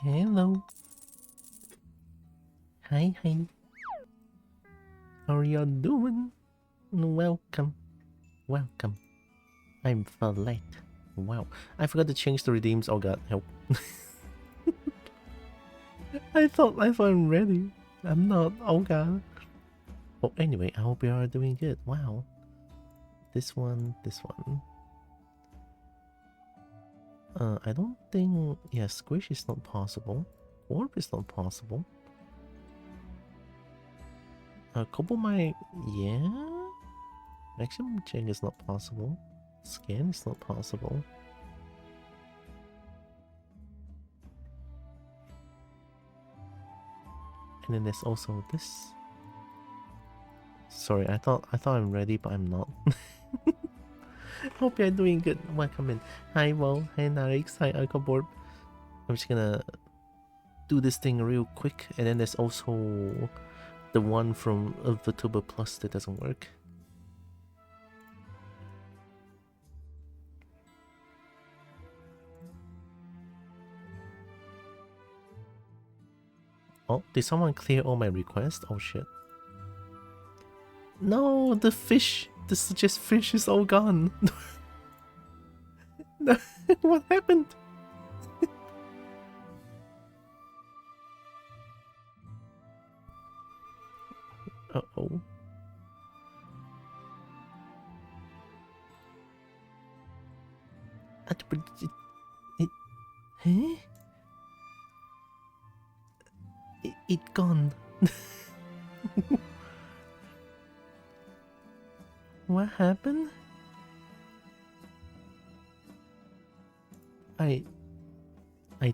Hello. Hi, hi. How are y'all doing? Welcome. Welcome. I'm Fallette. Wow. I forgot to change the redeems. Oh god, help. I thought I'm ready. I'm not. Oh god. Oh, anyway, I hope you are doing good. Wow. This one, this one. I don't think... Yeah, squish is not possible. Warp is not possible. Kobo might... Yeah? Maximum change is not possible. Scan is not possible. And then there's also this. Sorry, I thought I'm ready, but I'm not. Hope you're doing good. Welcome in. Hi, Wall. Hi, Narix. Hi, Alcoboard. I'm just gonna do this thing real quick, and then there's also the one from VTuber Plus that doesn't work. Oh, did someone clear all my requests? Oh shit. No, the fish, the suggest fish is all gone. What happened? Uh-oh. Huh? It gone. What happened? I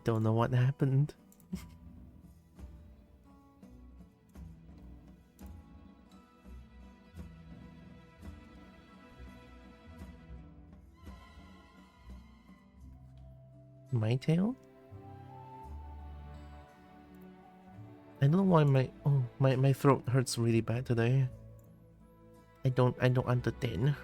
don't know what happened. My tail? I don't know why my throat hurts really bad today. I don't understand.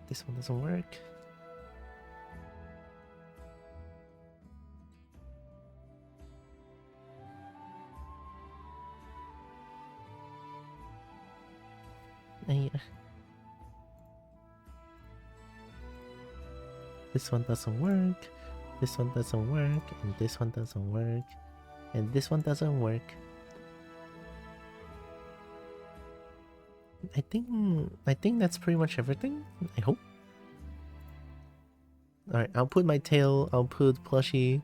This one doesn't work. This one doesn't work. This one doesn't work, and this one doesn't work, and this one doesn't work. I think that's pretty much everything. I hope. Alright, I'll put my tail, I'll put plushie.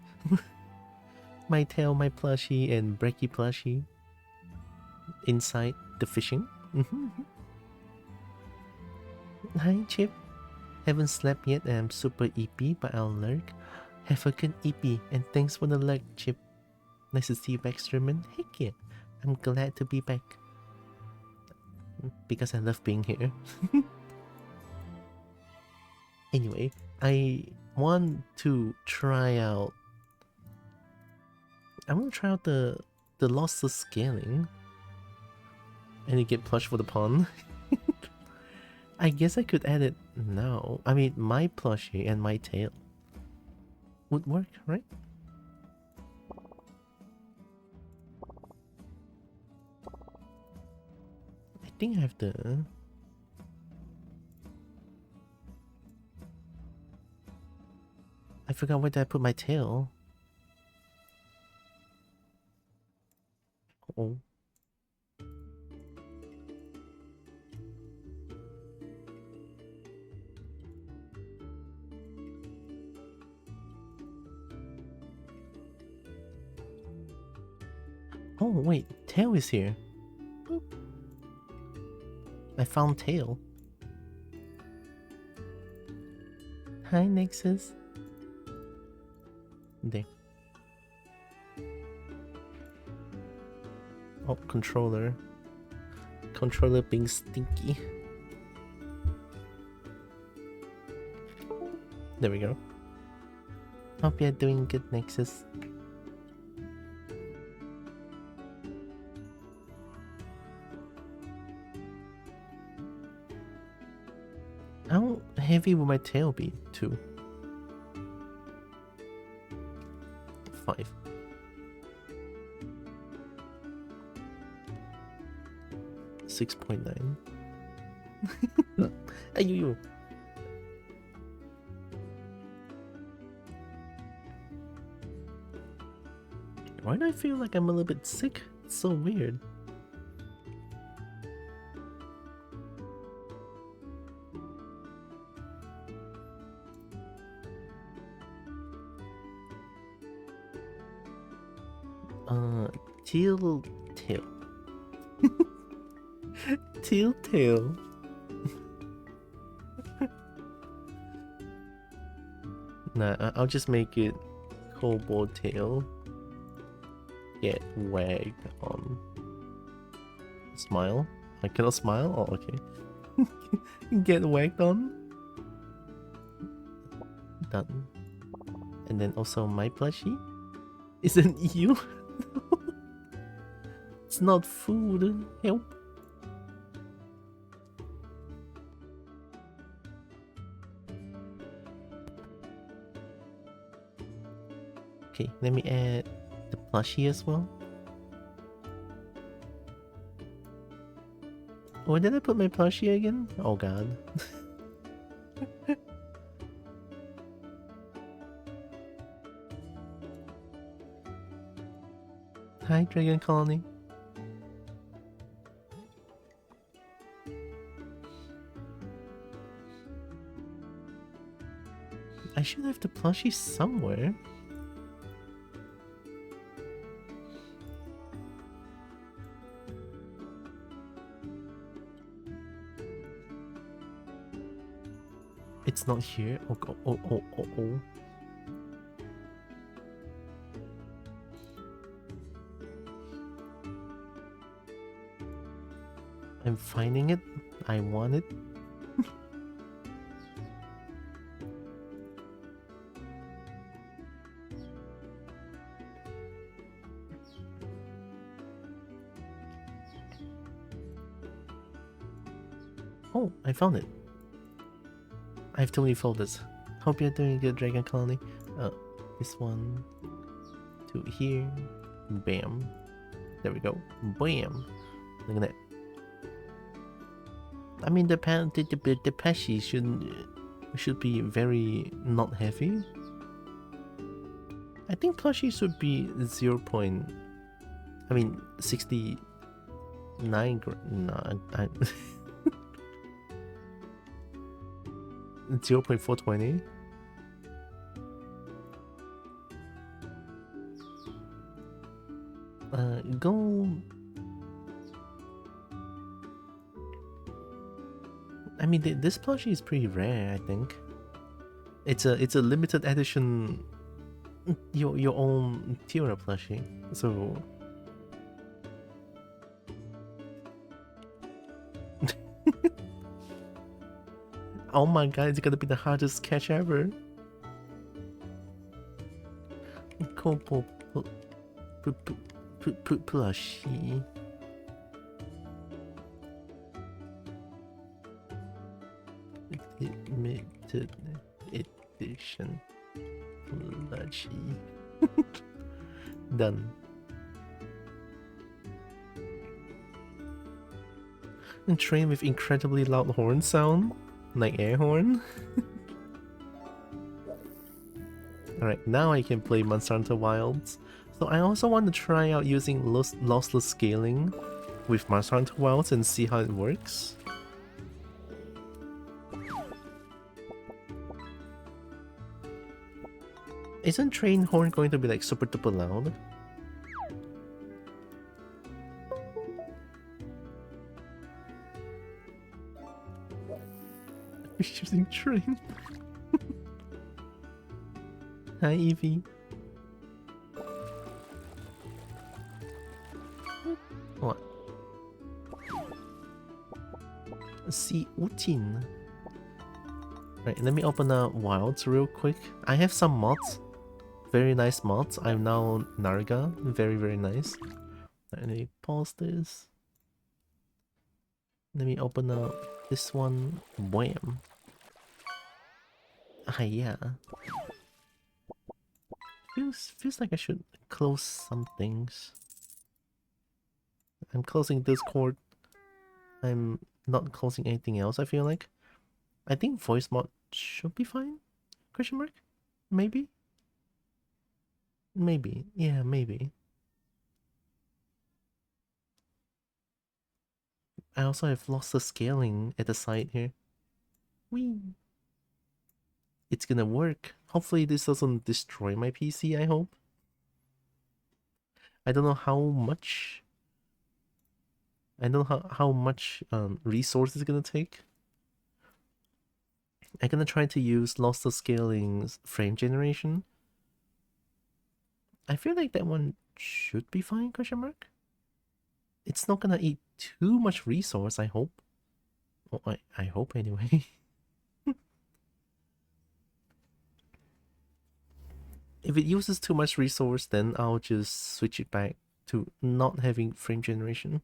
My tail, my plushie, and Brecky plushie inside the fishing. Hi, Chip. Haven't slept yet and I'm super EP, but I'll lurk. Have a good EP, and thanks for the lurk, Chip. Nice to see you back streaming. Heck yeah, I'm glad to be back. Because I love being here. Anyway, I want to try out... I want to try out the lossless scaling. And you get plush for the pond. I guess I could add it now. I mean, my plushie and my tail would work, right? I think I have to... I forgot where did I put my tail. Oh. Oh wait, tail is here. Boop. I found tail. Hi Nexus. There. Oh, controller. Controller being stinky. There we go. Hope you're doing good, Nexus. heavy will my tail be? 2. 5. $6.9. Ayu. Why do I feel like I'm a little bit sick? It's so weird. Teal tail. Teal tail. Nah, I'll just make it kobo tail. Get wagged on. Smile? I cannot smile? Oh, okay. Get wagged on. Done. And then also my plushie. Isn't you? It's not food. Help. Okay, let me add the plushie as well. Where did I put my plushie again? Oh god. Hi, Dragon Colony. I should have the plushie somewhere. It's not here. Oh. I'm finding it. I want it. Oh, I found it. I have too many folders. Hope you're doing good, Dragon Colony. This one to here. Bam. There we go. Bam. Look at that. I mean, the plushie should be very not heavy. I think plushies should be 69 no, 0.420. Go. I mean, this plushie is pretty rare. I think it's a limited edition. Your own Tira plushie. So. Oh my god, it's gonna be the hardest catch ever. Kobo plushie. Limited edition plushie. Done. And train with incredibly loud horn sound. Like air horn. Alright, now I can play Monster Hunter Wilds. So I also want to try out using lossless scaling with Monster Hunter Wilds and see how it works. Isn't train horn going to be like super duper loud? Using train. Hi Evie. What? See Utin. Right, let me open up Wilds real quick. I have some mods. Very nice mods. I'm now Narga. Very nice. Right, let me pause this. Let me open up this one. Wham. Yeah. Feels like I should close some things. I'm closing Discord. I'm not closing anything else, I feel like. I think voice mod should be fine? Question mark? Maybe? Maybe. Yeah, maybe. I also have lost the scaling at the side here. Whee! It's gonna work. Hopefully this doesn't destroy my PC, I hope. I don't know how much... I don't know how much resource it's gonna take. I'm gonna try to use lossless scaling's frame generation. I feel like that one should be fine, question mark? It's not gonna eat too much resource, I hope. Oh, I hope anyway. If it uses too much resource, then I'll just switch it back to not having frame generation.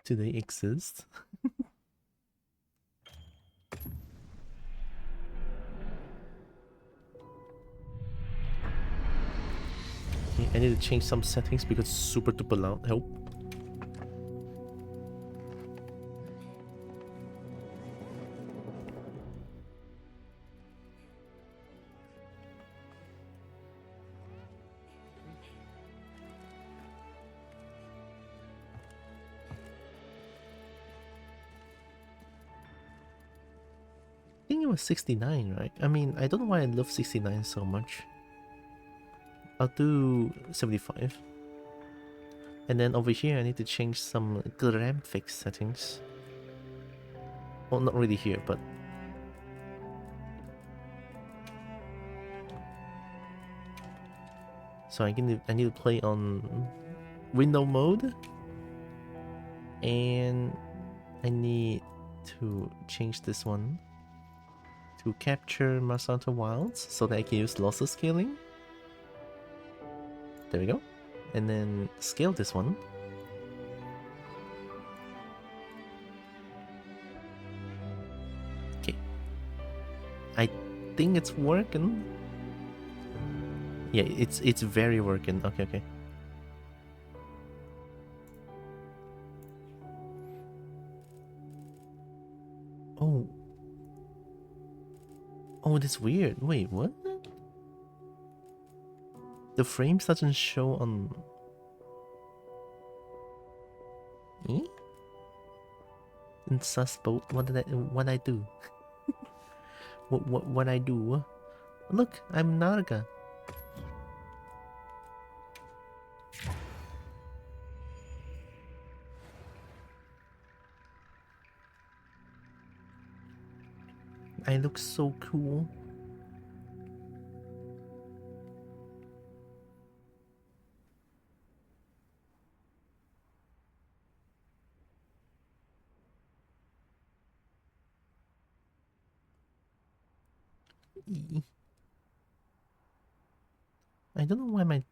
Do they exist? Okay, I need to change some settings because it's super duper loud. Help. I think it was 69, right? I mean, I don't know why I love 69 so much. I'll do 75. And then over here, I need to change some graphics settings. Well, not really here, but... So I need to play on window mode. And I need to change this one to capture Masanta Wilds so that I can use lossless scaling. There we go. And then scale this one. Okay. I think it's working. Yeah, it's very working. Okay, okay. Oh. Oh, that's weird. Wait, what? The frames doesn't show on... Eh? In Susboat, what I do? what I do? Look, I'm Narga. I look so cool. I don't know why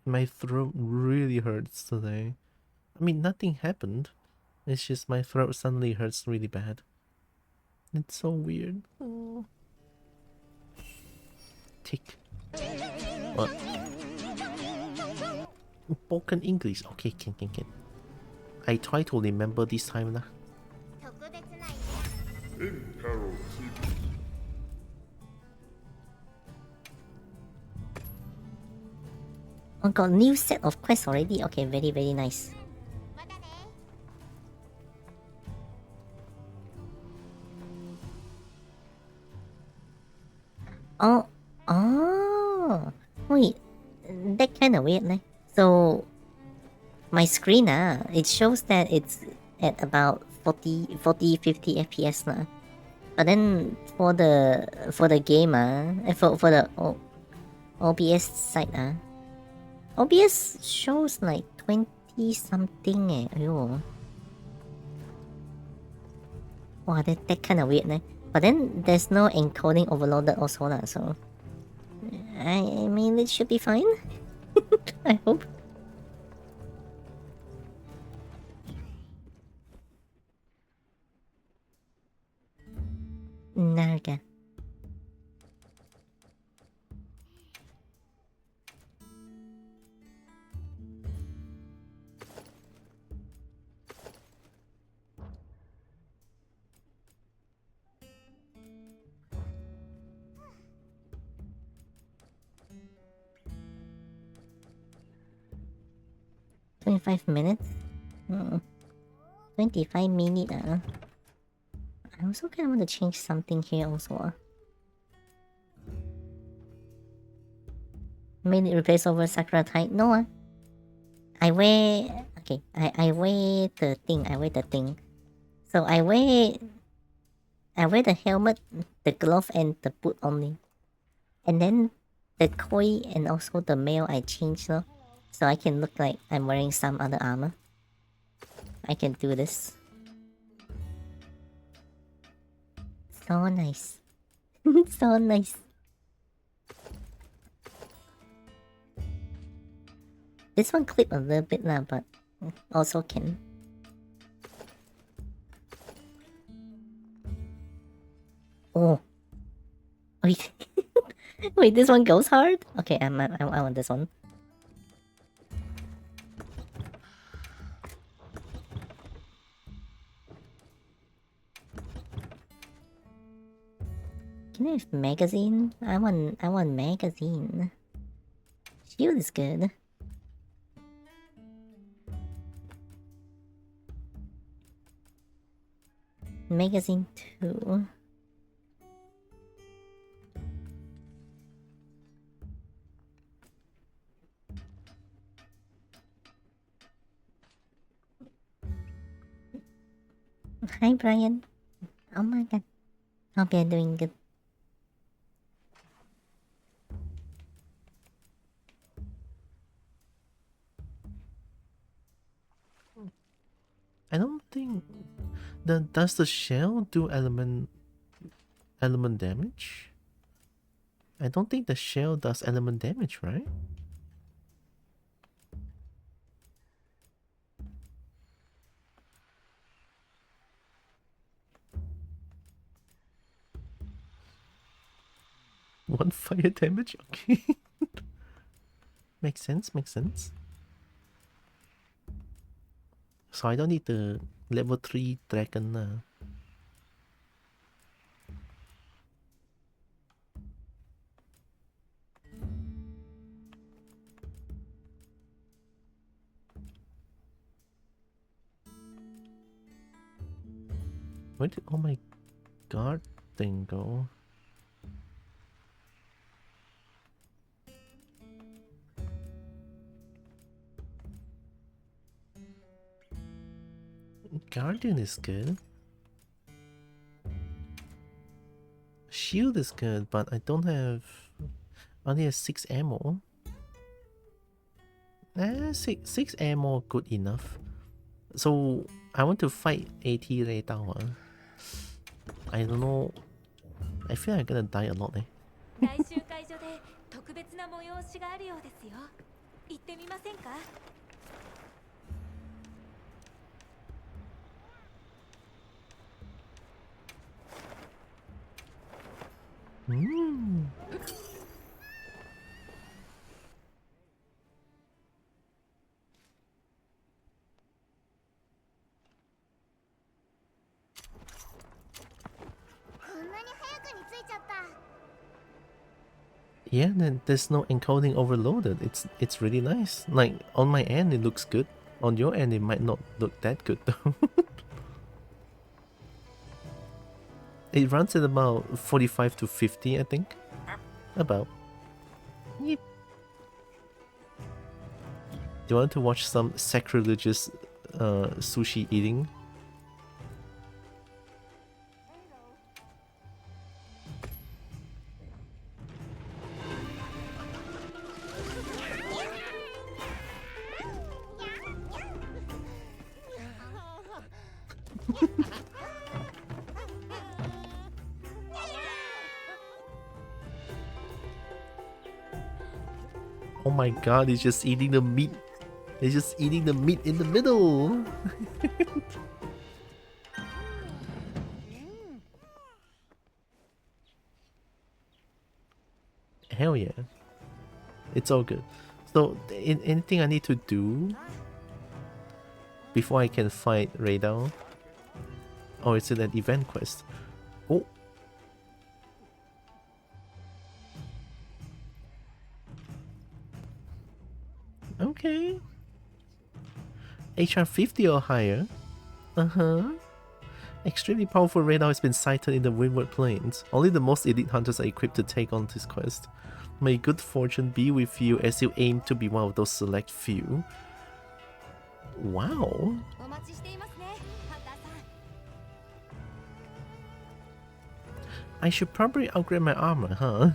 my throat really hurts today. I mean, nothing happened. It's just my throat suddenly hurts really bad. It's so weird. Oh. Tick. What? Spoken English. Okay, can. I try to remember this time lah. Oh, got new set of quests already. Okay, very very nice. Oh, wait, that kind of weird, né? So, my screen, it shows that it's at about 40, 50 FPS, nah. But then for the game, for the OBS site, OBS shows like 20 something eh. Aiyo. Wow, that kind of weird eh. But then there's no encoding overloaded also lah, so I mean it should be fine. I hope. Naga. $25 minutes? 25 minutes. I also kind of want to change something here also. Minute replace over Sakura type? No. I wear... Okay, I wear the thing. So I wear the helmet, the glove, and the boot only. And then the koi and also the mail I change, no? So I can look like I'm wearing some other armor. I can do this. So nice. So nice. This one clip a little bit now, but also can. Oh. Wait. Wait, this one goes hard? Okay, I want this one. Can I have magazine? I want magazine. Shield is good. Magazine 2. Hi Brian. Oh my god. Hope you're doing good. I don't think... Does the shell do element damage? I don't think the shell does element damage, right? One fire damage? Okay. Makes sense. So I don't need the level 3 dragon. Where did all my guard thing go? Guardian is good. Shield is good, but I don't have... I only have 6 ammo. 6 ammo good enough. So I want to fight AT Rey Dau. I don't know. I feel like I'm gonna die a lot. 来週会場で特別な催しがあるようですよ。行ってみませんか？ Yeah, then there's no encoding overloaded. It's really nice. Like on my end it looks good. On your end it might not look that good though. It runs at about 45 to 50, I think. About. Yep. Do you want to watch some sacrilegious sushi eating? Oh my god, he's just eating the meat. He's just eating the meat in the middle. Hell yeah. It's all good. So, anything I need to do before I can fight Rey Dau? Oh, it's an event quest. Oh. Okay. HR 50 or higher. Uh-huh. Extremely powerful Rey Dau has been sighted in the Windward Plains. Only the most elite hunters are equipped to take on this quest. May good fortune be with you as you aim to be one of those select few. Wow. I should probably upgrade my armor, huh?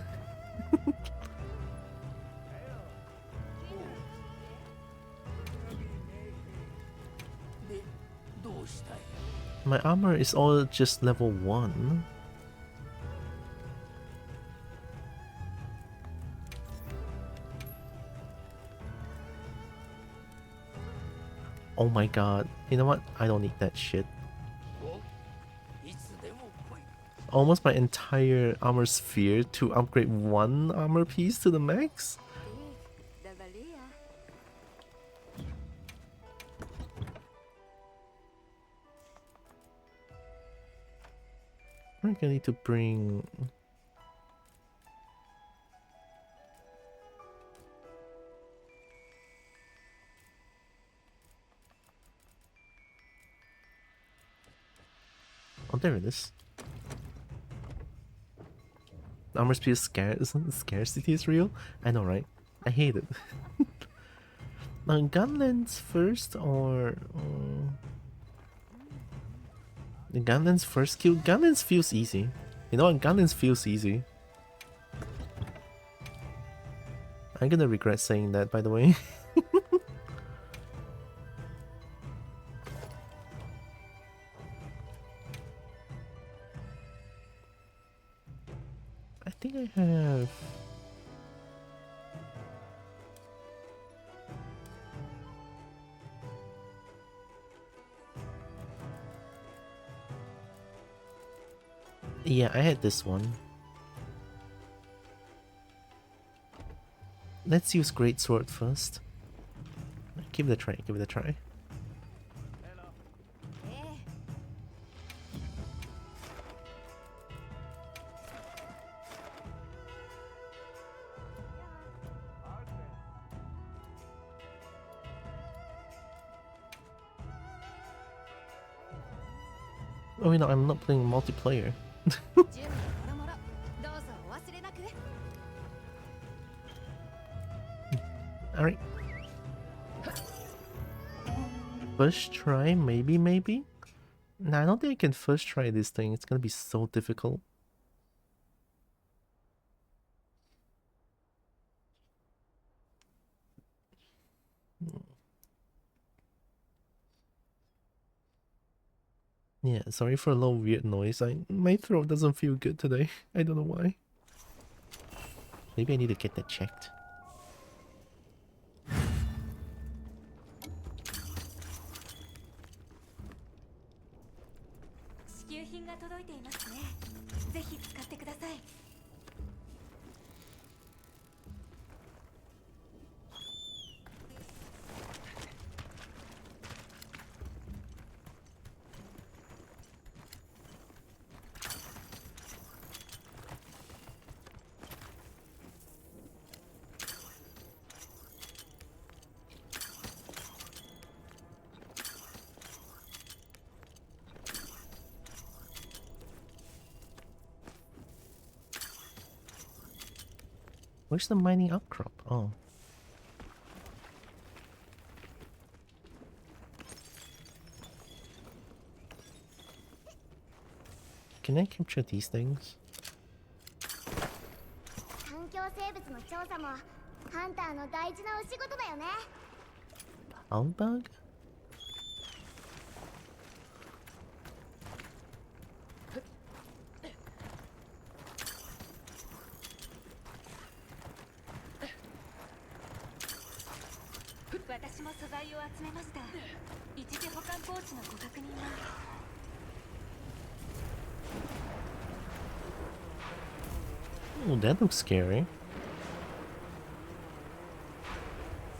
My armor is all just level 1. Oh my god. You know what? I don't need that shit. Almost my entire armor sphere to upgrade one armor piece to the max? I think I need to bring... Oh, there it is. Armor speed scarcity is real? I know, right? I hate it. Gunlands first or... the Gunlands first kill? Gunlands feels easy. You know what? Gunlands feels easy. I'm gonna regret saying that, by the way. I think I have... yeah, I had this one. Let's use Greatsword first. Give it a try, give it a try. Oh, you know, I'm not playing multiplayer. Alright. First try, maybe? Nah, I don't think I can first try this thing. It's gonna be so difficult. Yeah, sorry for a little weird noise. My throat doesn't feel good today. I don't know why. Maybe I need to get that checked. Where's the mining outcrop? Oh. Can I capture these things? Bug? 素材を集めました。一時保管ポーチのご確認は。Oh, that looks scary.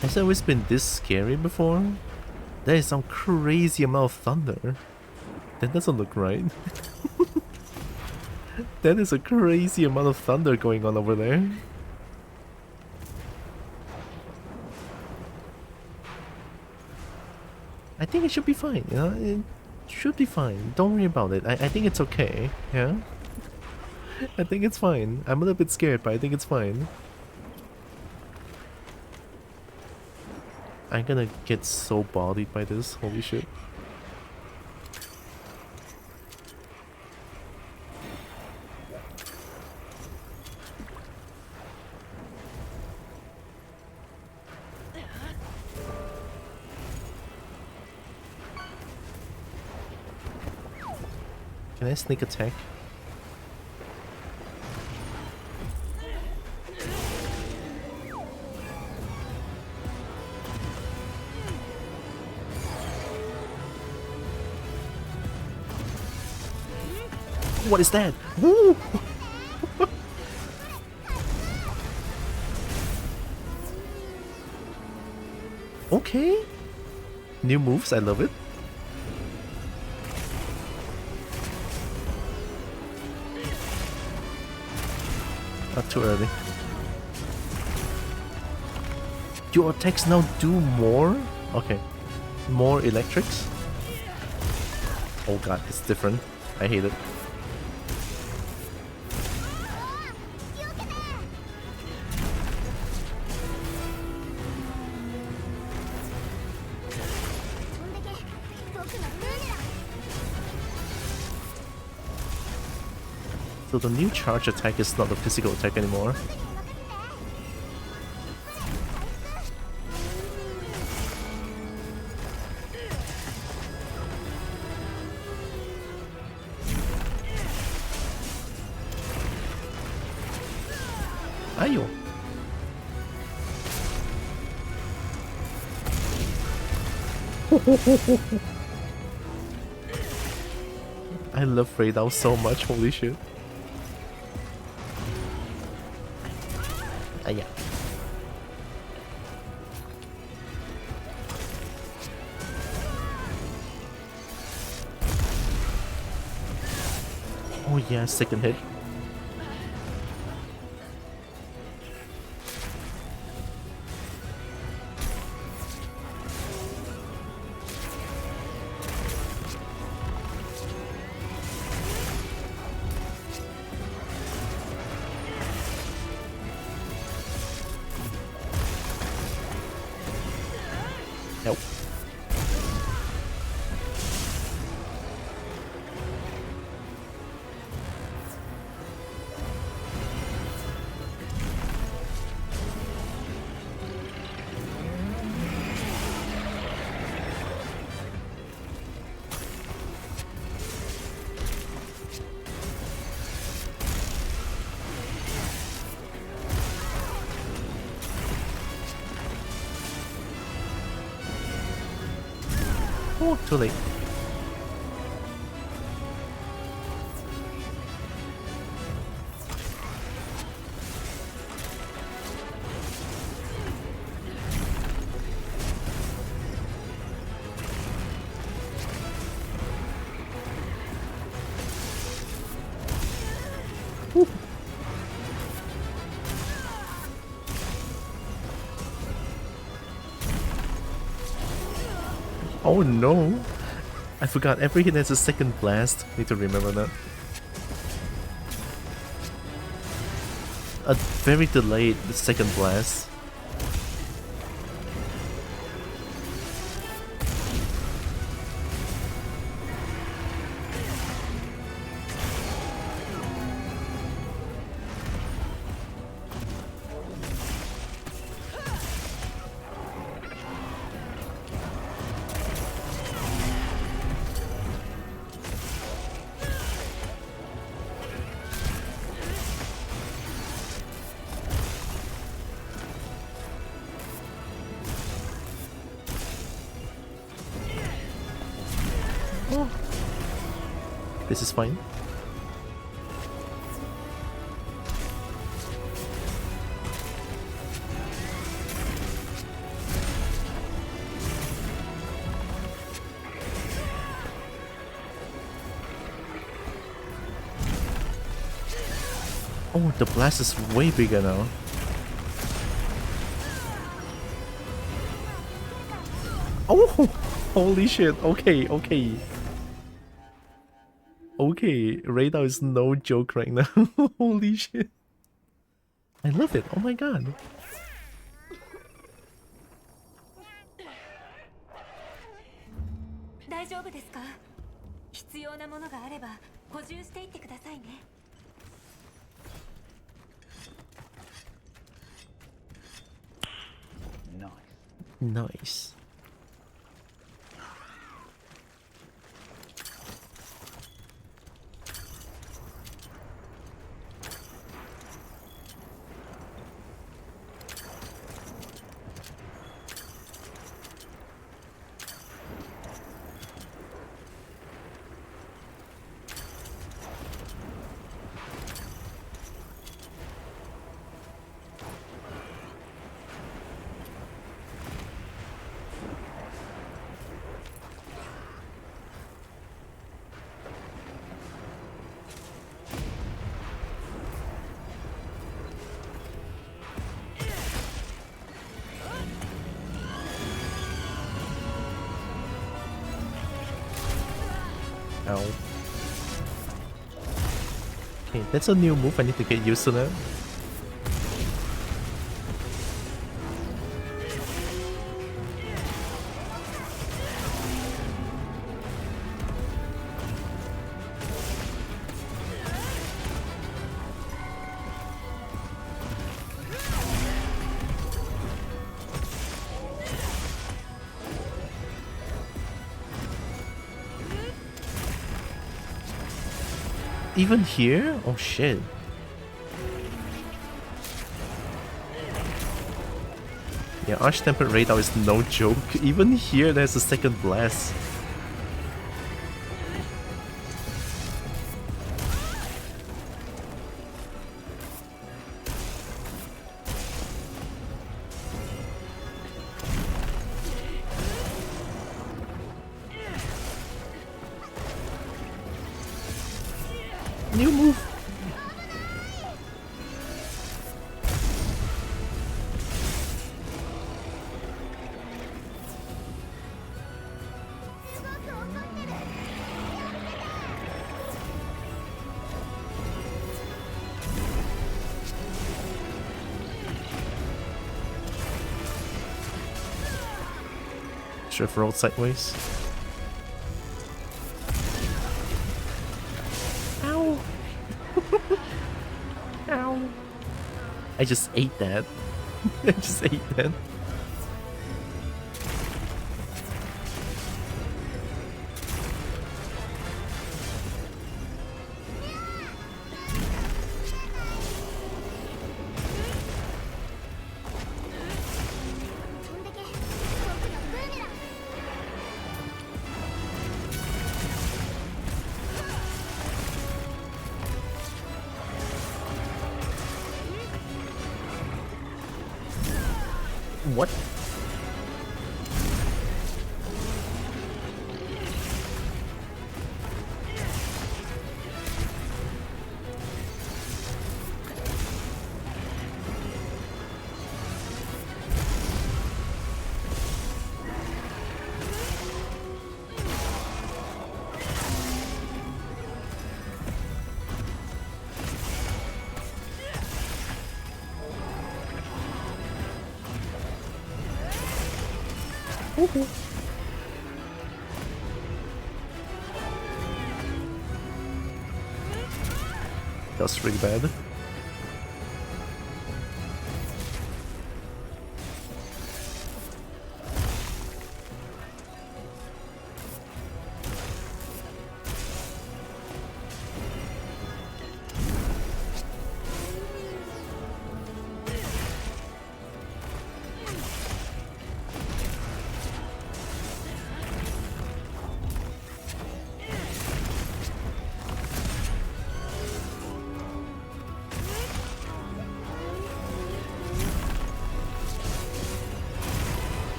Has it always been this scary before? There is some crazy amount of thunder. That doesn't look right. That is a crazy amount of thunder going on over there. I think it should be fine, you know? It should be fine. Don't worry about it. I think it's okay, yeah? I think it's fine. I'm a little bit scared, but I think it's fine. I'm gonna get so bodied by this. Holy shit. Can I sneak attack? What is that? Woo! Okay. New moves, I love it. Not too early. Your attacks now do more? Okay. More electrics? Oh god, it's different. I hate it. So the new charge attack is not a physical attack anymore. Ayo. I love Rey Dau so much, holy shit. Yeah. Oh yeah, second hit. Nope. Oh, too late. Woo. Oh no! I forgot every hit has a second blast. Need to remember that. A very delayed second blast. Oh. This is fine. Oh, the blast is way bigger now. Oh, holy shit. Okay, okay. Okay, Rey Dau is no joke right now. Holy shit. I love it. Oh my god. 大丈夫ですか？必要なものがあれば補充していってくださいね。Nice. Ow. Okay, that's a new move. I need to get used to that. Even here? Oh shit. Yeah, Arch-Tempered Rey Dau is no joke. Even here there's a second blast. New move. Should have rolled sideways. Ow! Ow! I just ate that. I just ate that. What? That's really bad.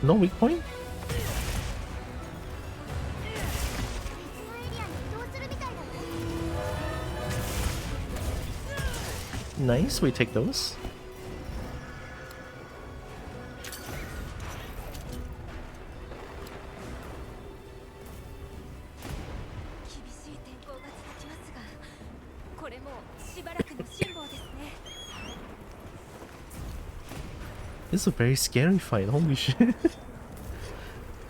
No weak point? Nice, we take those. This is a very scary fight, holy shit.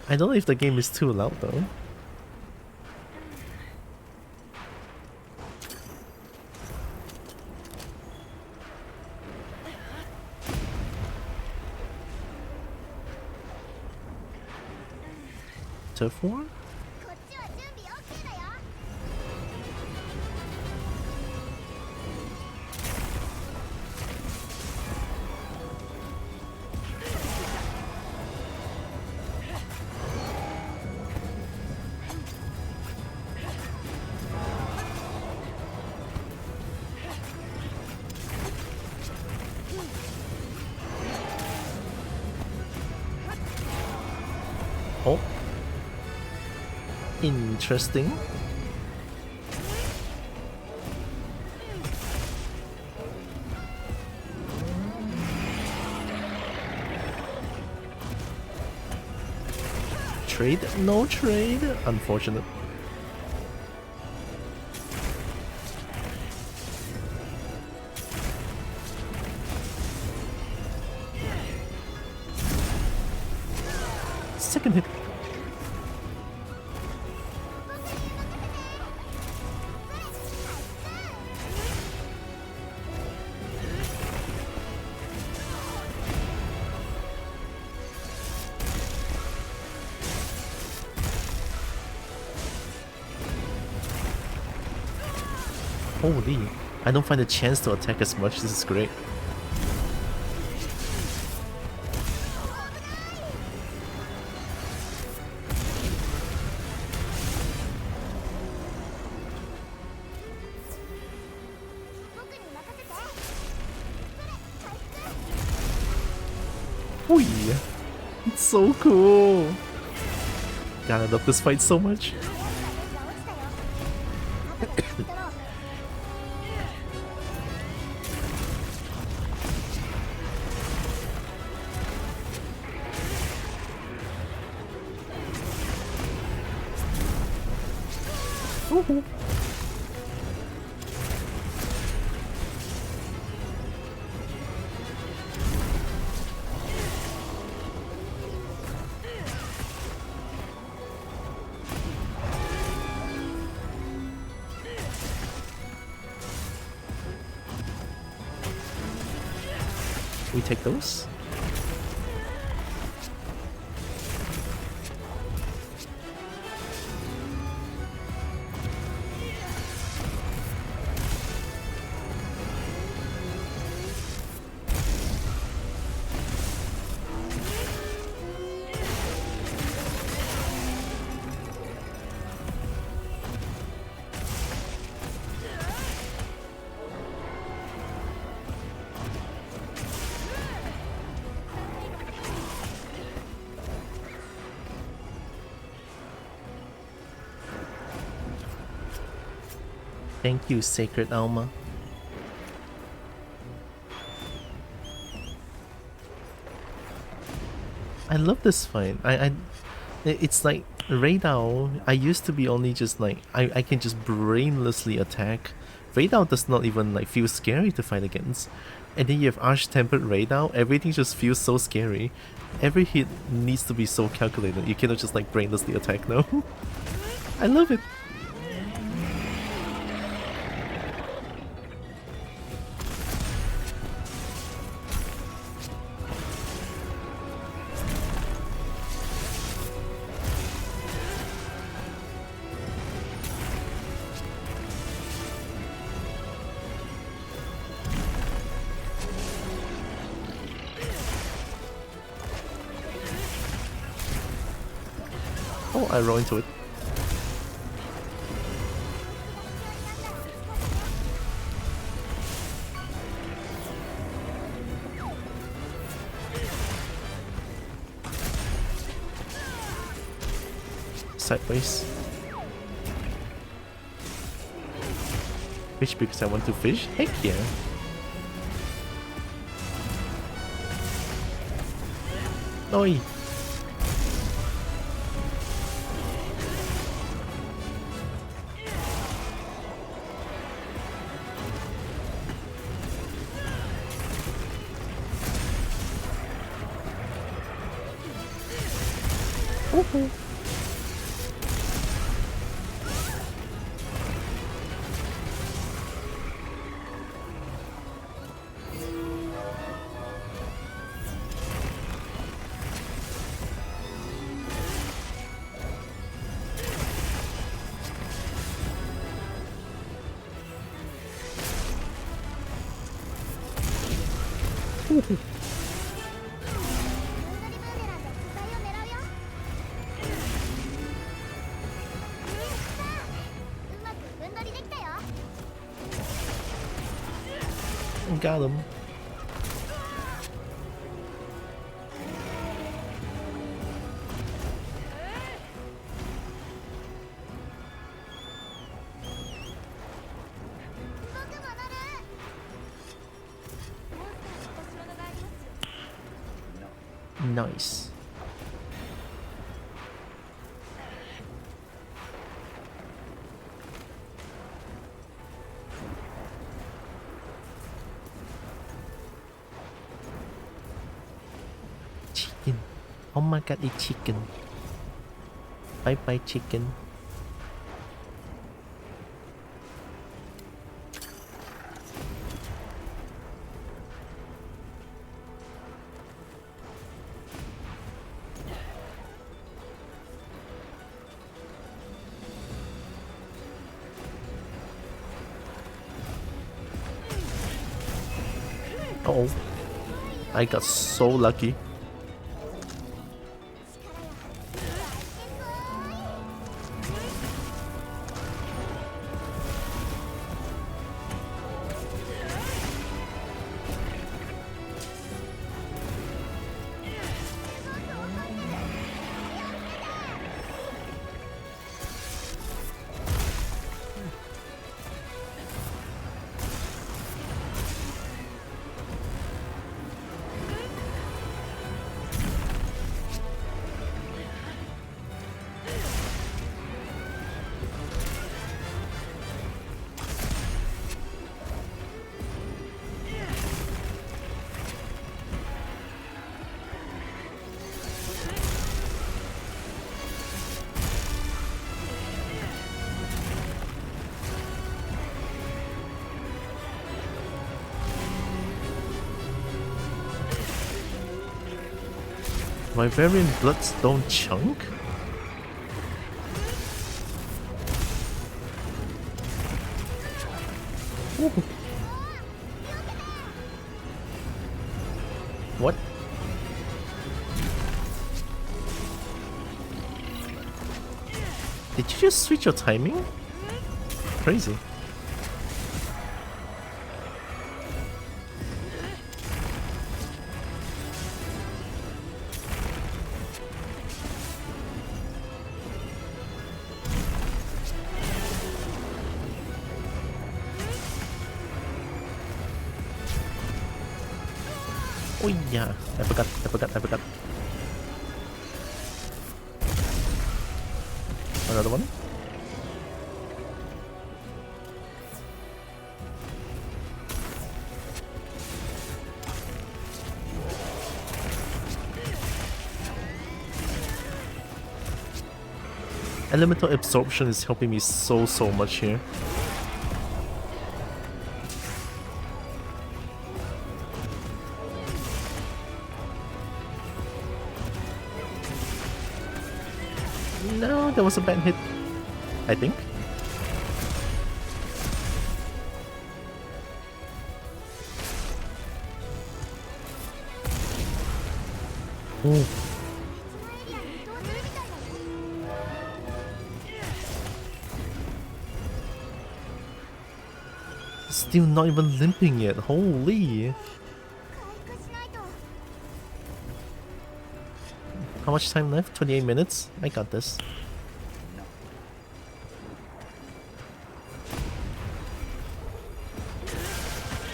I don't know if the game is too loud though. Turf war? Oh. Interesting. Trade? No trade? Unfortunate. Second hit. Holy, I don't find a chance to attack as much. This is great. Oi, it's so cool. God, I love this fight so much. Woohoo. We take those. Thank you, Sacred Alma. I love this fight. It's like Rey Dau. I used to be only just like I can just brainlessly attack. Rey Dau does not even like feel scary to fight against. And then you have Arch-Tempered Rey Dau, everything just feels so scary. Every hit needs to be so calculated. You cannot just like brainlessly attack now. I love it. Oh, I roll into it. sideways. Fish because I want to fish? Heck yeah. Oi! Woohoo! Woohoo! うまく分取りできたよ。 Got him. Nice. Chicken. Oh my god, it's chicken. Bye bye, chicken. Uh-oh. I got so lucky. Vivarian Bloodstone Chunk? Ooh. What? Did you just switch your timing? Crazy. Oh yeah, I forgot. Another one? Elemental absorption is helping me so much here. No, that was a bad hit, I think. Oh. Still not even limping yet, holy! How much time left? 28 minutes? I got this.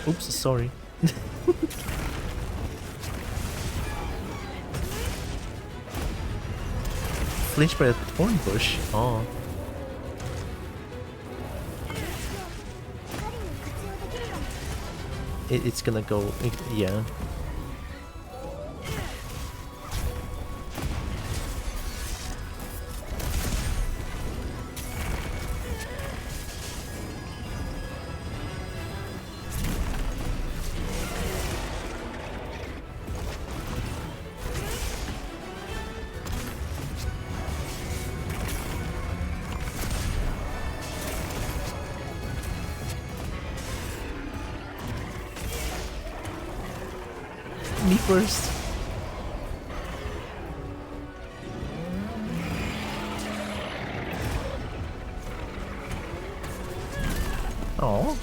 Oops, sorry. Flinched by a thorn bush. Oh. 彼に活用できるかも。 It's gonna go. Yeah. Me first. Oh.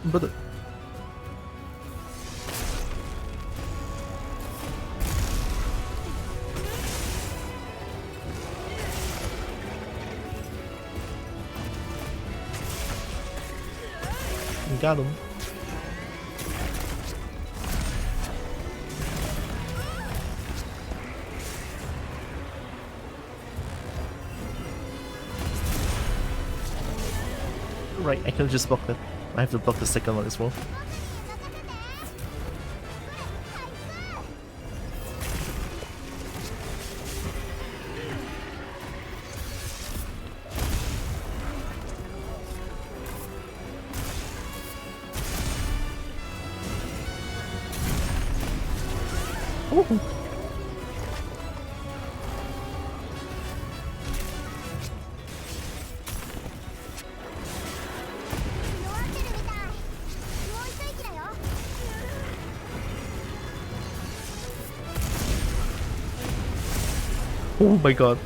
But got him. Right, I can just block that. I have to block the second one as well. Oh. Oh my god.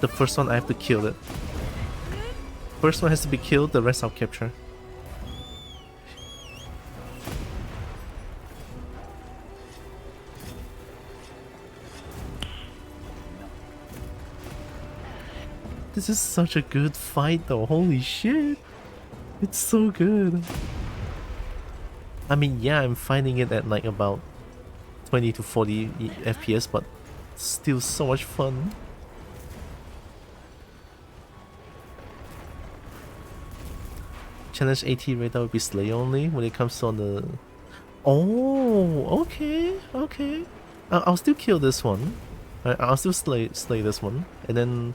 The first one I have to kill it. First one has to be killed, the rest I'll capture. This is such a good fight though, holy shit! It's so good. I mean, yeah, I'm finding it at like about 20 to 40 FPS, but still so much fun. Challenge AT Rey Dau will be slay only when it comes on the... Oh, okay, okay. I'll still kill this one. I'll still slay this one. And then...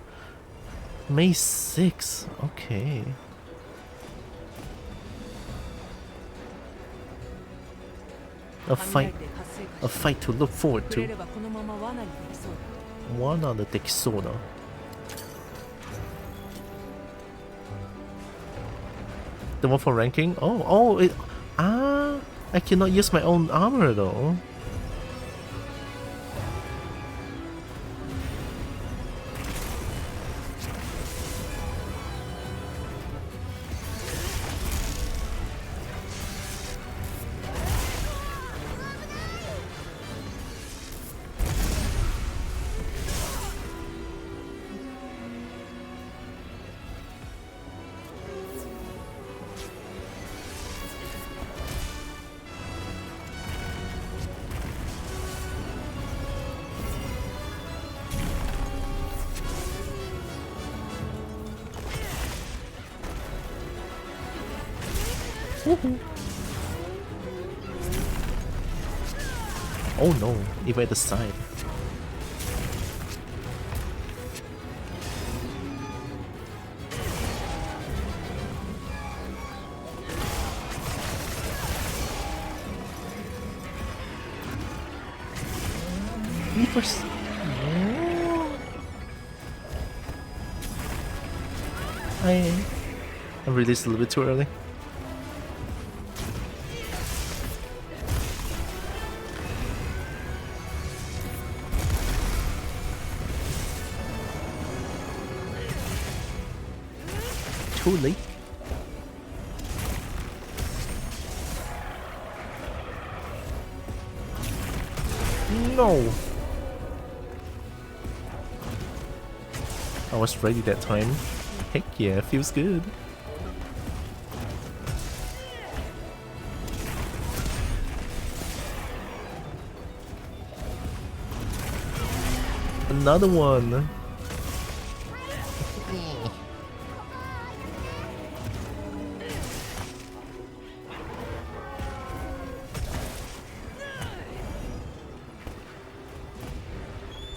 May 6, okay. A fight to look forward to. 罠でできそうだ。The one for ranking? Oh, I cannot use my own armor though. Oh no, even at the side. Me first. I released a little bit too early. Too late. No! I was ready that time. Heck yeah, feels good. Another one!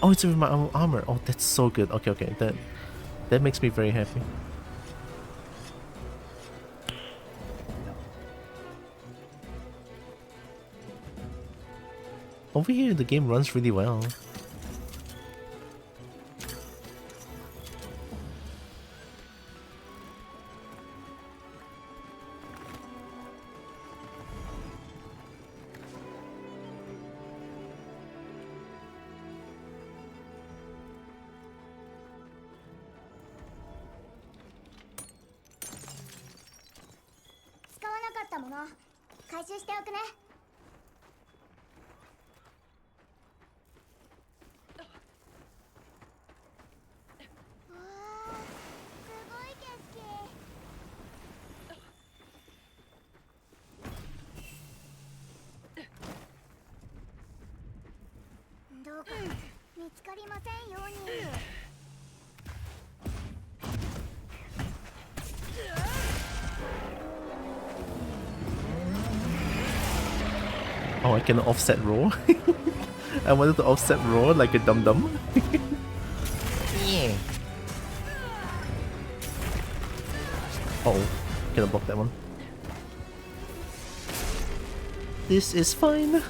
Oh, it's with my own armor. Oh, that's so good. Okay, okay, that makes me very happy. Over here, the game runs really well. Oh, I can offset roll. I wanted to offset roll like a dum dum. Yeah. Uh-oh, can I block that one? This is fine.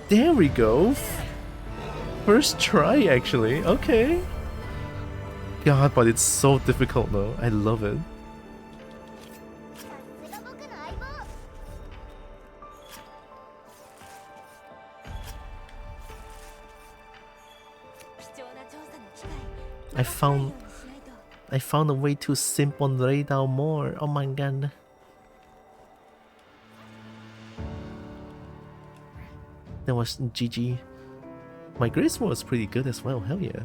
There we go. First try, actually. Okay. God, but it's so difficult though. I love it. I found a way to simp on Rey Dau more. Oh my god. That was GG. My grace was pretty good as well. Hell yeah.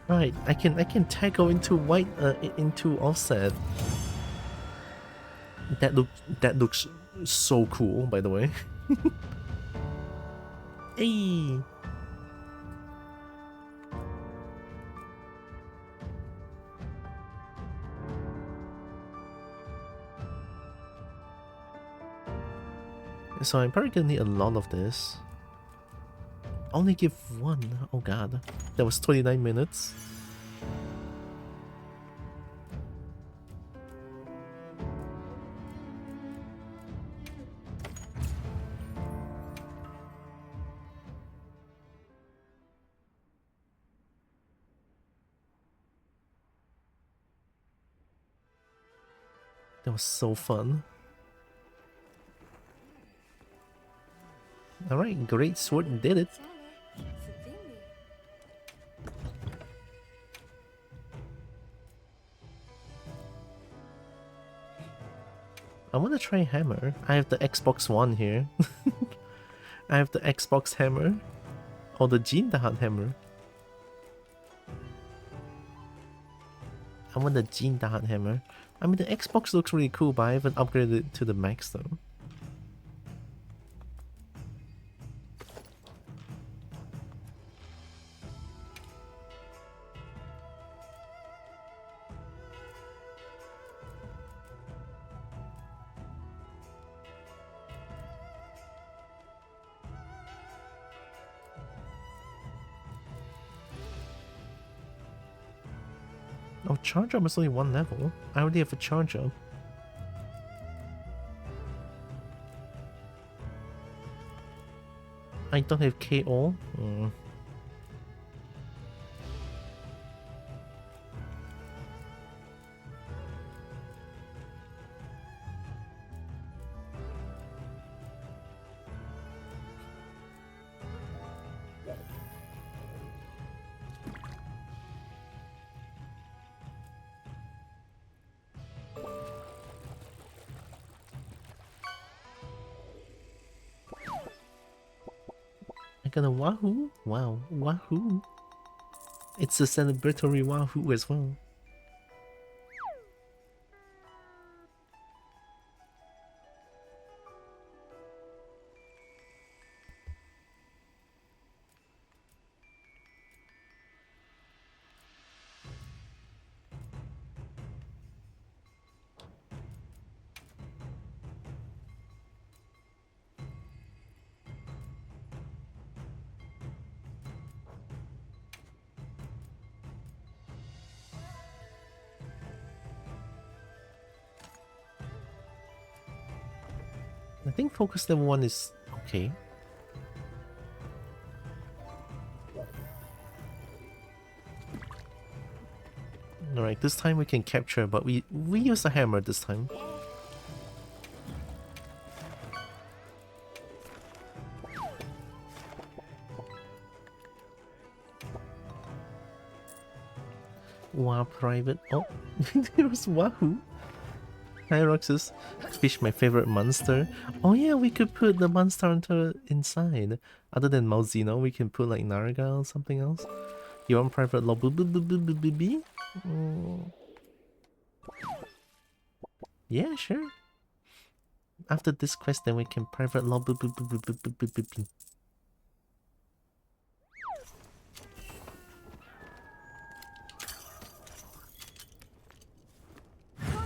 Right, I can tackle into white into offset. That looks so cool, by the way. Hey. So I'm probably gonna need a lot of this. Only give one. Oh god. That was 29 minutes. That was so fun. Alright, great sword did it. I want to try hammer. I have the Xbox One here. I have the Xbox hammer. Or the Jindahan hammer. I want the Jindahan hammer. I mean, the Xbox looks really cool, but I haven't upgraded it to the max though. Oh, charge up is only one level. I already have a charge up. I don't have KO. I got a wahoo. Wow, wahoo. It's a celebratory wahoo as well. I think focus level 1 is okay. Alright, this time we can capture, but we use a hammer this time. Wow, private. Oh, there's Wahoo. Hi, Roxas. Fish, my favorite monster. Oh yeah, we could put the monster hunter inside. Other than Malzino, we can put like Narga or something else. You want private lobby? Yeah, sure. After this quest, then we can private lobby. 今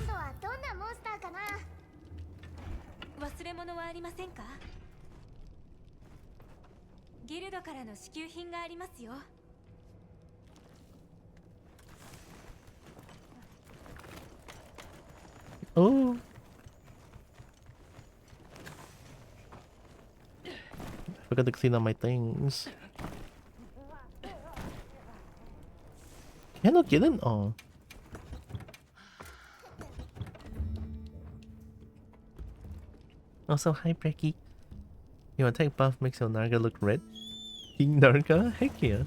度はどんなモンスターかな。忘れ物はありませんか？ギルドからの支給品がありますよ。Oh. I forgot to clean up my things. Can I get in? Oh. Also, hi Brecky. Your attack buff makes your Narga look red. King Narga? Heck yeah.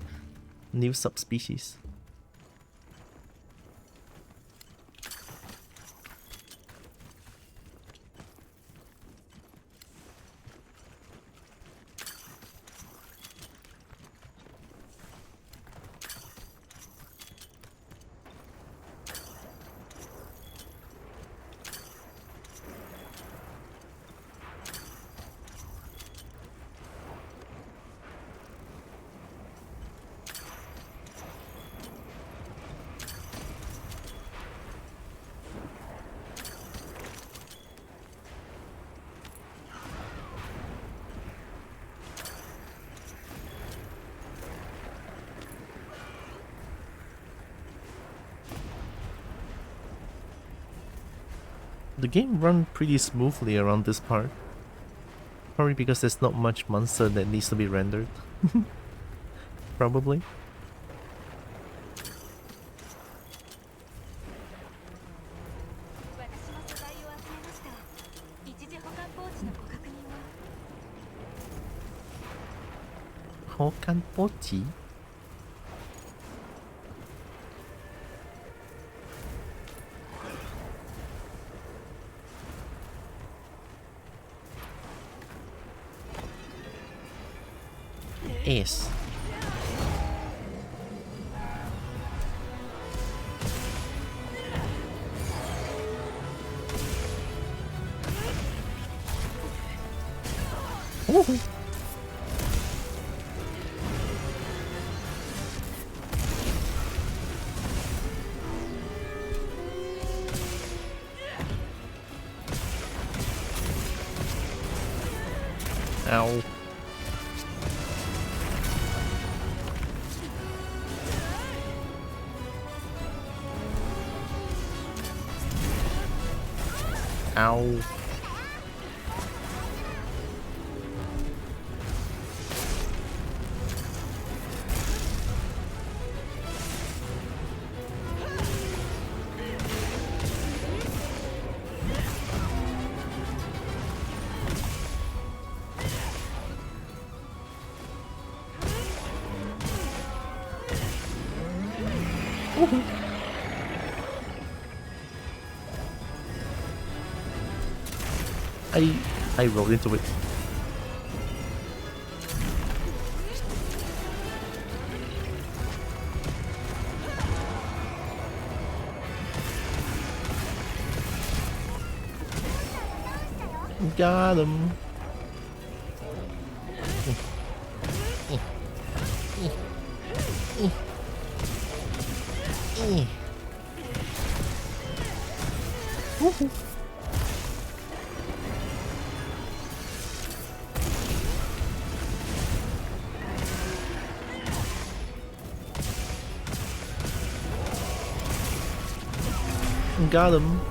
New subspecies. The game runs pretty smoothly around this part. Probably because there's not much monster that needs to be rendered. Probably. 私も素材を集めました。一時保管ポーチのご確認を。 Hokan Pochi? Ace. Oh. Ow. Ow. I rolled into it. Got him. Got him.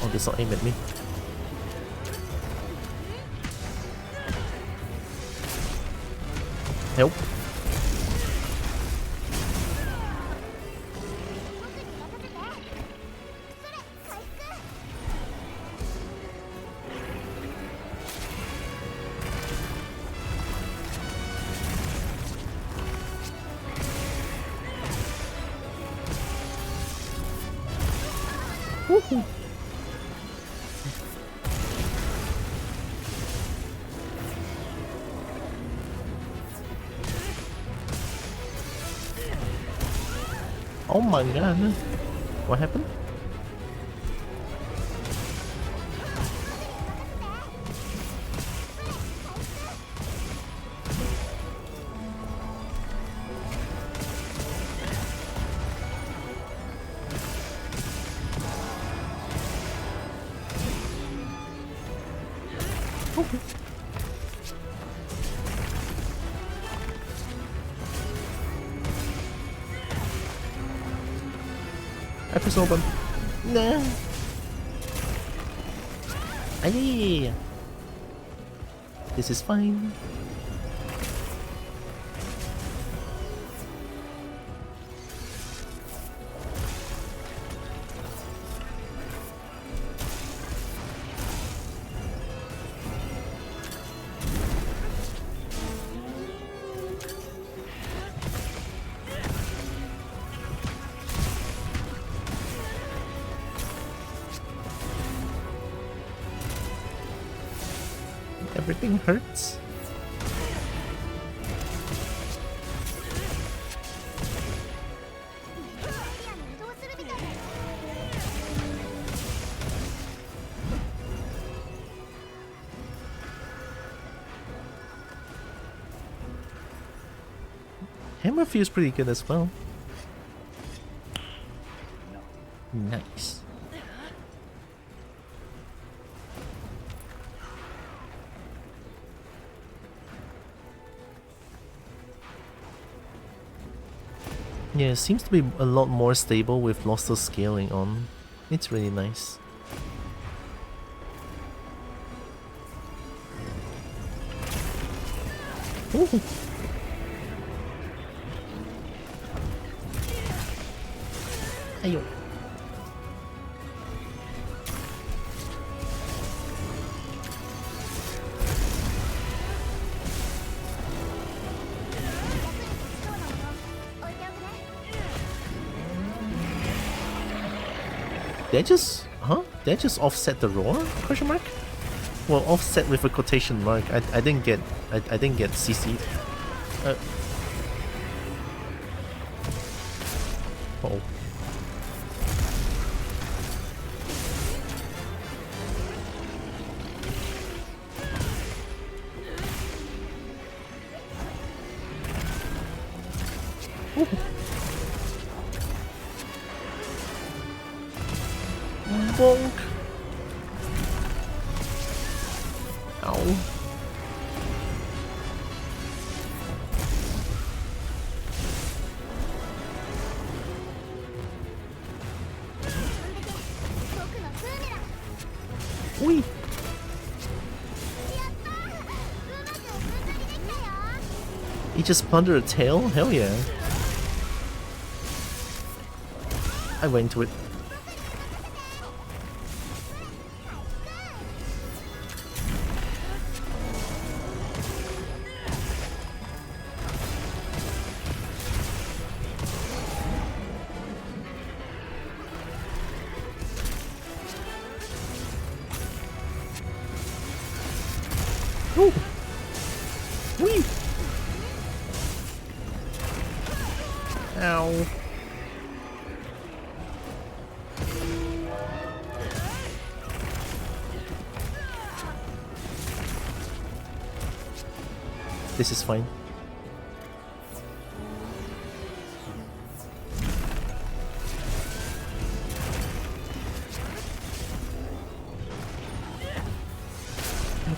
Oh, this will aim at me. Help. Woohoo. Oh my god. What happened? I press open. Nah. Aye. This is fine. Everything hurts. Hammer feels pretty good as well. Nice. Yeah, it seems to be a lot more stable with lossless scaling on. It's really nice. Ooh. Ayo. Did I just... huh? Did I just offset the roar? Question mark? Well, offset with a quotation mark. I didn't get... I didn't get CC'd. Uh-oh. Bonk. Ow. Ui. just plunder a tail? Hell yeah. I went into it. Ooh. Whee! Ow. This is fine.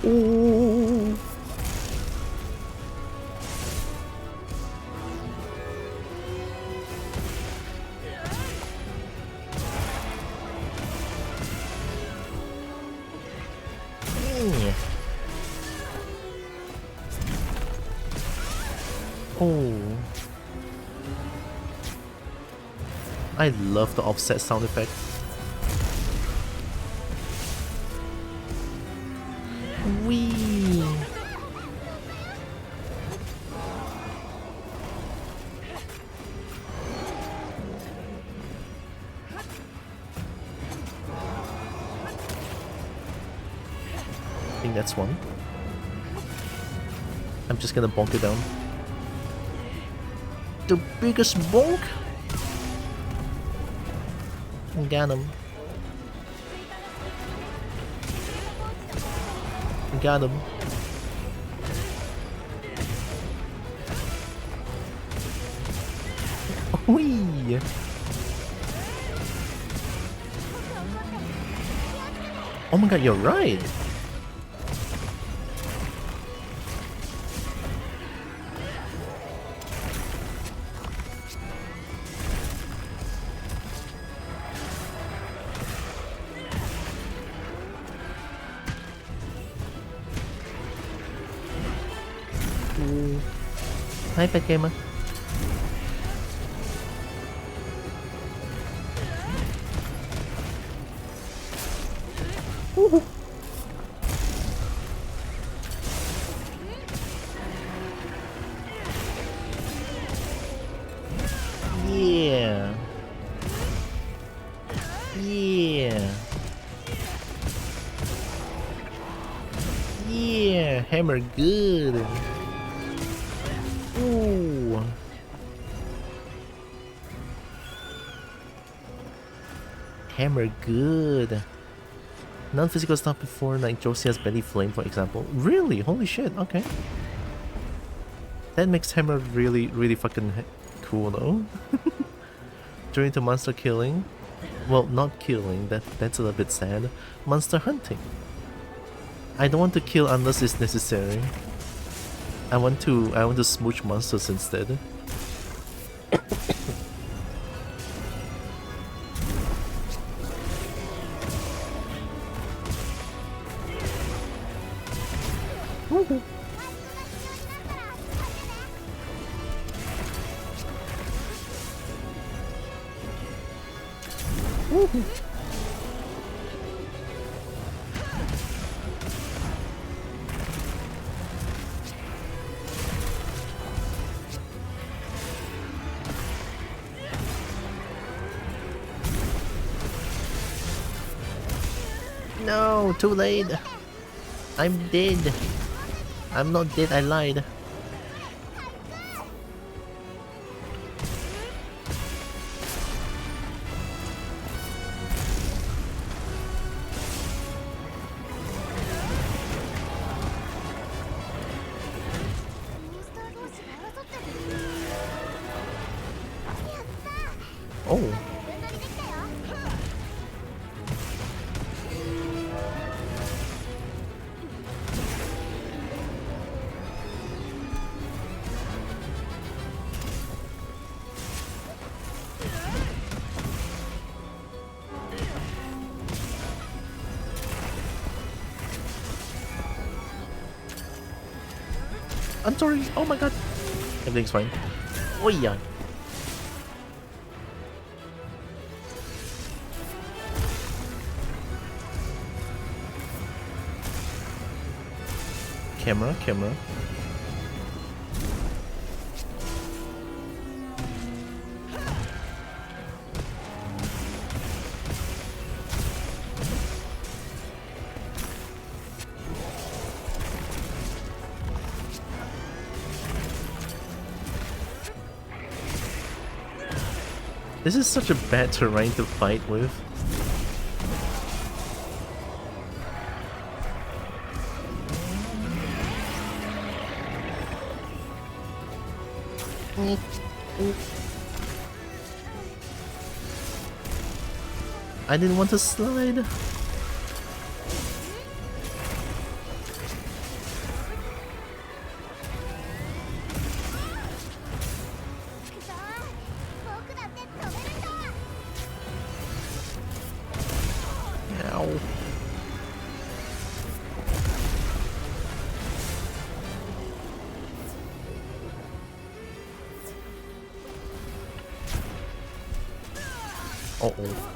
Ooh. Yeah. Oh. I love the offset sound effect. Wee. I think that's one. I'm just gonna bonk it down. The biggest bonk? Got him. Got him. Whee! Oh my god, you're right! Hi, Pet Gamer. Woohoo. Yeah. Yeah. Yeah, hammer good. Ooh. Hammer good. Non-physical stuff before, like Josiah's belly flame, for example. Really? Holy shit, okay. That makes hammer really, really fucking cool though. During the monster killing. Well, not killing, that's a little bit sad. Monster hunting. I don't want to kill unless it's necessary. I want to smooch monsters instead. No, too late. I'm dead. I'm not dead, I lied. Oh. I'm sorry. Oh my god. Everything's fine. Oh yeah. Camera, camera. This is such a bad terrain to fight with. I didn't want to slide. Ow. Uh-oh.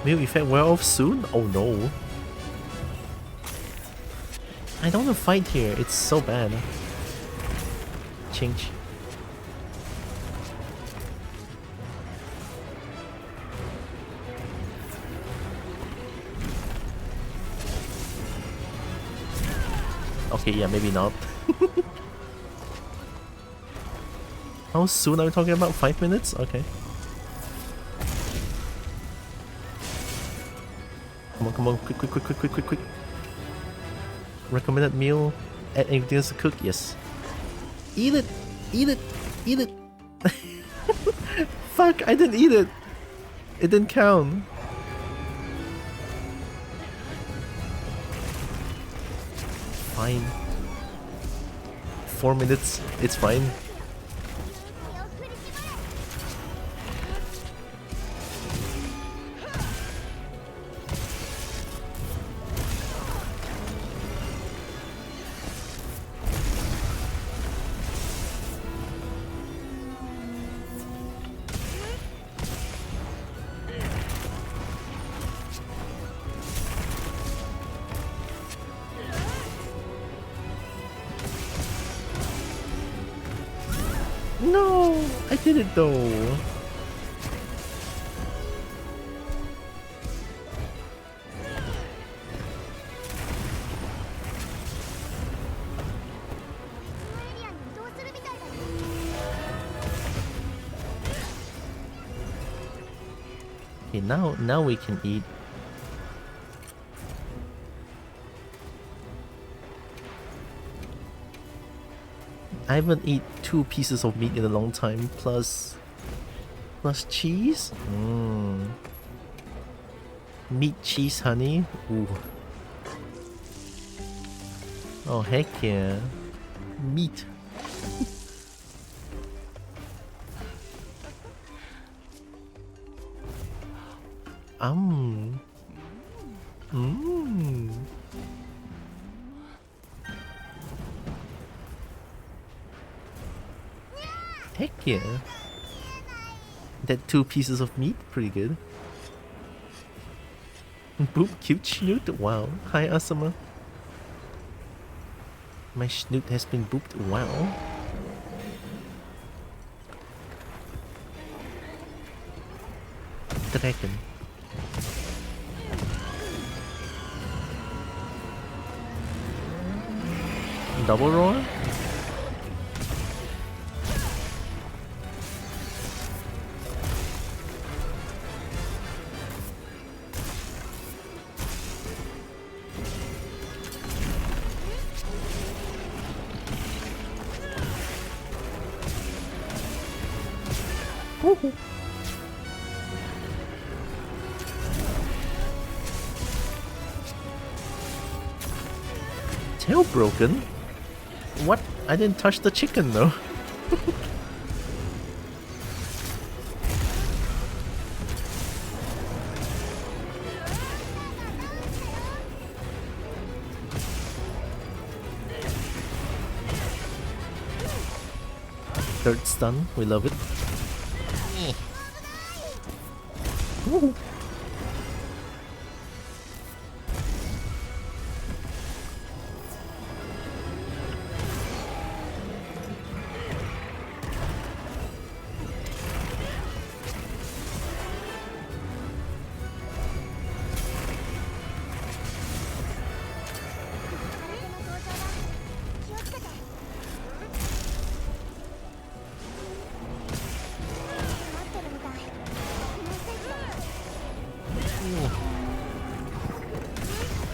Will effect wear off soon? Oh no. I don't want to fight here, it's so bad. Change. Okay, yeah, maybe not. How soon are we talking about? 5 minutes? Okay. Come on, quick, quick, quick, quick, quick, quick, quick. Recommended meal, add anything else to cook? Yes. Eat it! Eat it! Eat it! Fuck, I didn't eat it! It didn't count. Fine. 4 minutes, it's fine. No, I did it though. Okay, now we can eat. I haven't eaten 2 pieces of meat in a long time, plus cheese? Meat, cheese, honey? Ooh. Oh heck yeah. Meat. Heck yeah. That 2 pieces of meat, pretty good. Boop, cute snoot. Wow. Hi, Asama. My snoot has been booped. Wow. Dragon. Double roar? Woohoo. Tail broken? What? I didn't touch the chicken though. Third stun, we love it. Woo.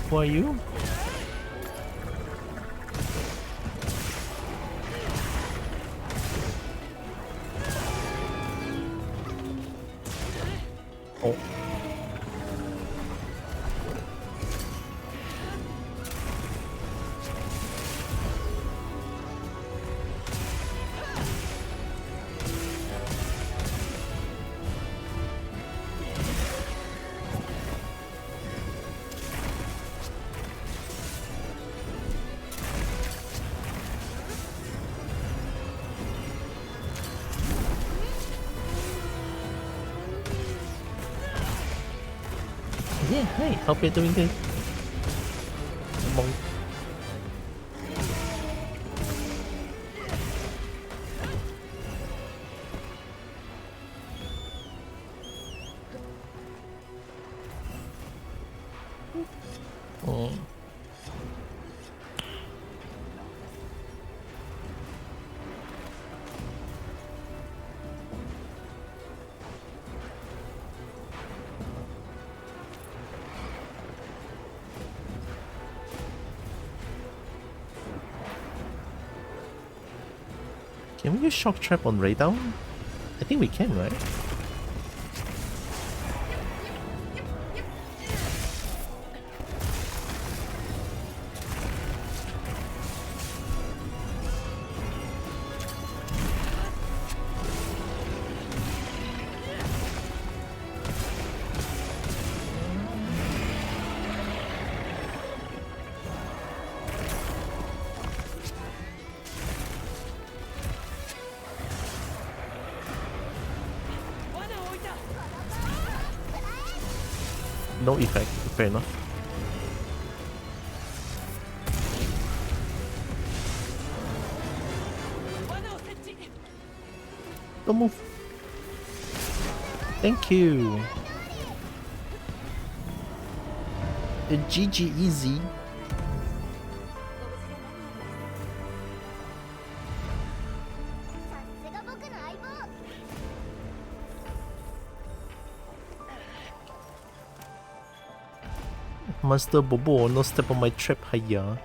Who are you? Oh. Yeah, hey, hope you're doing good. Bonk. Oh. Can we use Shock Trap on Rey Dau? I think we can, right? No effect, fair enough. Don't move. Thank you. GG easy. Monster Bobo, no step on my trap, hiya.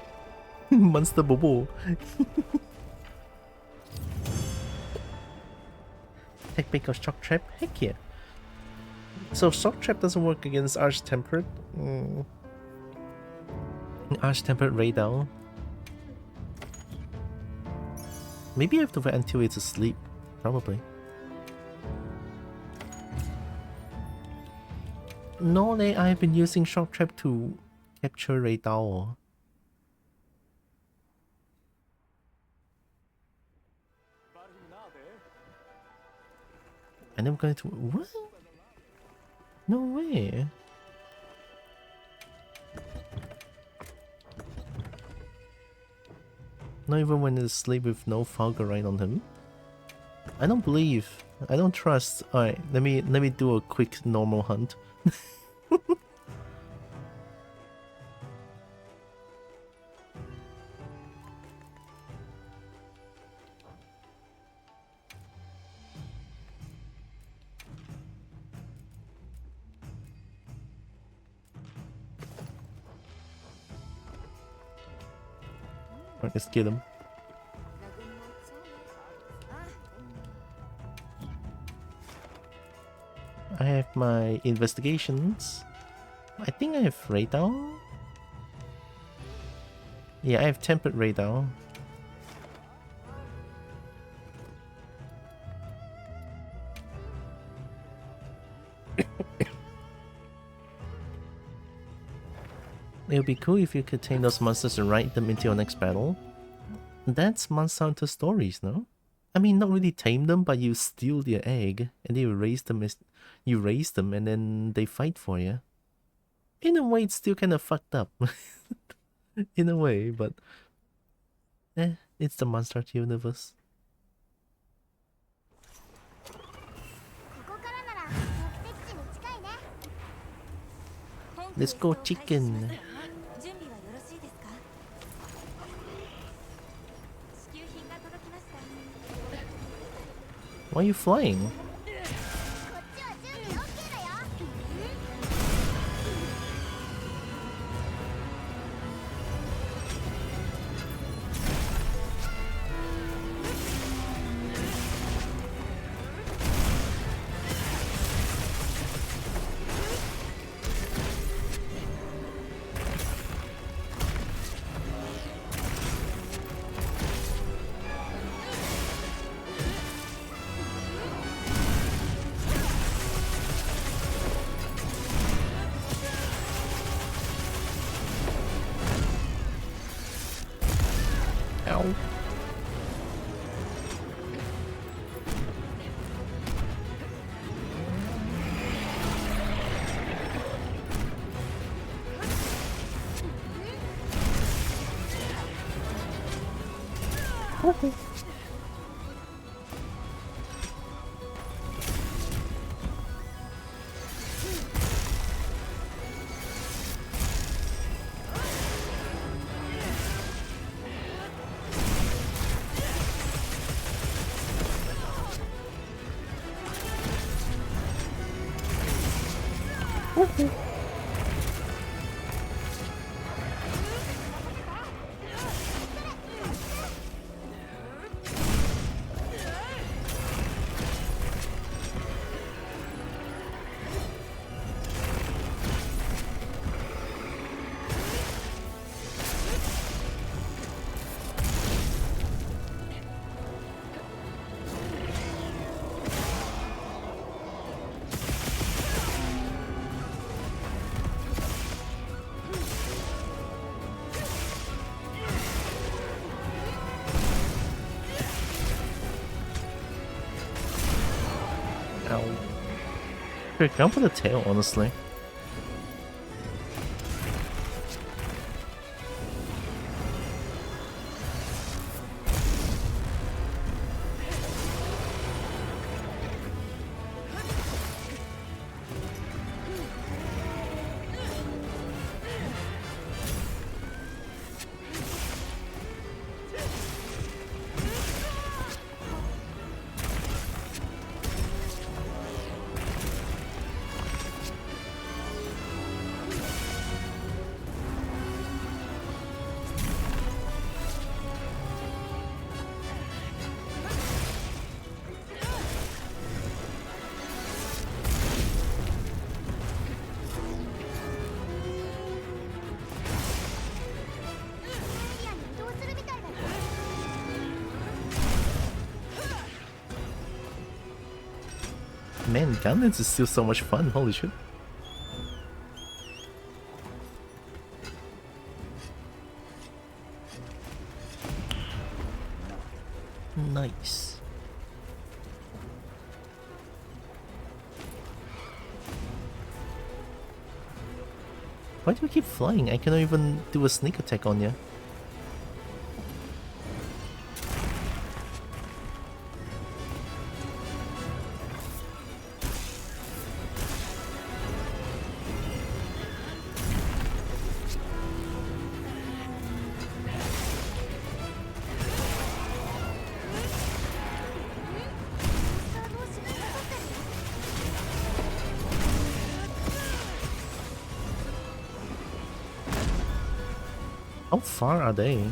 Monster Bobo. Technique of Shock Trap? Heck yeah. So Shock Trap doesn't work against Arch Tempered? Arch Tempered Rey Dau. Maybe I have to wait until it's asleep. Probably. No, I've been using Shock Trap to capture Rey Dau. And I'm going to... What? No way. Not even when he's asleep with no Falcon right on him. I don't believe. I don't trust. Alright, let me do a quick normal hunt. Alright, let's get him. I have my investigations. I think I have Rey Dau. Yeah, I have Tempered Rey Dau. It would be cool if you could take those monsters and write them into your next battle. That's Monster Hunter Stories, no? I mean, not really tame them, but you steal their egg and then you raise them and then they fight for you. In a way, it's still kind of fucked up. In a way, but it's the Monster Hunter universe. ここからなら目的地に近いね。 Let's go chicken. 準備はよろしいですか？支給品が届きました。 Why are you flying? こっちは準備 OK だよ。 Ow. Ow. Here, come for the tail, honestly. Man, Gunlands is still so much fun, holy shit. Nice. Why do you keep flying? I cannot even do a sneak attack on you. How far are they?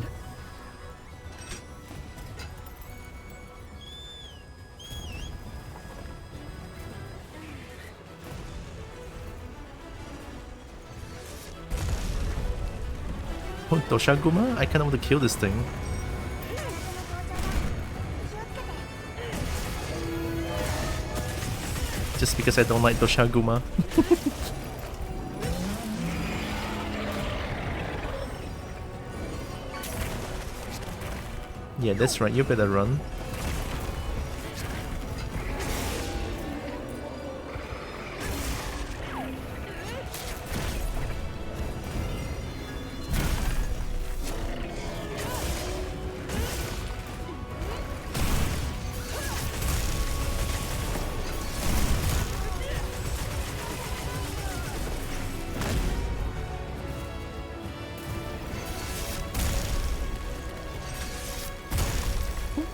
Oh, Doshaguma? I kinda want to kill this thing. Just because I don't like Doshaguma. Yeah, that's right, you better run.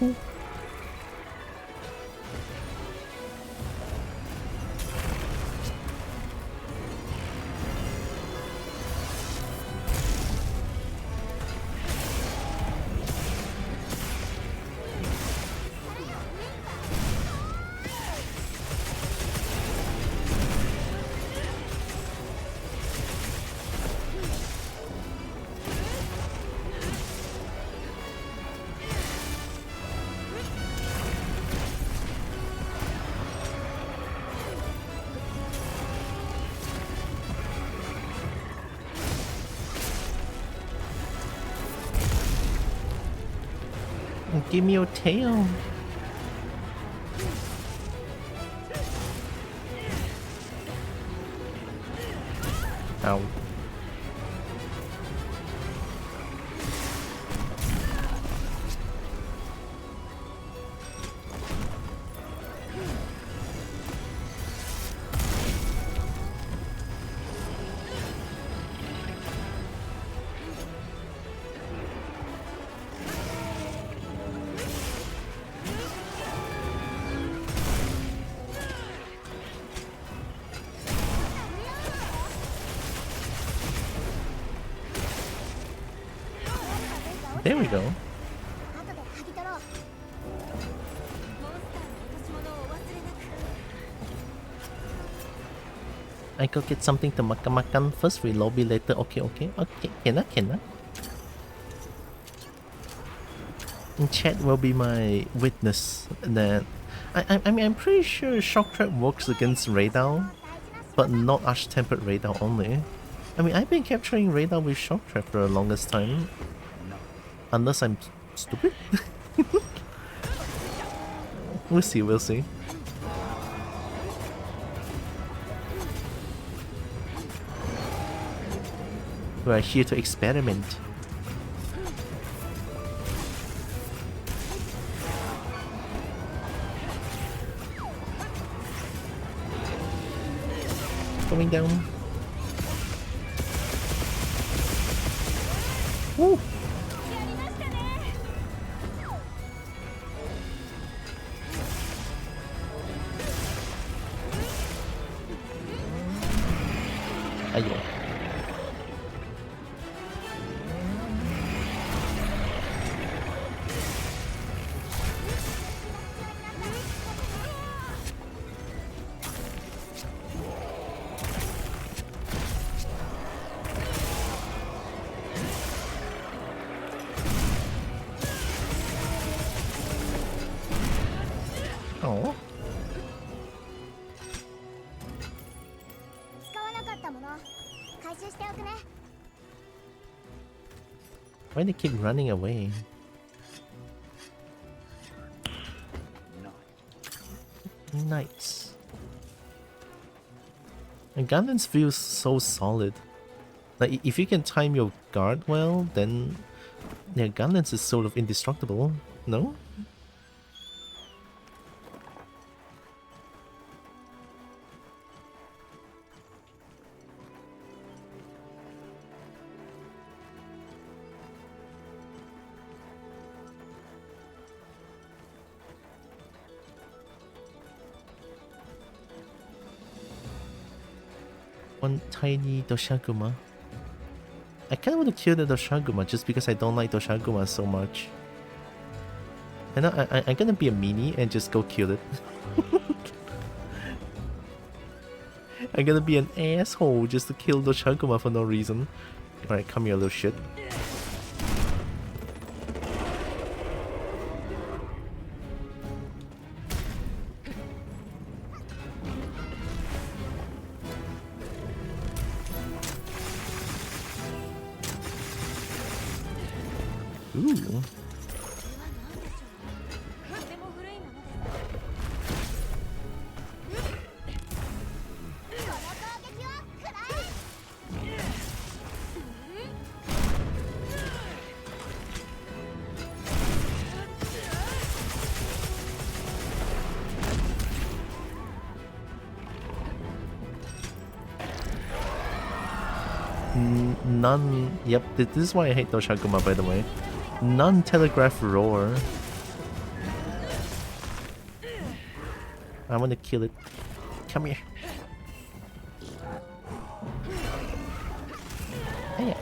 cool. Give me your tail. Ow. There we go. 後で剥ぎ取ろう。モンスターの落とし物をお忘れなく。 I go get something to makan makan first. We lobby later. Okay, okay, okay. Can I? And chat will be my witness that I mean I'm pretty sure shock trap works against Rey Dau, but not Arch Tempered Rey Dau only. I mean I've been capturing Rey Dau with shock trap for the longest time. Unless I'm stupid. We'll see. We're here to experiment. Going down. Woo! やりましたね。 Ayo. Oh. 使わなかったもの回収しておくね。 Why they keep running away? Nice. And Gundams feels so solid. Like if you can time your guard well, then yeah, Gundams is sort of indestructible. No? One tiny Doshaguma. I kinda want to kill the Doshaguma just because I don't like Doshaguma so much. And I'm gonna be a meanie and just go kill it. I'm gonna be an asshole just to kill Doshaguma for no reason. Alright, come here, little shit. Ooh. とても古いものです。この攻撃は食らえ。 None. Yep, this is why I hate Doshaguma, by the way. Non-telegraph roar. I want to kill it. Come here. Hey.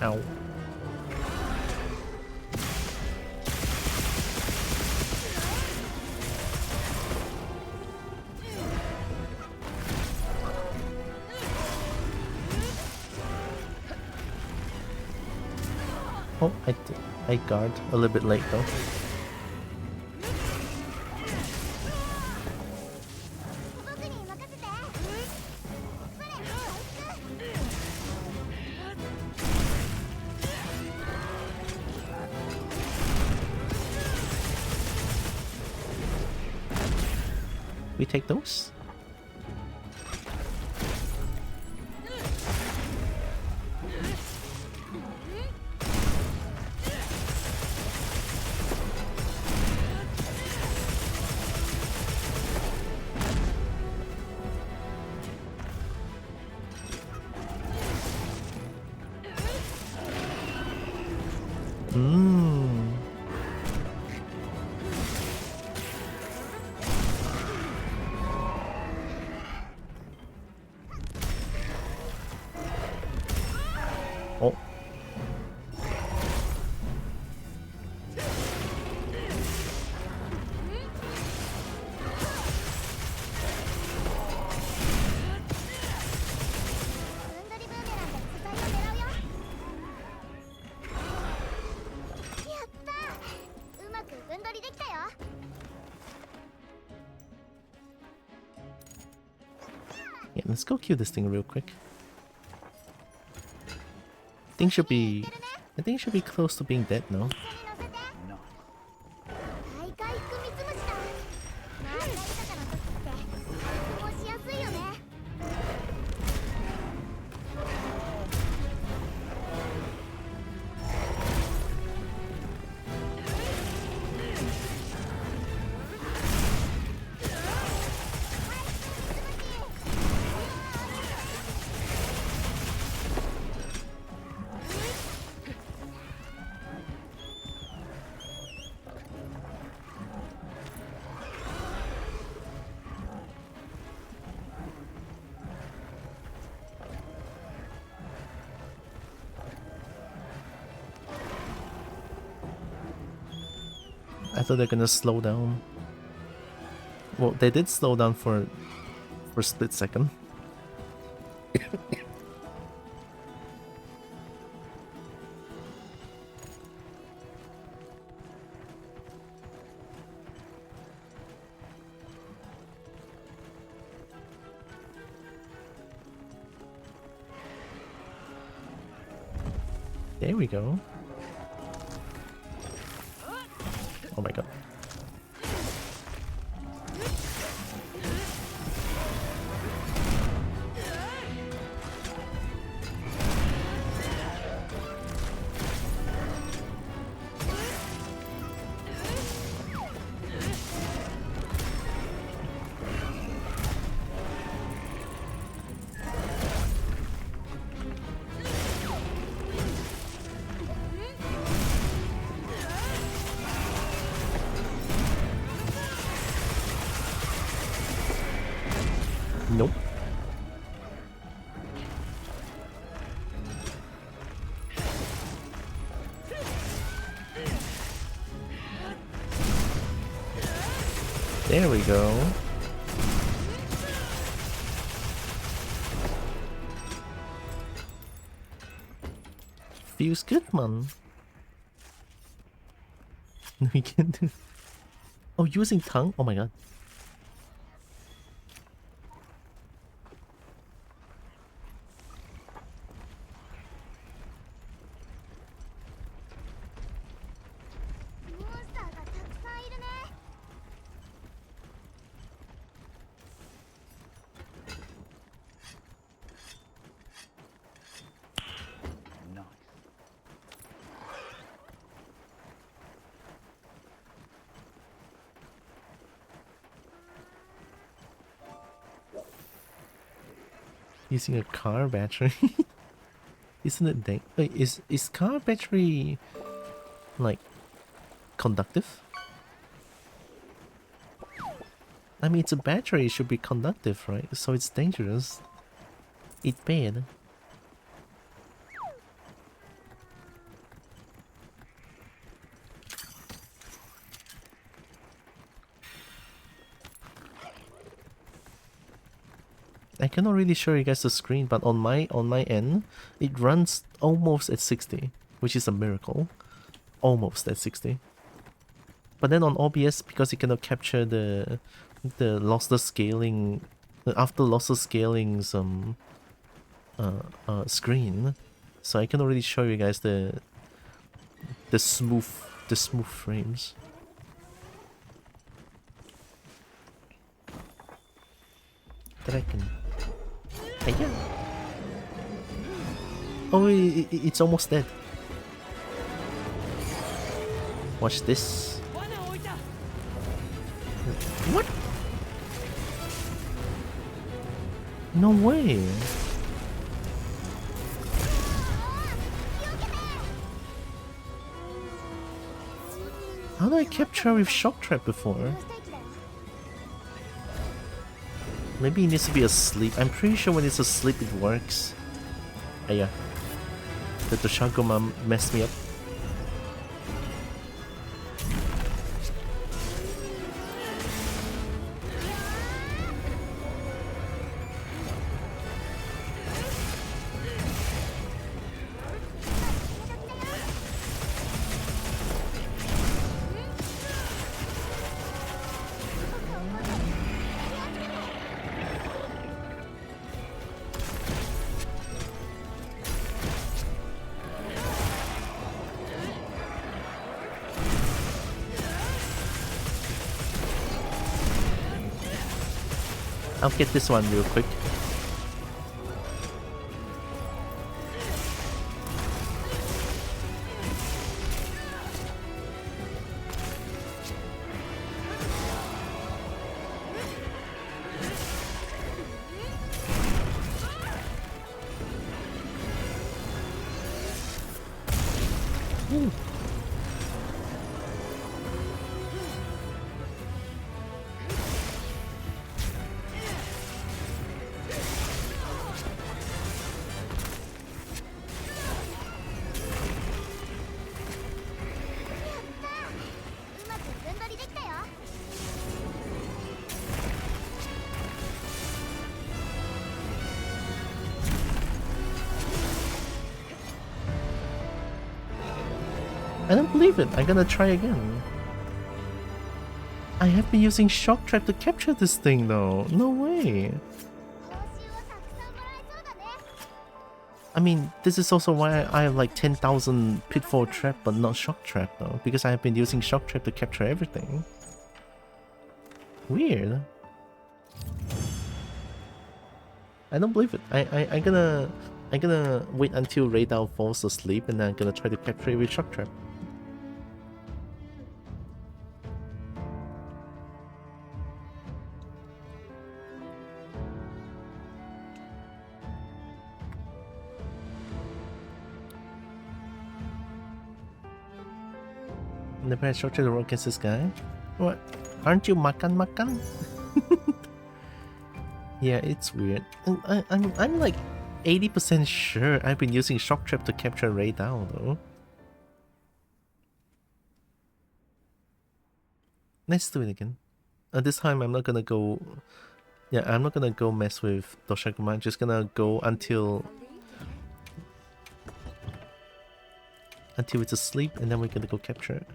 Ow. Oh, I guard a little bit late though. We take those? Mmm. Oh. Yeah, let's go kill this thing real quick. I think it should be close to being dead now. I thought they're gonna slow down. Well, they did slow down for a split second. There we go. Oh my god. Nope. There we go. Feels good, man. We can do. Oh, using tongue? Oh my god. Using a car battery. Isn't it wait, is car battery like conductive? I mean, it's a battery, it should be conductive, right? So it's dangerous. It's bad. I cannot really show you guys the screen, but on my end, it runs almost at 60, which is a miracle. Almost at 60. But then on OBS, because it cannot capture the lossless scaling, after lossless scaling some screen, so I cannot really show you guys the smooth frames. That I can. Yeah. Oh, it's almost dead. Watch this. What? No way. How do I capture with shock trap before? Maybe it needs to be asleep. I'm pretty sure when it's asleep it works. Yeah. The Toshagoma messed me up. I'll get this one real quick. Ooh. I don't believe it. I'm gonna try again. I have been using shock trap to capture this thing though. No way. I mean, this is also why I have like 10,000 pitfall trap but not shock trap though, because I have been using shock trap to capture everything. Weird. I don't believe it. I'm gonna wait until Rey Dau falls asleep and then I'm gonna try to capture it with shock trap. Never had structured the work against this guy. What? Aren't you makan? Yeah, it's weird. I'm like 80% sure I've been using shock trap to capture Rey Dau though. Let's do it again. This time I'm not gonna go. Yeah, I'm not gonna go mess with Doshaguma. I'm just gonna go until it's asleep, and then we're gonna go capture it.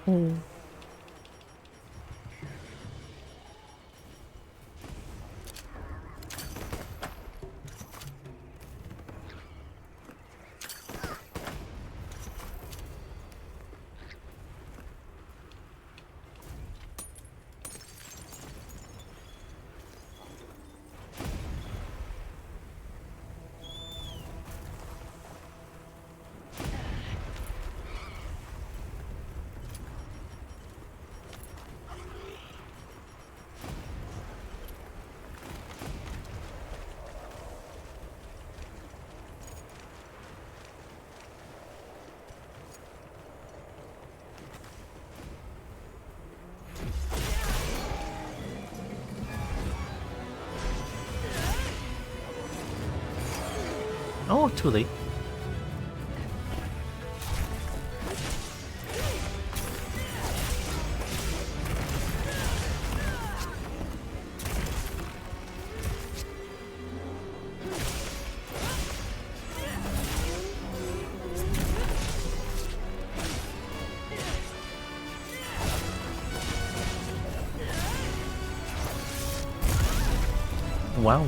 Mm. Oh, too late. Wow.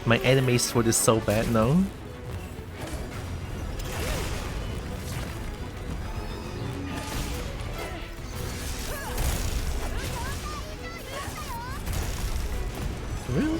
My anime sword is so bad now. Really?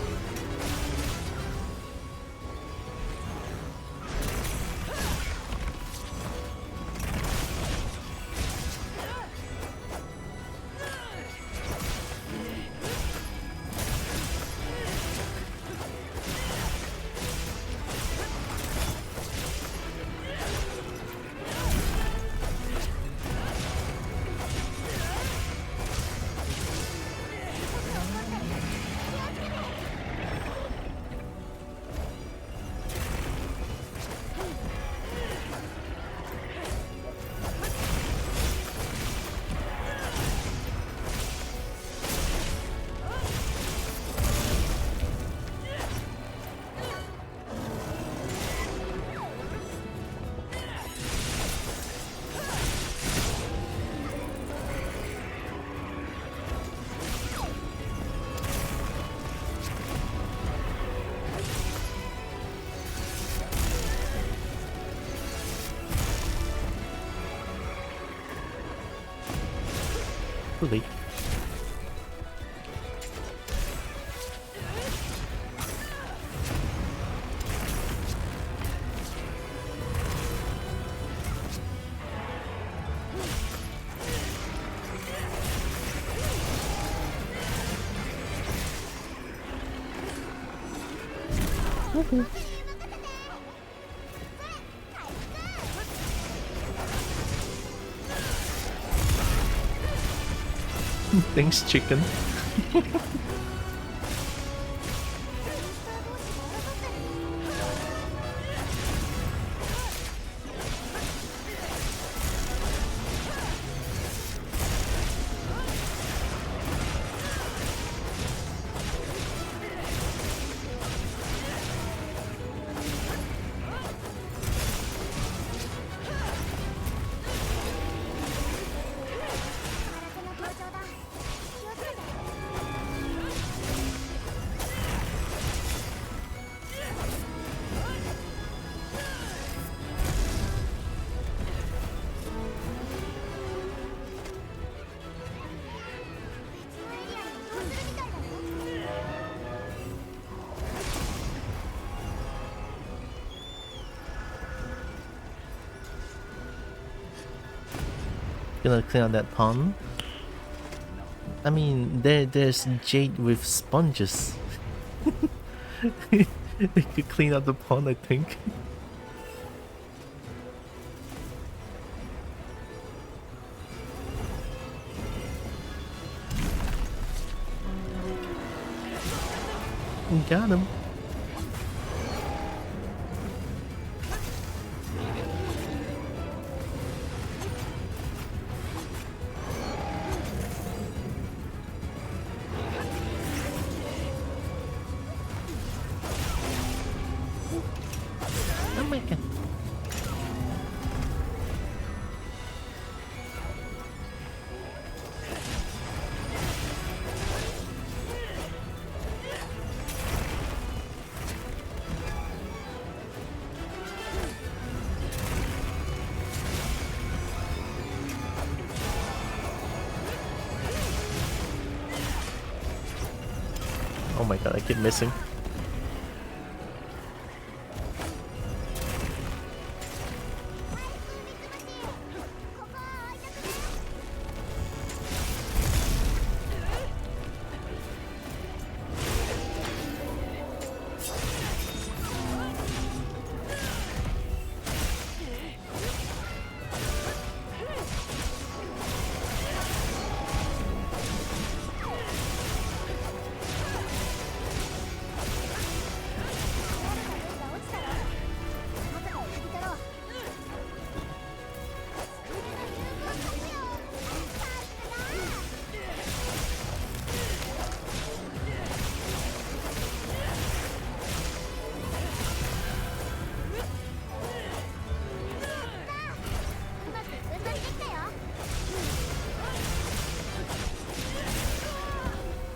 Too late. Okay. Thanks, chicken. Gonna clean out that pond. I mean, there's jade with sponges. They could clean out the pond, I think. Got him. Oh my god. Oh my god, I keep missing.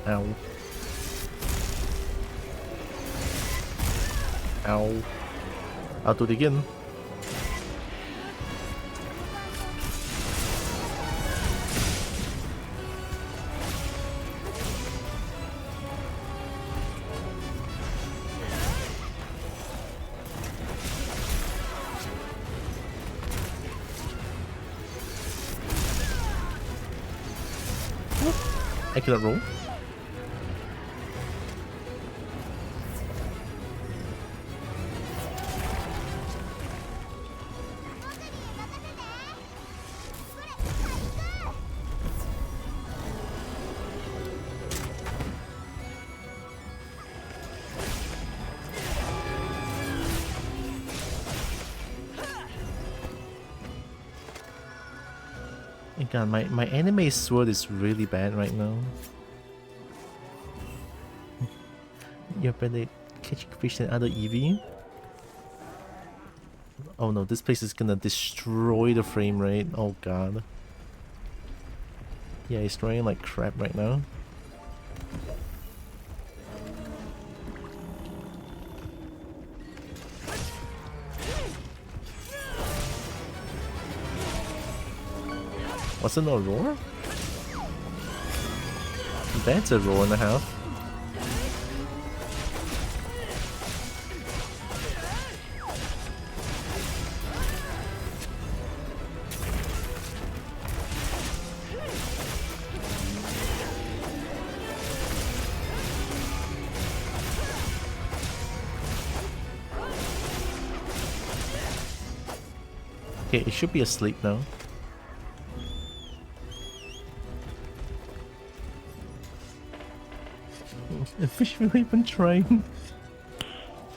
Ow. Ow. I'll do it again. I cannot roll. God, my anime sword is really bad right now. You're better catching fish than other Eevee. Oh no, this place is gonna destroy the frame rate. Oh god. Yeah, it's throwing like crap right now. Was it not a roar? That's a roar and a half. Okay, it should be asleep now. Fish will even trying.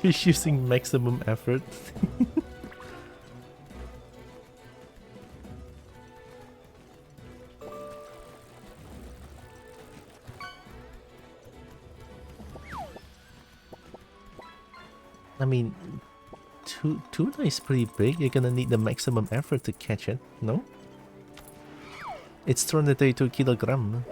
Fish using maximum effort. I mean, tuna is pretty big. You're gonna need the maximum effort to catch it, no? It's 232 kilogram.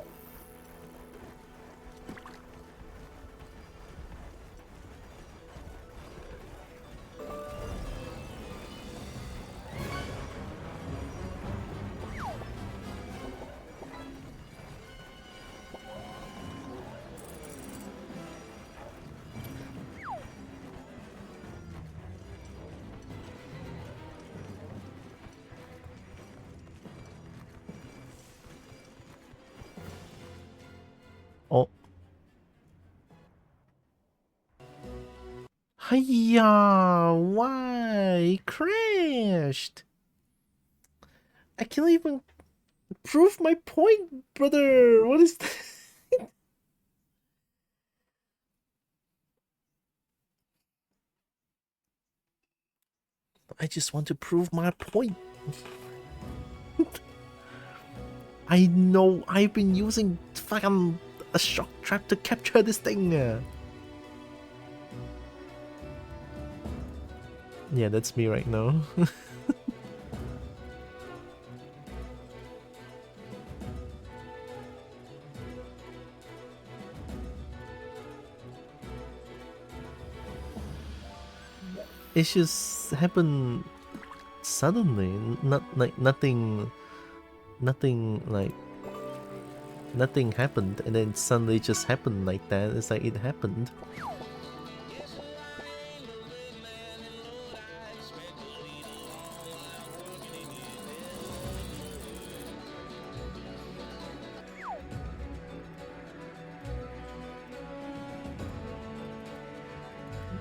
Oh. Hiya! Why? It crashed! I can't even prove my point, brother! What is that? I just want to prove my point. I know I've been using fucking a shock trap to capture this thing. Yeah, that's me right now. It just happened suddenly, not like nothing like Nothing happened, and then suddenly it just happened like that. It's like it happened.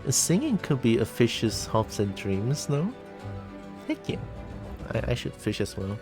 Singing could be a fish's hopes and dreams, no? Heck yeah. I should fish as well.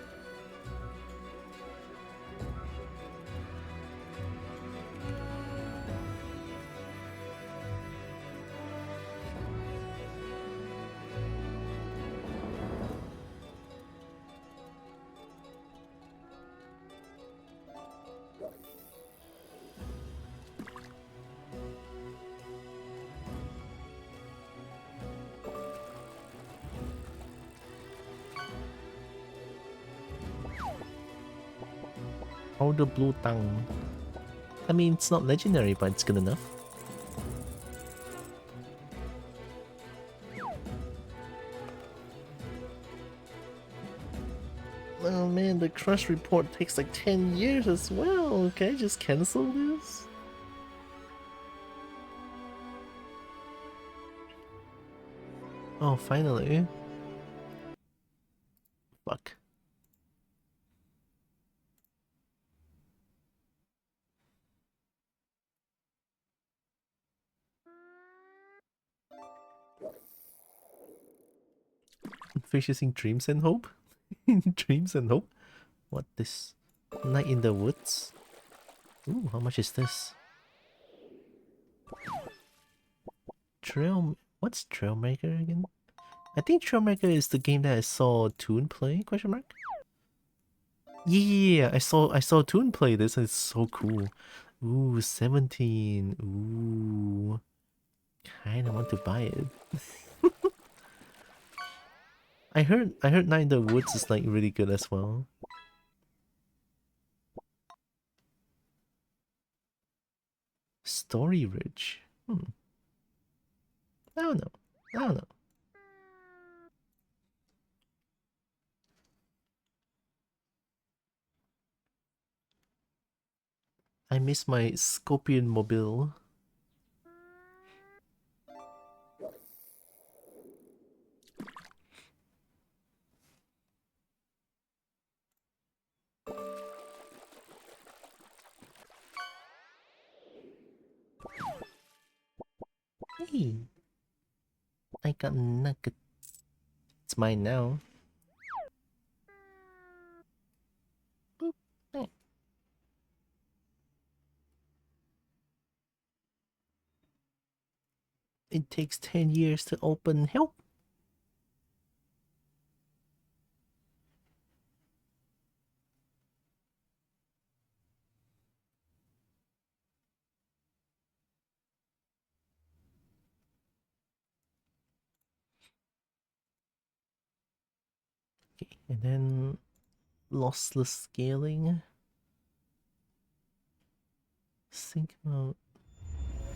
Or the blue tongue. I mean, it's not legendary, but it's good enough. Oh man, the crush report takes like 10 years as well. Can I just cancel this? Oh, finally. Fuck. Fishes in dreams and hope? In dreams and hope? What this? Night in the woods? Ooh, how much is this? What's Trailmaker again? I think Trailmaker is the game that I saw Toon play, question mark? Yeah, I saw Toon play this and it's so cool. Ooh, 17. Ooh. Kinda want to buy it. I heard Night in the Woods is like really good as well. Story rich. I don't know. I don't know. I miss my Scorpion mobile. Hey, I got nugget. It's mine now. Boop. There. It takes 10 years to open. Help. Okay, and then lossless scaling. Sync mode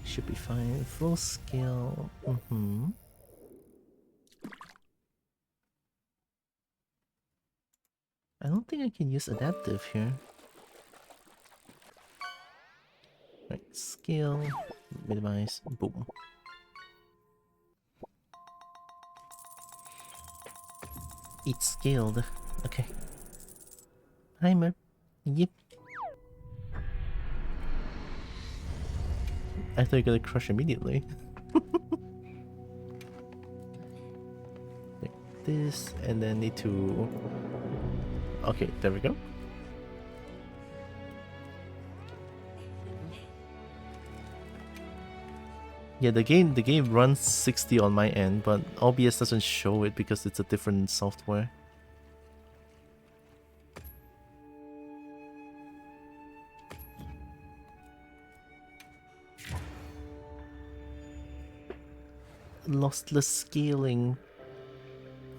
should be fine. Full scale. I don't think I can use adaptive here. Right, scale, minimize, boom. It's scaled. Okay. Timer. Yep. I thought you were gonna crush immediately. Like this, and then need to... Okay, there we go. Yeah, the game runs 60 on my end, but OBS doesn't show it because it's a different software. Lossless scaling.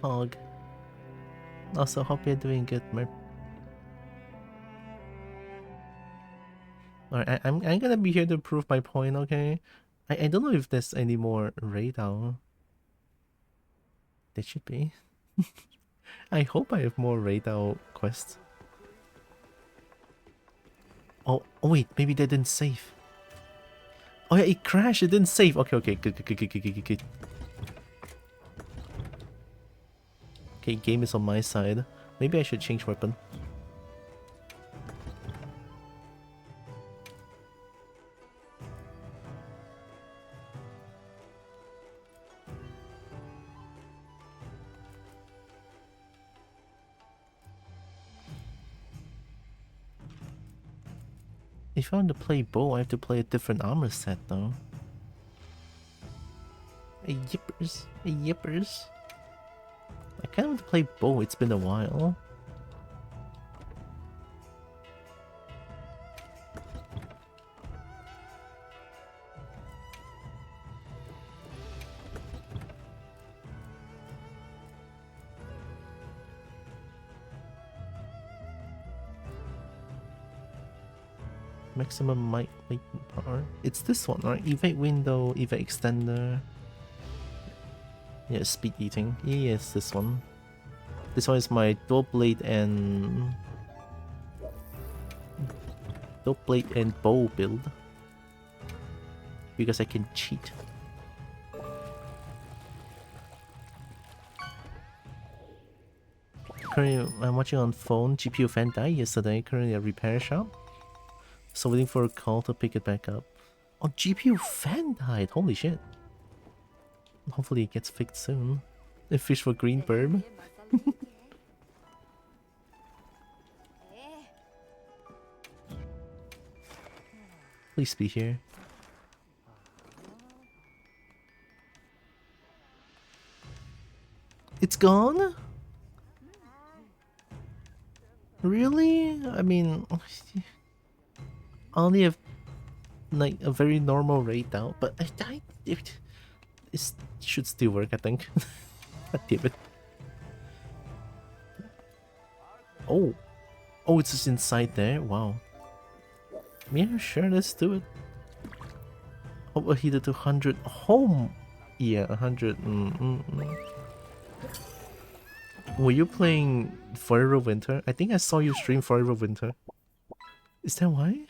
Hog. Also, hope you're doing good, Merp. Alright, I'm gonna be here to prove my point, okay? I don't know if there's any more Rey Dau. There should be. I hope I have more Rey Dau quests. Oh, oh wait, maybe that didn't save. Oh yeah, it crashed, it didn't save. Okay, okay, good, good, good, good, good, good, good. Okay, game is on my side. Maybe I should change weapon. If I want to play bow, I have to play a different armor set though. Hey yippers, hey yippers. I kind of want to play bow, it's been a while. Maximum might latent power. It's this one, right? Evade window, evade extender. Yeah, speed eating. Yes, this one. This one is my dual blade and bow build. Because I can cheat. Currently, I'm watching on phone. GPU fan died yesterday. Currently at repair shop. So waiting for a call to pick it back up. Oh, GPU fan died. Holy shit. Hopefully it gets fixed soon. A fish for green bird. Please be here. It's gone? Really? I mean, I only have like a very normal Rey Dau, but it should still work, I think. God damn it. Oh. Oh, it's just inside there? Wow. Yeah, sure, let's do it. Overheated to 100. Home! Yeah, 100. Were you playing Forever Winter? I think I saw you stream Forever Winter. Is that why?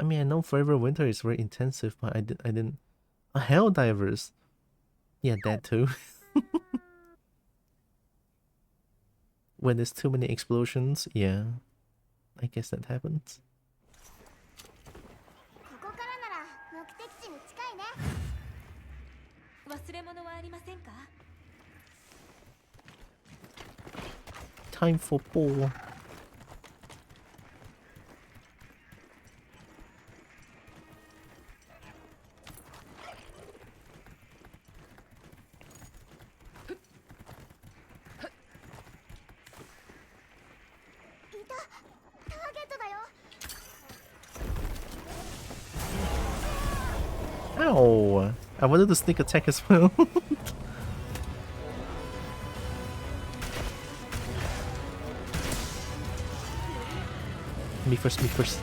I mean, I know Forever Winter is very intensive, but I didn't. Hell Divers. Yeah, that too. When there's too many explosions, yeah. I guess that happens. Time for ball. Ow! I wanted to sneak attack as well. Me first, me first.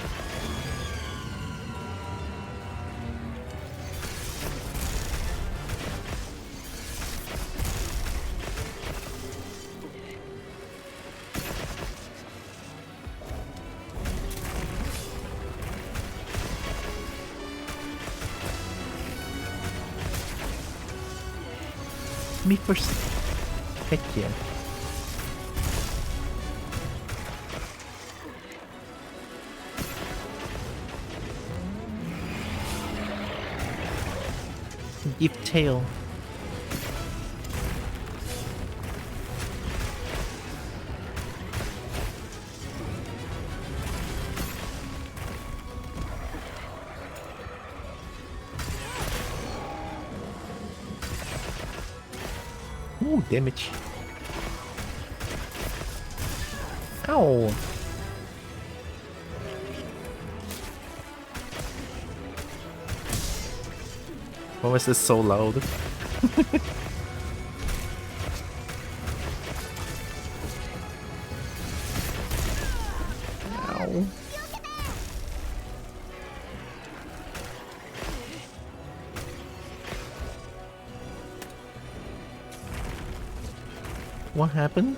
Me first. Heck yeah. Give tail. Ooh, damage. Ow. Why was this so loud? Ow. What happened?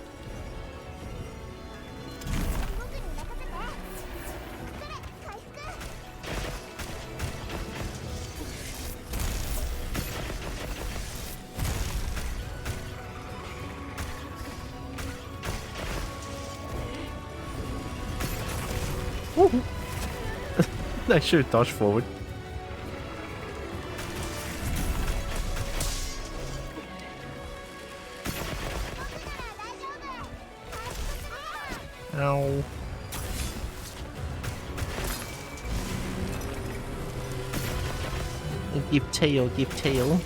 Ooh. I should have dodged forward. Ow. Give tail, give tail.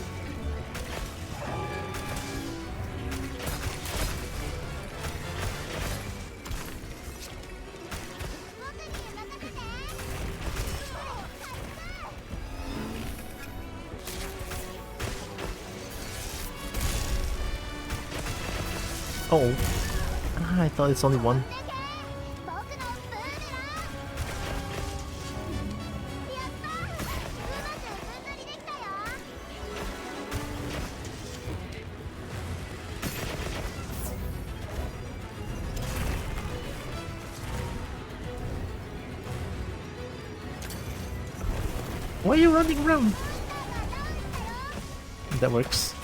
Oh. Ah, I thought it's only one. Why are you running around? That works.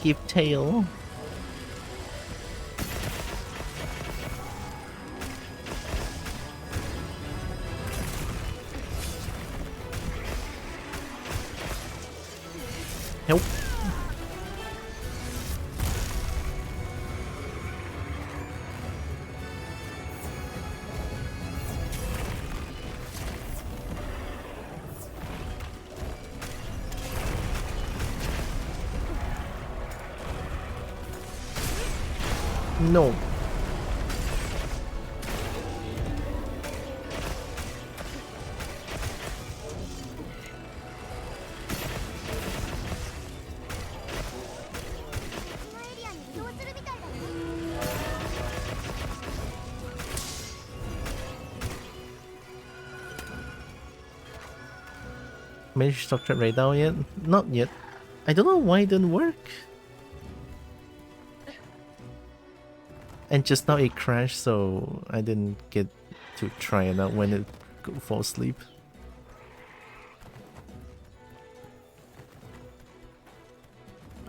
Give tail. Help. No. Managed to stock trap Rey Dau yet? Not yet. I don't know why it didn't work. And just now it crashed, so I didn't get to try it out when it fall asleep.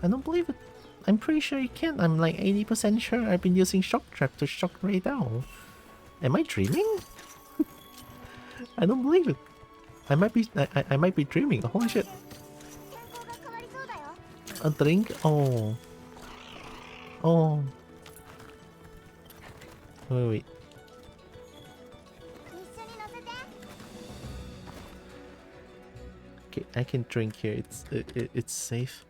I don't believe it. I'm pretty sure you can. I'm like 80% sure I've been using shock trap to shock Rey Dau. Am I dreaming? I don't believe it. I might be dreaming. Holy shit. A drink? Oh. Oh. Wait. Okay, I can drink here. It's safe.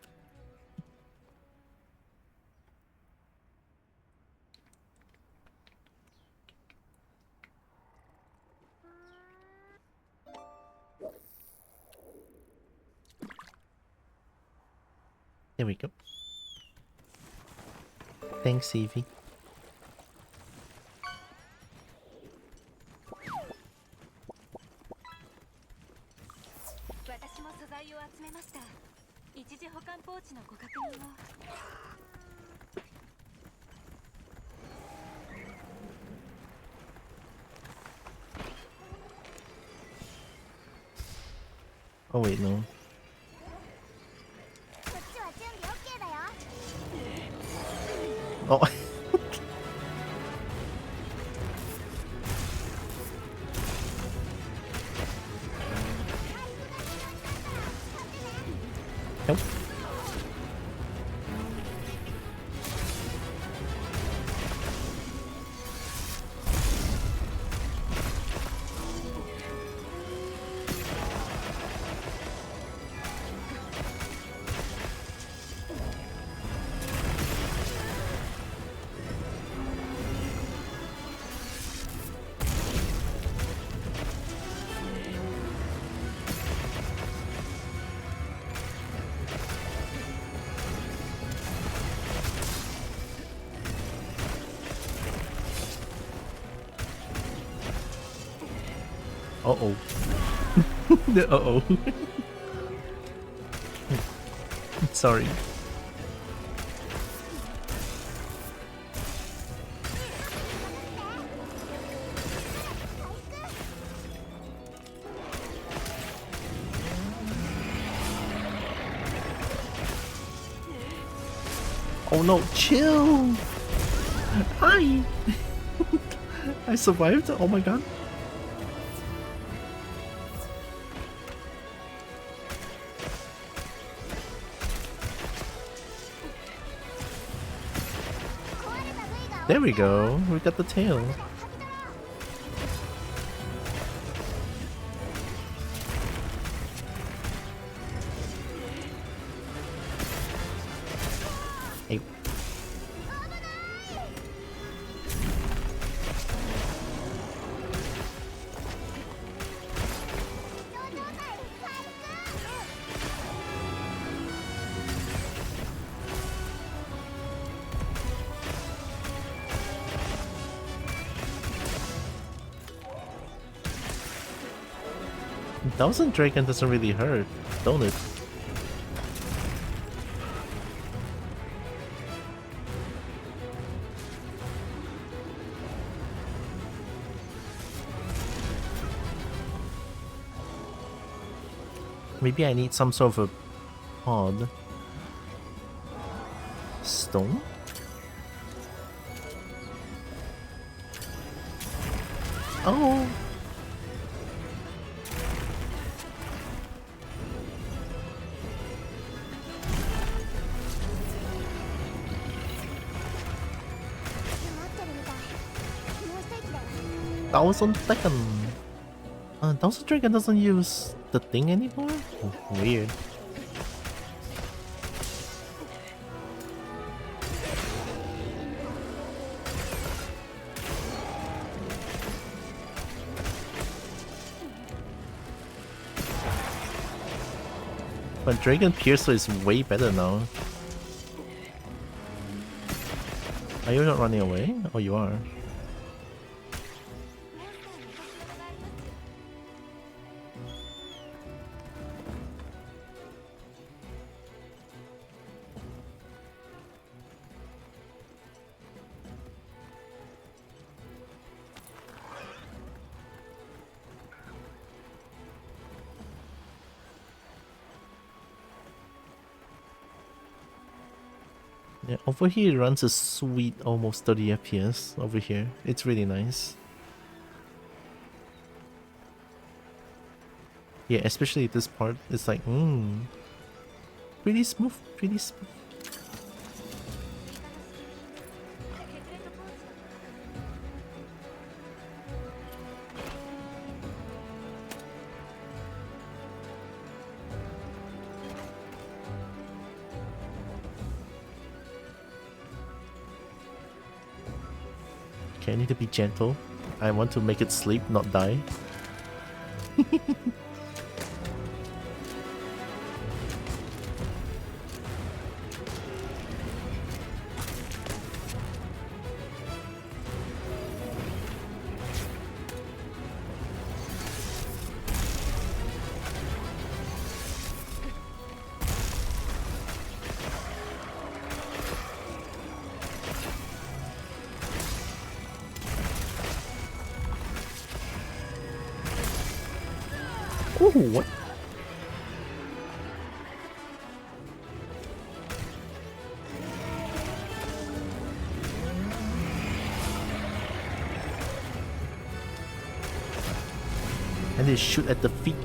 There we go. Thanks, Evie. 私も素材を集めました。一時保管ポーチのご確認を。Oh wait, no. Oh. Nope. Uh-oh. Uh-oh. Sorry. Oh no, chill! Hi! I survived? Oh my god. There we go. We got the tail. Hey. Thousand Dragon doesn't really hurt, don't it? Maybe I need some sort of a pod. Stone? Oh! Thousand Dragon! Thousand Dragon doesn't use the thing anymore? Oh, weird. But Dragon Piercer is way better now. Are you not running away? Oh, you are. Yeah, over here it runs a sweet almost 30 FPS over here. It's really nice. Yeah, especially this part, it's like, pretty smooth, pretty smooth. Okay, I need to be gentle. I want to make it sleep, not die. Ooh, what? And they shoot at the feet.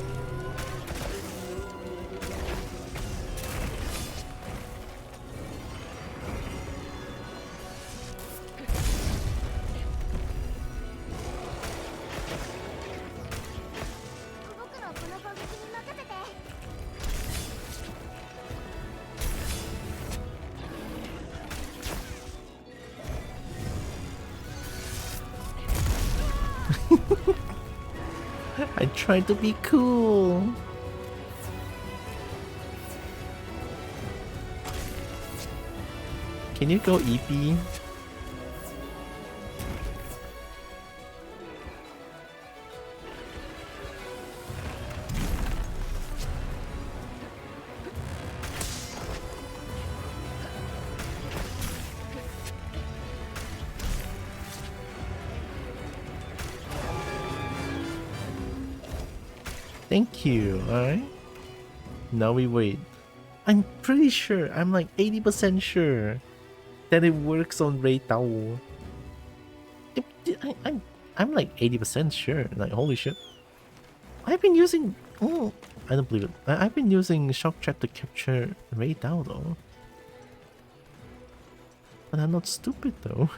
I tried to be cool. Can you go EP? Thank you, alright? Now we wait. I'm pretty sure, I'm like 80% sure that it works on Rey Dau. I'm like 80% sure. Like, holy shit. I've been using... Oh, I don't believe it. I've been using Shock Trap to capture Rey Dau though. But I'm not stupid though.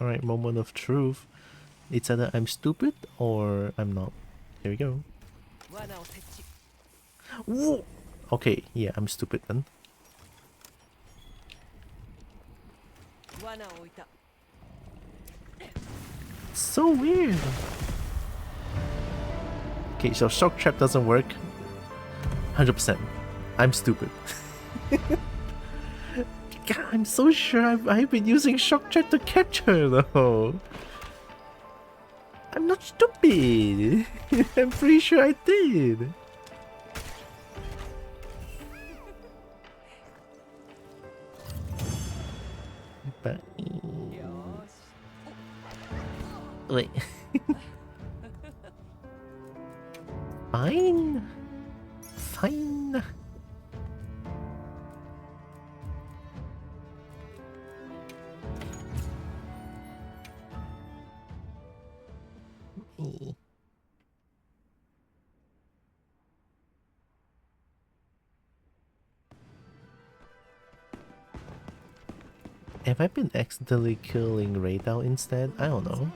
Alright, moment of truth. It's either I'm stupid or I'm not. Here we go. Whoa! Okay, yeah, I'm stupid then. So weird. Okay, so shock trap doesn't work. 100%. I'm stupid. God, I'm so sure I've been using shock trap to capture though. I'm not stupid. I'm pretty sure I did. But wait. Fine. Fine. Have I been accidentally killing Rey Dau instead? I don't know.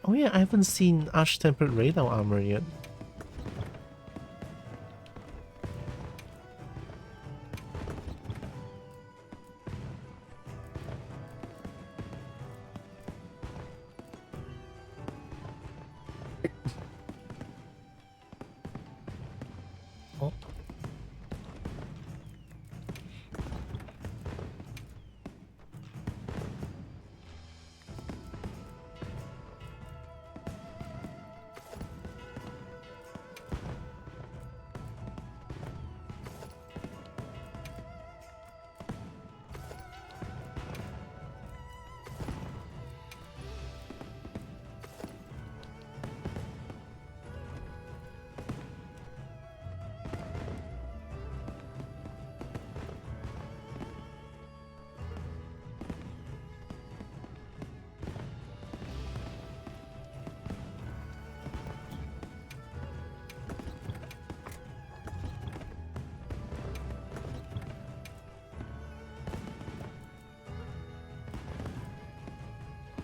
Oh yeah, I haven't seen Ash Tempered Rey Dau armor yet. Oh.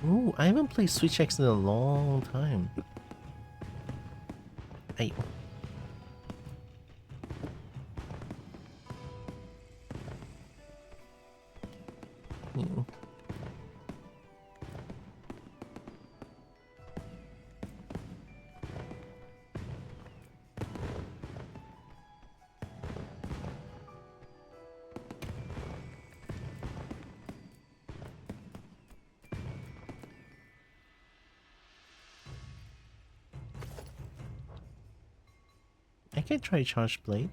Ooh, I haven't played Switch X in a long time. Hey. Hmm. I can try Charge Blade.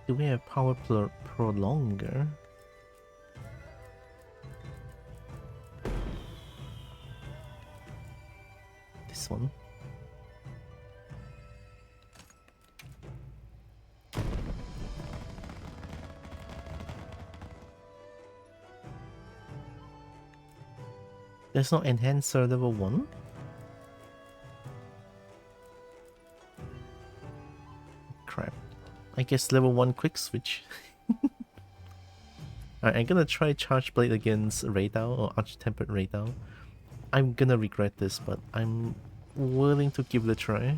Do we have Power Prolonger? This one. There's no Enhancer level 1? Crap. I guess level 1 quick switch. Alright, I'm gonna try Charge Blade against Rey Dau or Arch-Tempered Rey Dau. I'm gonna regret this, but I'm willing to give it a try.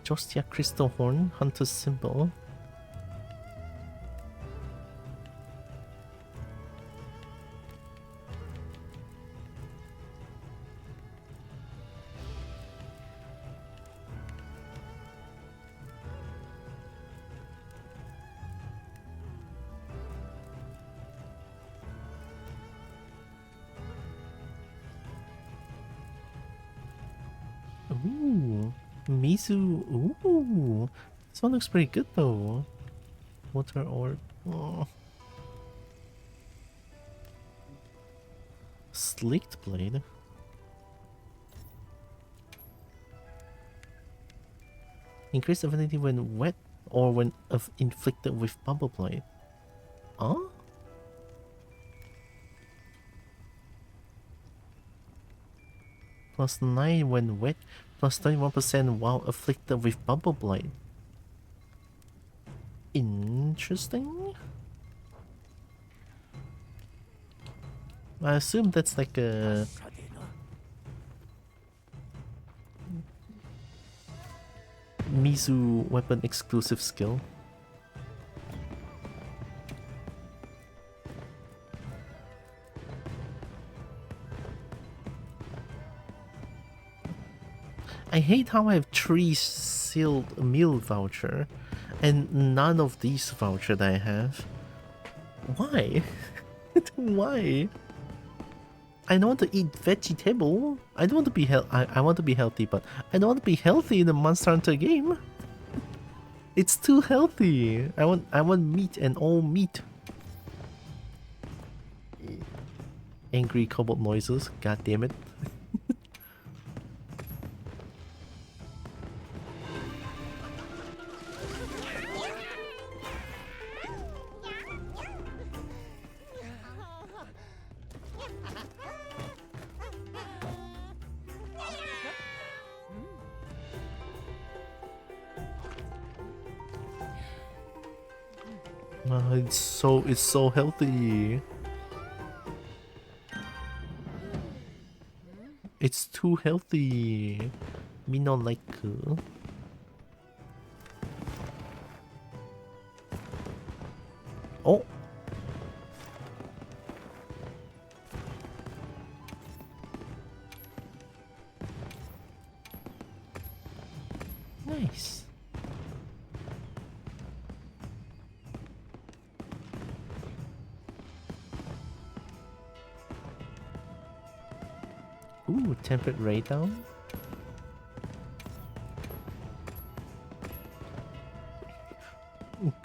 Jostia Crystal Horn, Hunter's Symbol. Ooh, Mizu. Ooh, this one looks pretty good though. Water Orb. Oh. Slicked Blade. Increased affinity when wet or when inflicted with Bubble Blade. Huh? +9 when wet, +31% while afflicted with Bubble Blade. Interesting. I assume that's like a Mizu weapon exclusive skill. I hate how I have 3 sealed meal voucher and none of these voucher that I have. Why? Why? I don't want to eat vegetable. I don't want to be I want to be healthy, but I don't want to be healthy in the Monster Hunter game. It's too healthy. I want meat and all meat. Angry cobalt noises. God damn it. It's so healthy. It's too healthy. Me not like. Oh. Nice. Ooh, Tempered Rey Dau.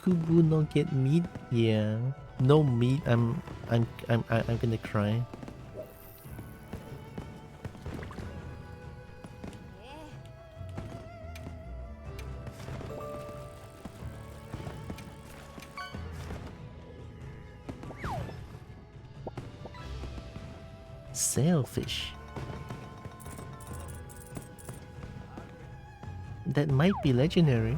Kubu not get meat? Yeah. No meat. I'm gonna cry. Sailfish. That might be legendary.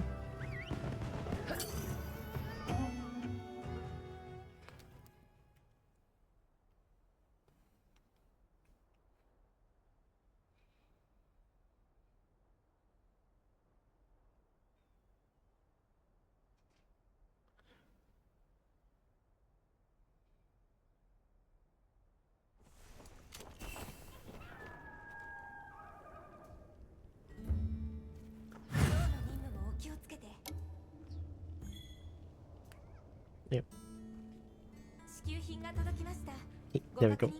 Yep. Hey, there we go.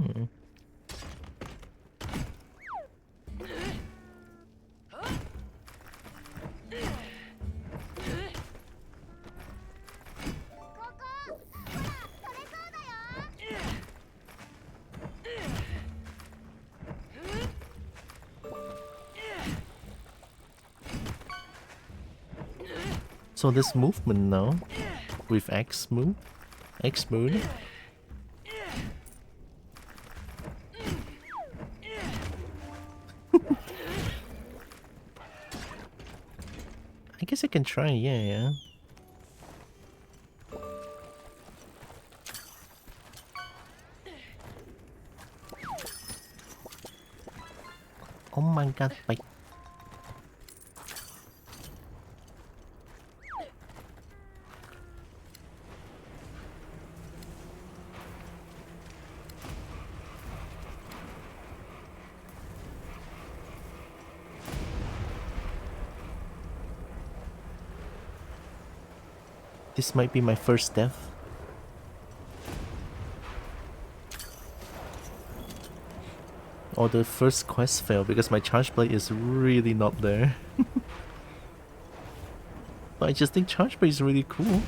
Hmm. So this movement now with X move, X mode. I guess I can try, yeah. Oh my god, bite. This might be my first death. Or the first quest fail because my charge blade is really not there. But I just think charge blade is really cool.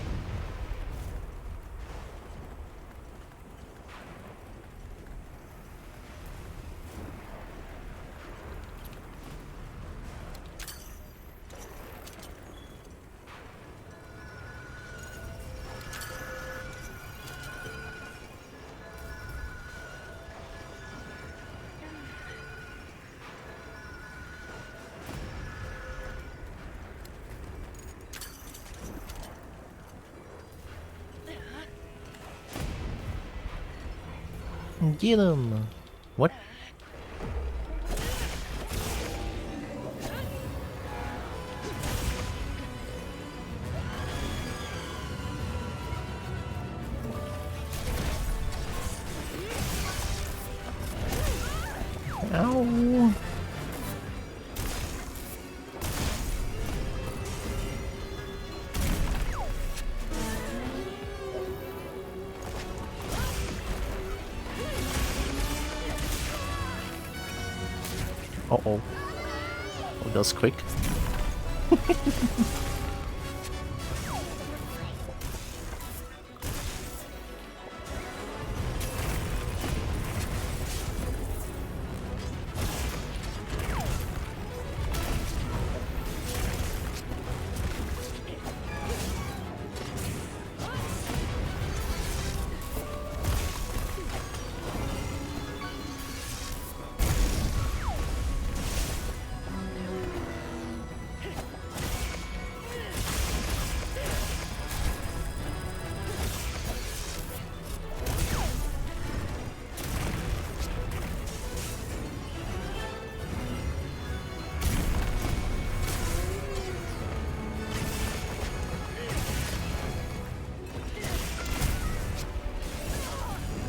Get him! What? Ow! Uh-oh. Oh, that was quick.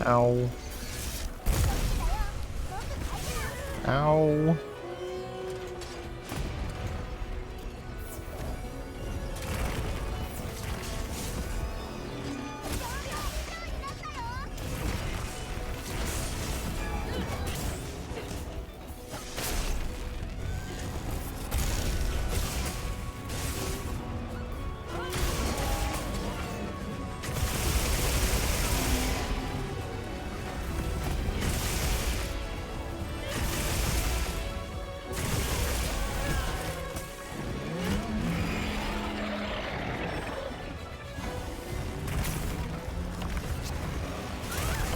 Ow. Ow.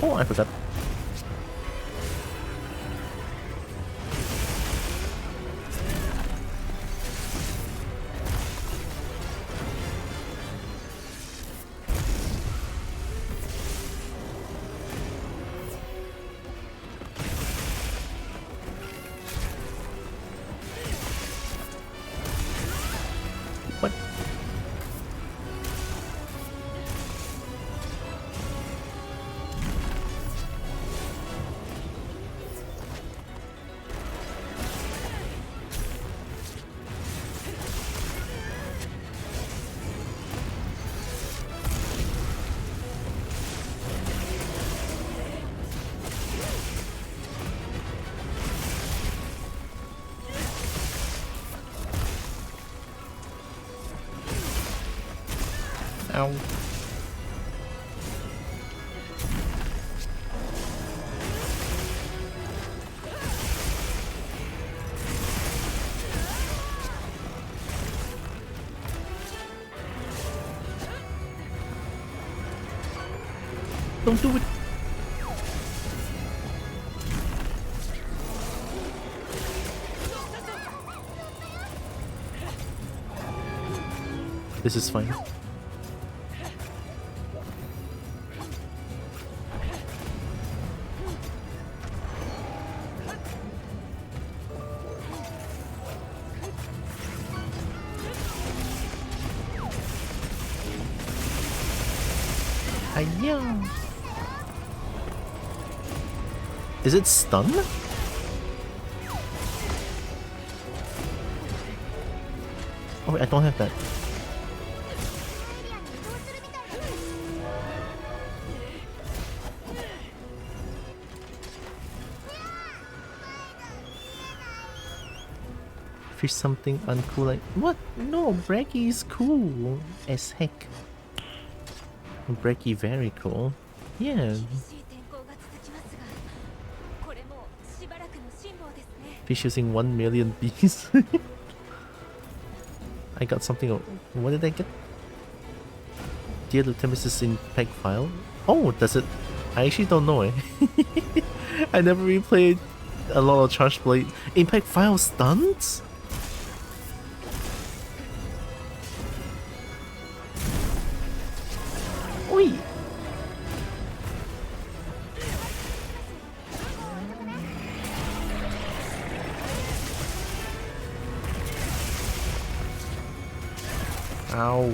Oh, I forgot. What? Ow. Don't do it. This is fine. Hiya. Is it stun? Oh wait, I don't have that. Fish something uncool like what? No, Breggy is cool as heck. Breggy very cool. Yeah. 厳しい天候が続きますが、これもしばらくの辛抱ですね。 Fish using 1 million bees. I got something. What did I get? Dear Lieutenant is in peg file. Oh, does it? I actually don't know. I never replayed a lot of Charge Blade. Impact file stuns? Oi! Ow.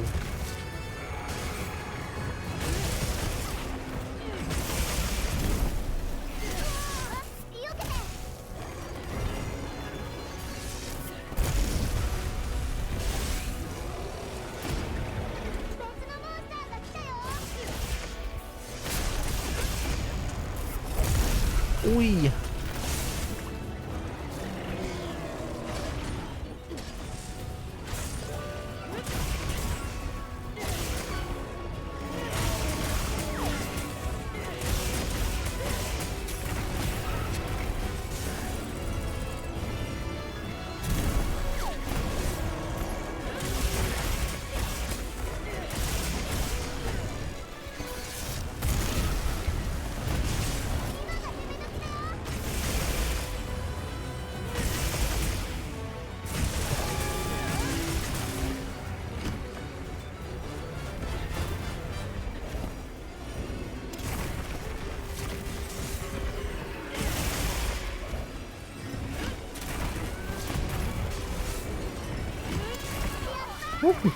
Oi! Woo.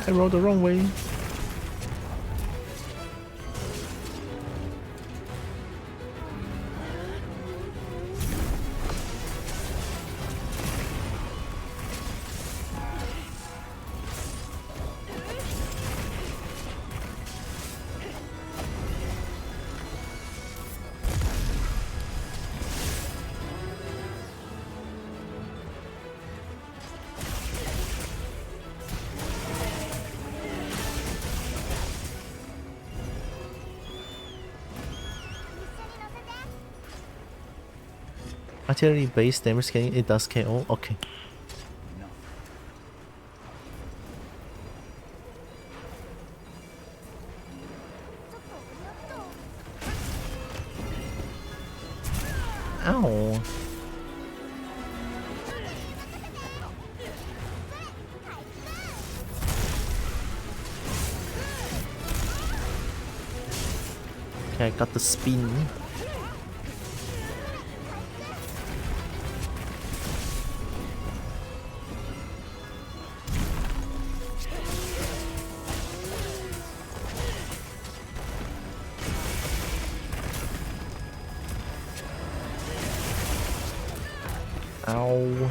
I rolled the wrong way. Artillery base damage scaling, it does KO. Okay. Ow. Okay, I got the spin. Ow.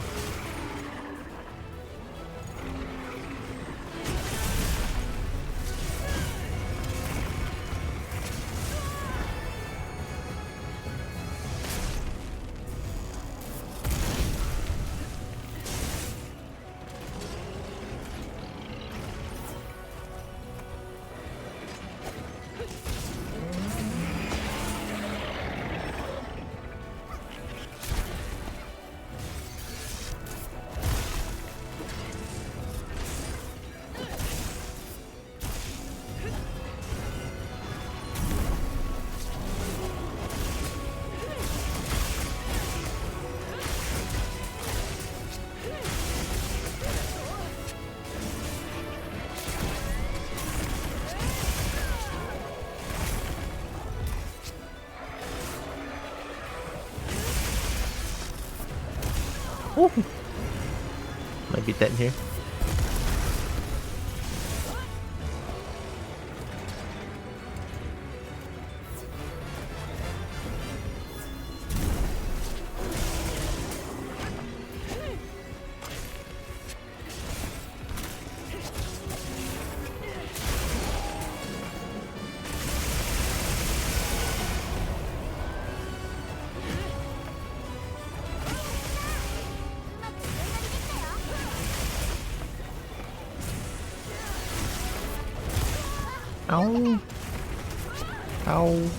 Oh! Might be dead here. Ow! Ow!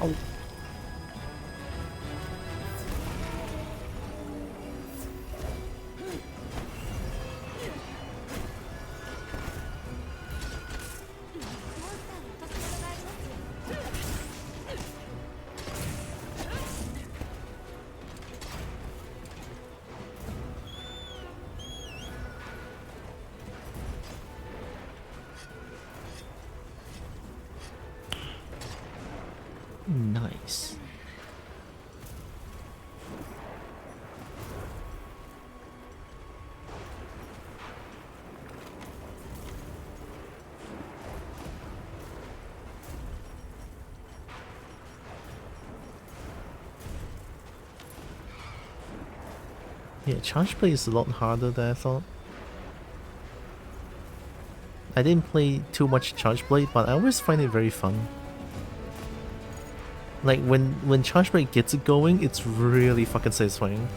Ow! Nice. Yeah, charge play is a lot harder than I thought. I didn't play too much charge play, but I always find it very fun. Like when charge play gets it going, it's really fucking satisfying.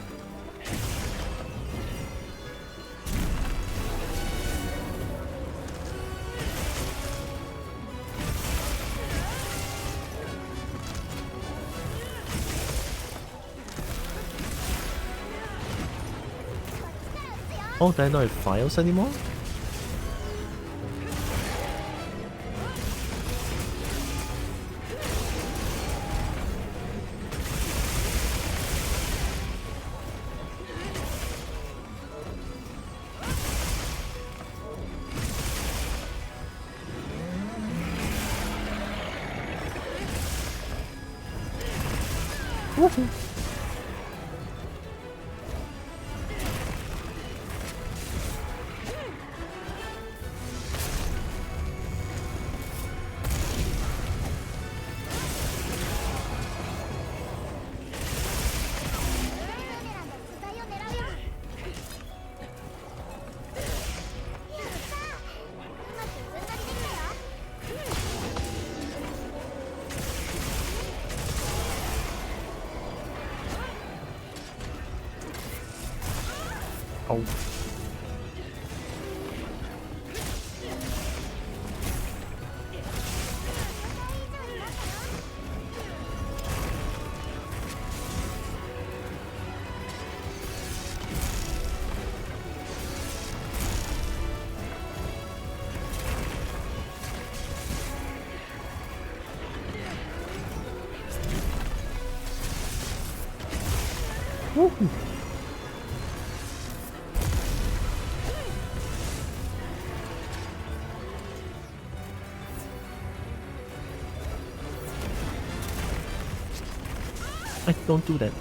Oh, do I not have files anymore? Woohoo! Oh. Woohoo! Don't do that.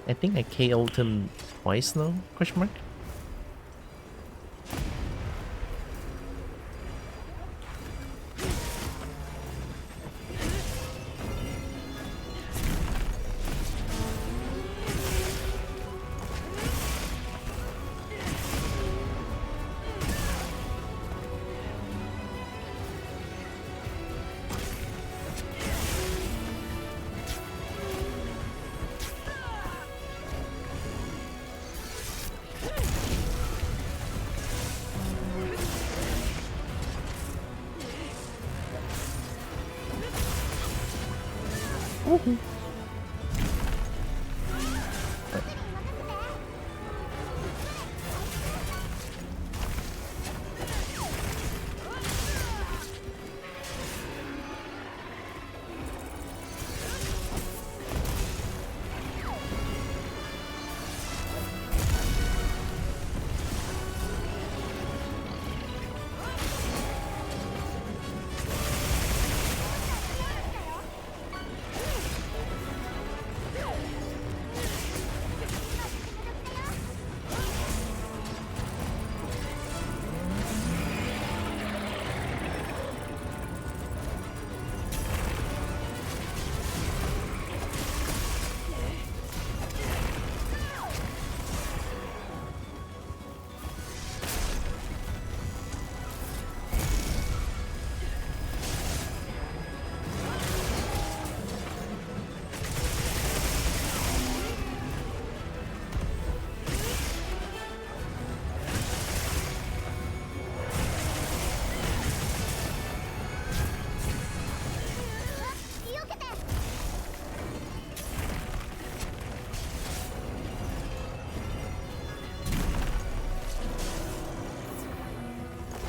I think I KO'd him twice now? Question mark?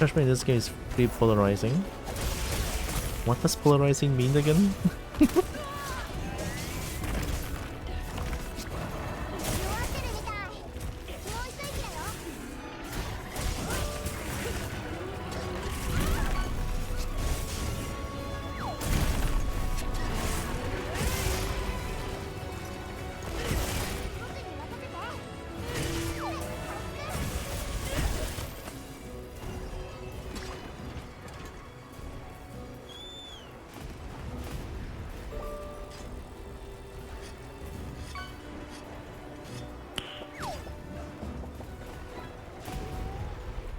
Trust me, this game is pretty polarizing. What does polarizing mean again? 弱ってるみたい。もう一息だよ。僕に任せて。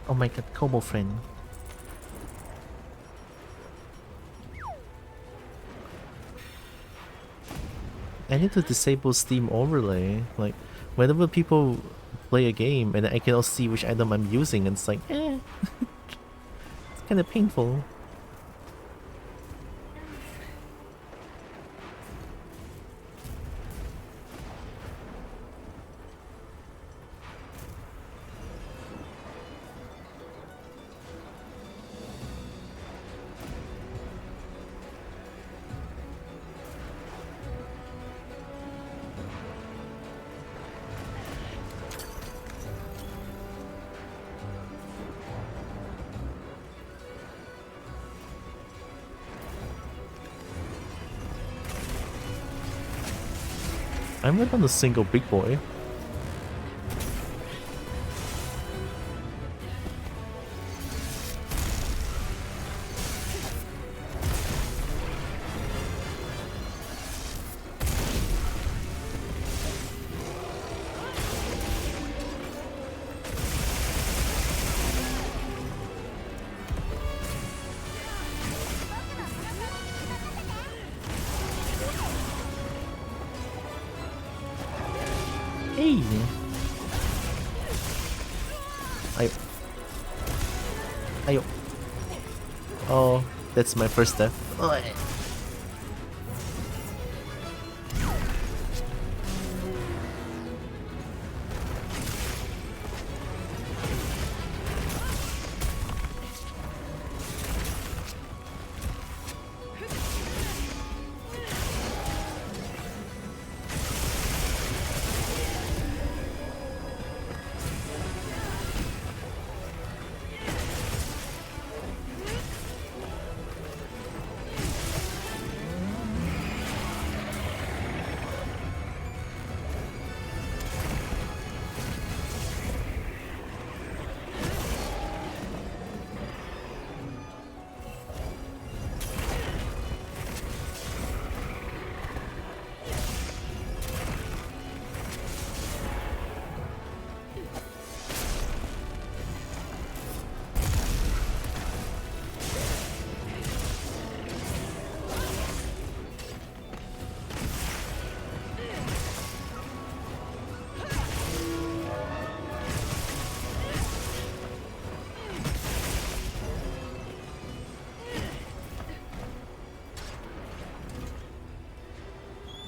Oh my god, Kobo friend. I need to disable Steam overlay. Like, whenever people play a game and I cannot see which item I'm using, and it's like, eh. It's kind of painful. I'm not on a single big boy. Hey! Ayo. Ayo. Oh, that's my first death. Ugh.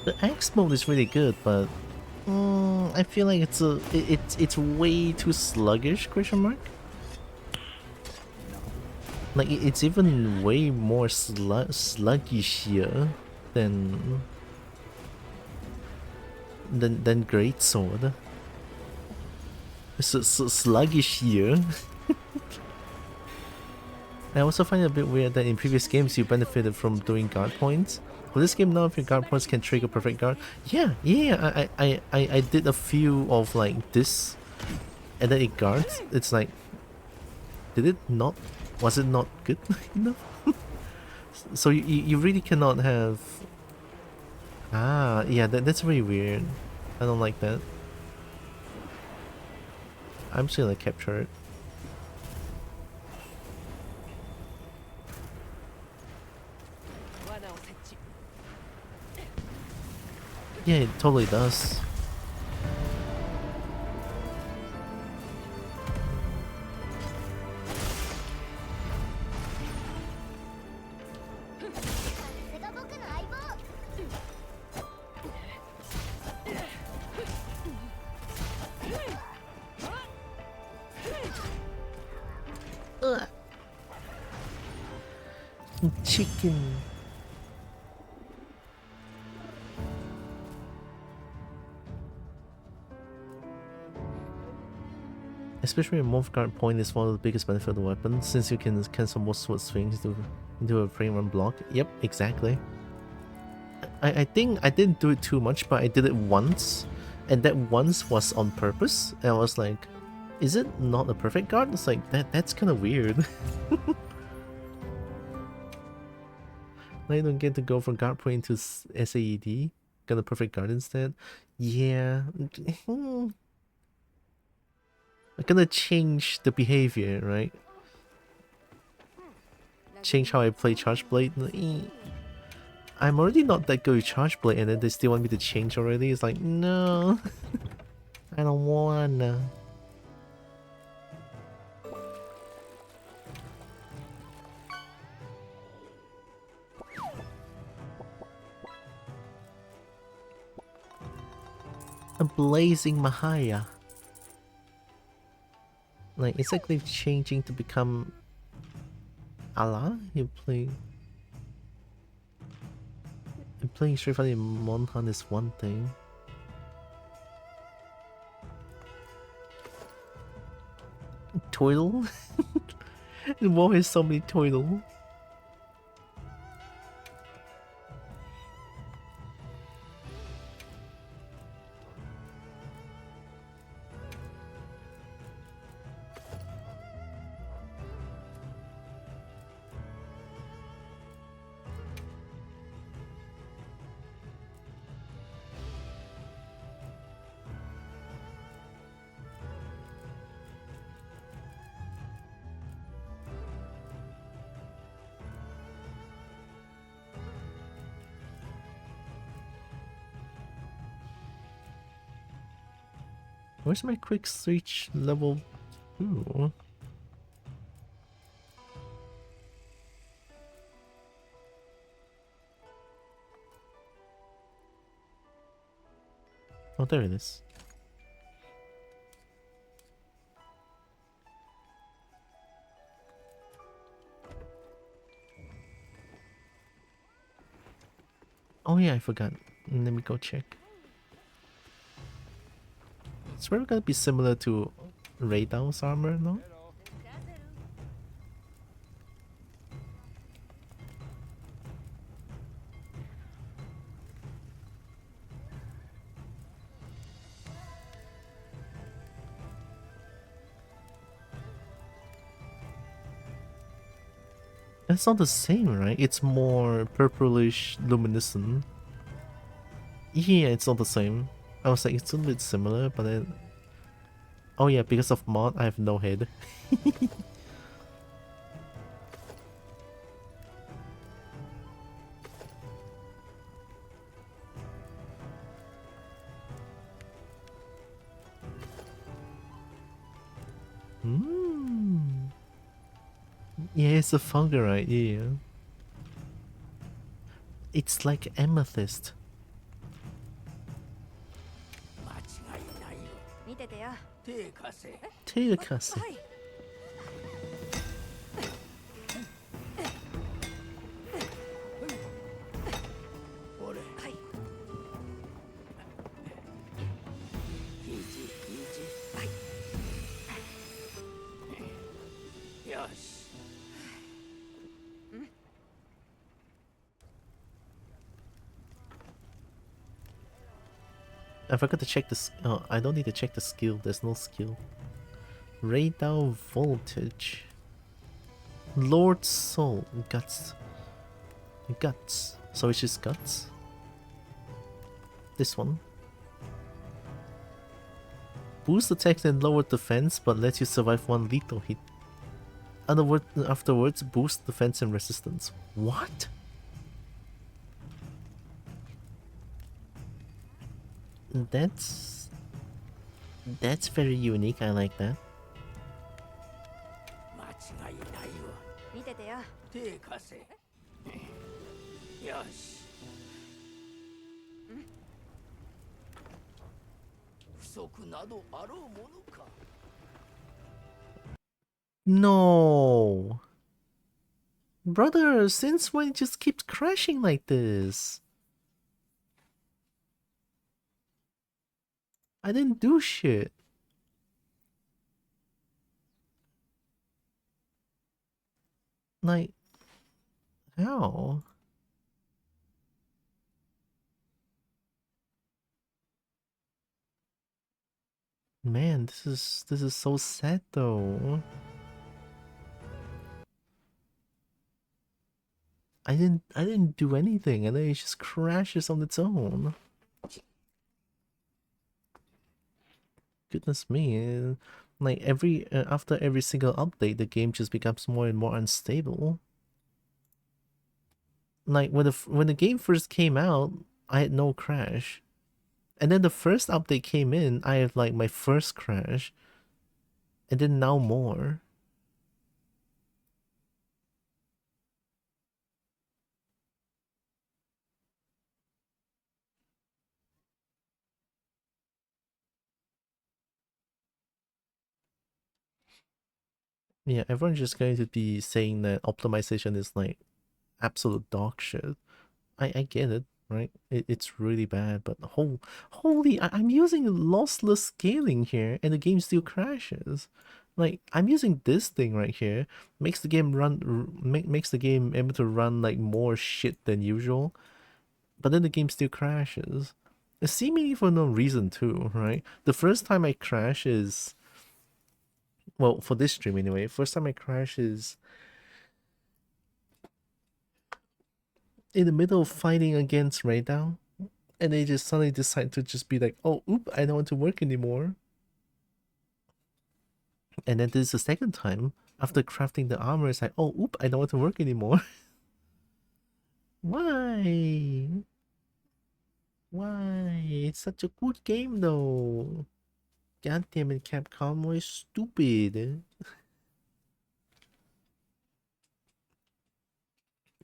The axe mode is really good, but I feel like it's way too sluggish? Question mark. Like it's even way more sluggish here than Great Sword. So sluggish here. I also find it a bit weird that in previous games you benefited from doing guard points. For this game now, if your guard points can trigger perfect guard, yeah, I did a few of like this, and then it guards. It's like, did it not? Was it not good enough? So you really cannot have. Ah, yeah, that's really weird. I don't like that. I'm just gonna capture it. Yeah, it totally does. Chicken. Especially a move guard point is one of the biggest benefits of the weapon, since you can cancel most sword swings into a frame run block. Yep, exactly. I think I didn't do it too much, but I did it once, and that once was on purpose. And I was like, is it not a perfect guard? It's like, that's kind of weird. Now you don't get to go from guard point to SAED. Got a perfect guard instead. Yeah. I'm gonna change the behavior, right? Change how I play Charge Blade. I'm already not that good with Charge Blade, and then they still want me to change already. It's like, no. I don't wanna. A blazing Mahaya. Like, it's like they're changing to become Allah. You're playing Street Fighter in Monhan is one thing. Toidle? WoW has so many Toidle. Where's my quick switch level 2? Oh, there it is. Oh yeah, I forgot. Let me go check. It's probably gonna be similar to Rey Dau's armor, no? It's not the same, right? It's more purplish luminescent. Yeah, it's not the same. I was like, it's a little bit similar, but then... Oh yeah, because of mod, I have no head. Yeah, it's a fulgurite, yeah. It's like amethyst. 見ててよ。 手貸せ。はい。 I forgot to check this. Oh, I don't need to check the skill. There's no skill. Rey Dau voltage. Lord Soul guts. Guts. So it's just guts. This one. Boost attacks and lower defense, but lets you survive one lethal hit. Afterwards, boost defense and resistance. What? That's very unique. I like that. 間違いないわ。見ててよ。手貸せ。よし。不足などあろうものか。 No. Brother, since when it just keeps crashing like this? I didn't do shit. Like, how? Man, this is so sad though. I didn't do anything and then it just crashes on its own. Goodness me. Like after every single update the game just becomes more and more unstable. Like when the game first came out, I had no crash. And then the first update came in, I had like my first crash. And then now more. Yeah, everyone's just going to be saying that optimization is like absolute dog shit. I get it, right? It's really bad, but holy, I'm using lossless scaling here and the game still crashes. Like, I'm using this thing right here, makes the game makes the game able to run like more shit than usual, but then the game still crashes. Seemingly for no reason too, right? The first time I crash is, well, for this stream anyway, first time I crash is in the middle of fighting against Rey Dau, and they just suddenly decide to just be like, oh, oop, I don't want to work anymore. And then this is the second time, after crafting the armor, it's like, oh, oop, I don't want to work anymore. Why? Why? It's such a good game though. God damn it, Capcom, why stupid?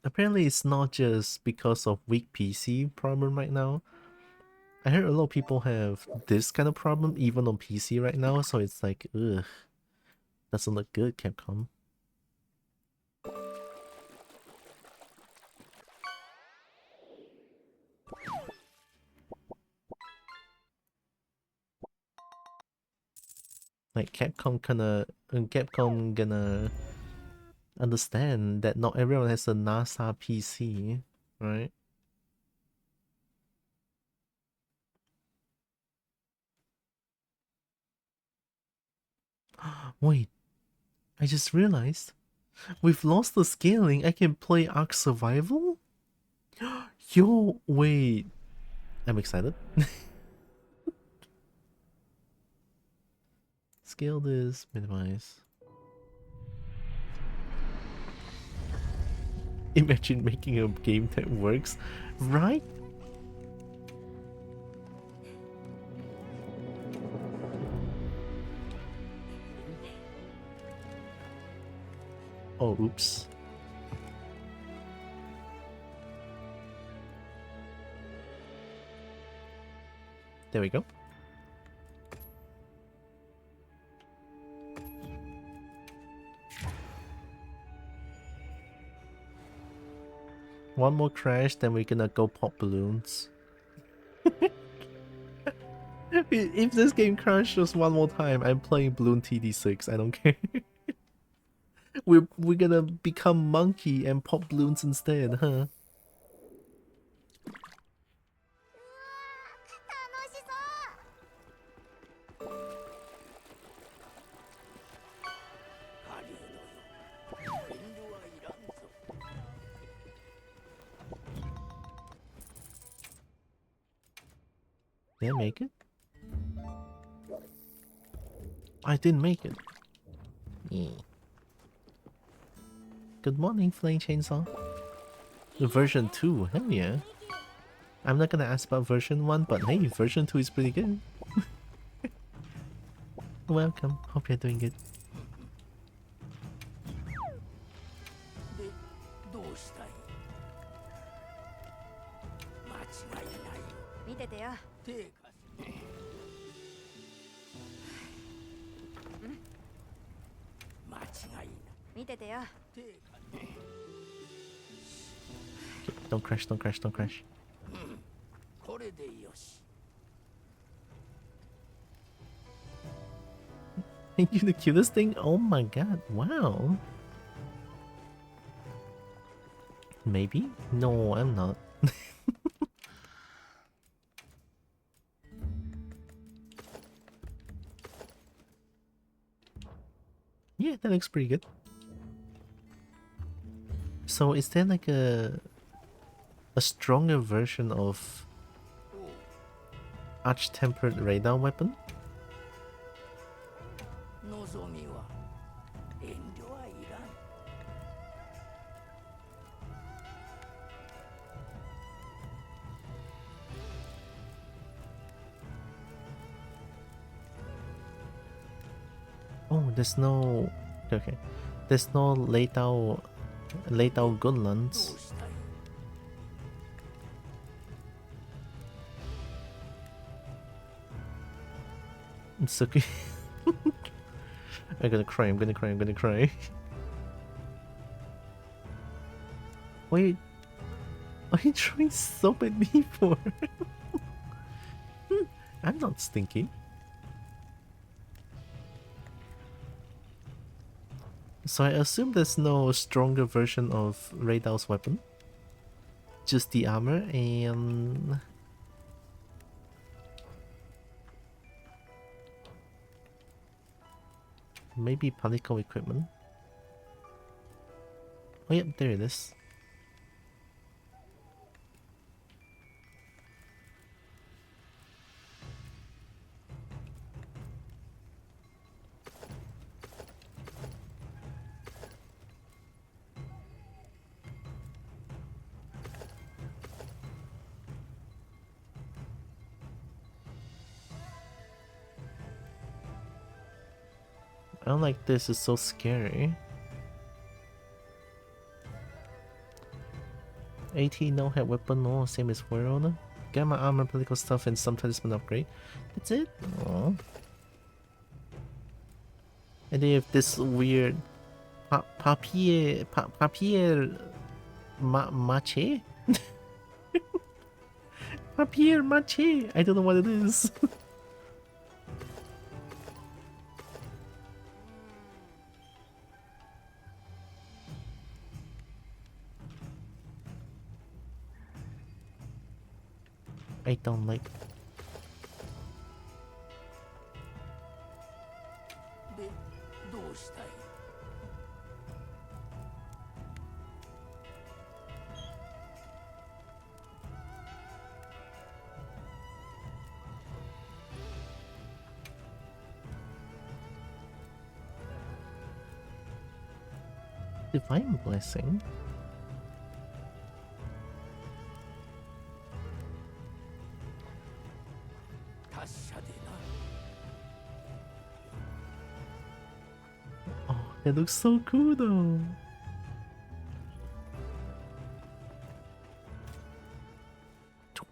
Apparently it's not just because of weak PC problem right now. I heard a lot of people have this kind of problem even on PC right now, so it's like, ugh. Doesn't look good, Capcom. Like Capcom gonna understand that not everyone has a NASA PC, right? Wait, I just realized we've lost the scaling. I can play Ark Survival? Yo, wait. I'm excited. Scale this, minimize. Imagine making a game that works, right? Oh, oops. There we go. One more crash, then we're gonna go pop balloons. If this game crashes one more time, I'm playing Balloon TD6. I don't care. We're gonna become monkey and pop balloons instead, huh? 楽しそう。狩人よ、遠慮はいらんぞ。 Did I make it? I didn't make it. Yeah. Good morning, Flame Chainsaw. The version 2, hell yeah. I'm not gonna ask about version 1, but hey, version 2 is pretty good. Welcome, hope you're doing good. で、どうしたい？間違いないよ。見ててよ。手貸せ。間違いない。見ててよ。手貸せ。Don't crash, don't crash, don't crash. これでよし。 Ain't you the cutest thing? Oh my god, wow. Maybe? No, I'm not. Yeah, that looks pretty good. So is there like a stronger version of Arch-tempered Rey Dau weapon? 望みは遠慮はいらん。 Oh, there's no... Okay. There's no Rey Dau Gunlans. どうしたい？ It's okay. I'm gonna cry, I'm gonna cry, I'm gonna cry. Wait. Are you trying soap at me for? I'm not stinky. So I assume there's no stronger version of Rey Dau's weapon. Just the armor and... maybe particle equipment. Oh yep, there it is. I don't like this, it's so scary. AT no head weapon, no, same as World. Gamma armor, political stuff, and some talisman upgrade. That's it? Aww. And they have this weird papier mache? Papier mache! I don't know what it is. I don't like. で、どうしたい？ Divine blessing? Oh, that looks so cool though.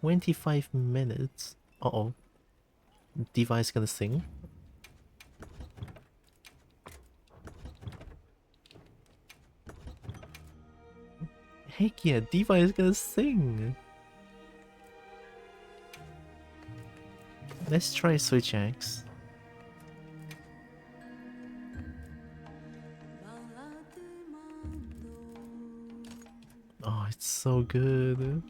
$25. Uh-oh. Device gonna sing. Heck yeah, Diva is gonna sing. Let's try Switch Axe. Oh, it's so good.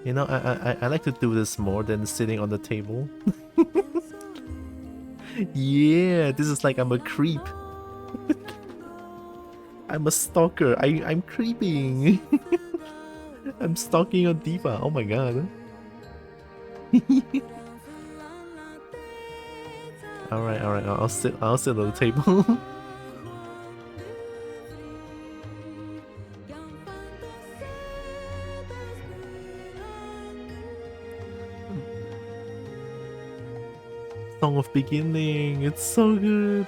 You know, I like to do this more than sitting on the table. Yeah, this is like I'm a creep. I'm a stalker. I'm creeping. I'm stalking a diva. Oh my god. Alright, I'll sit on the table. Song of Beginning, it's so good.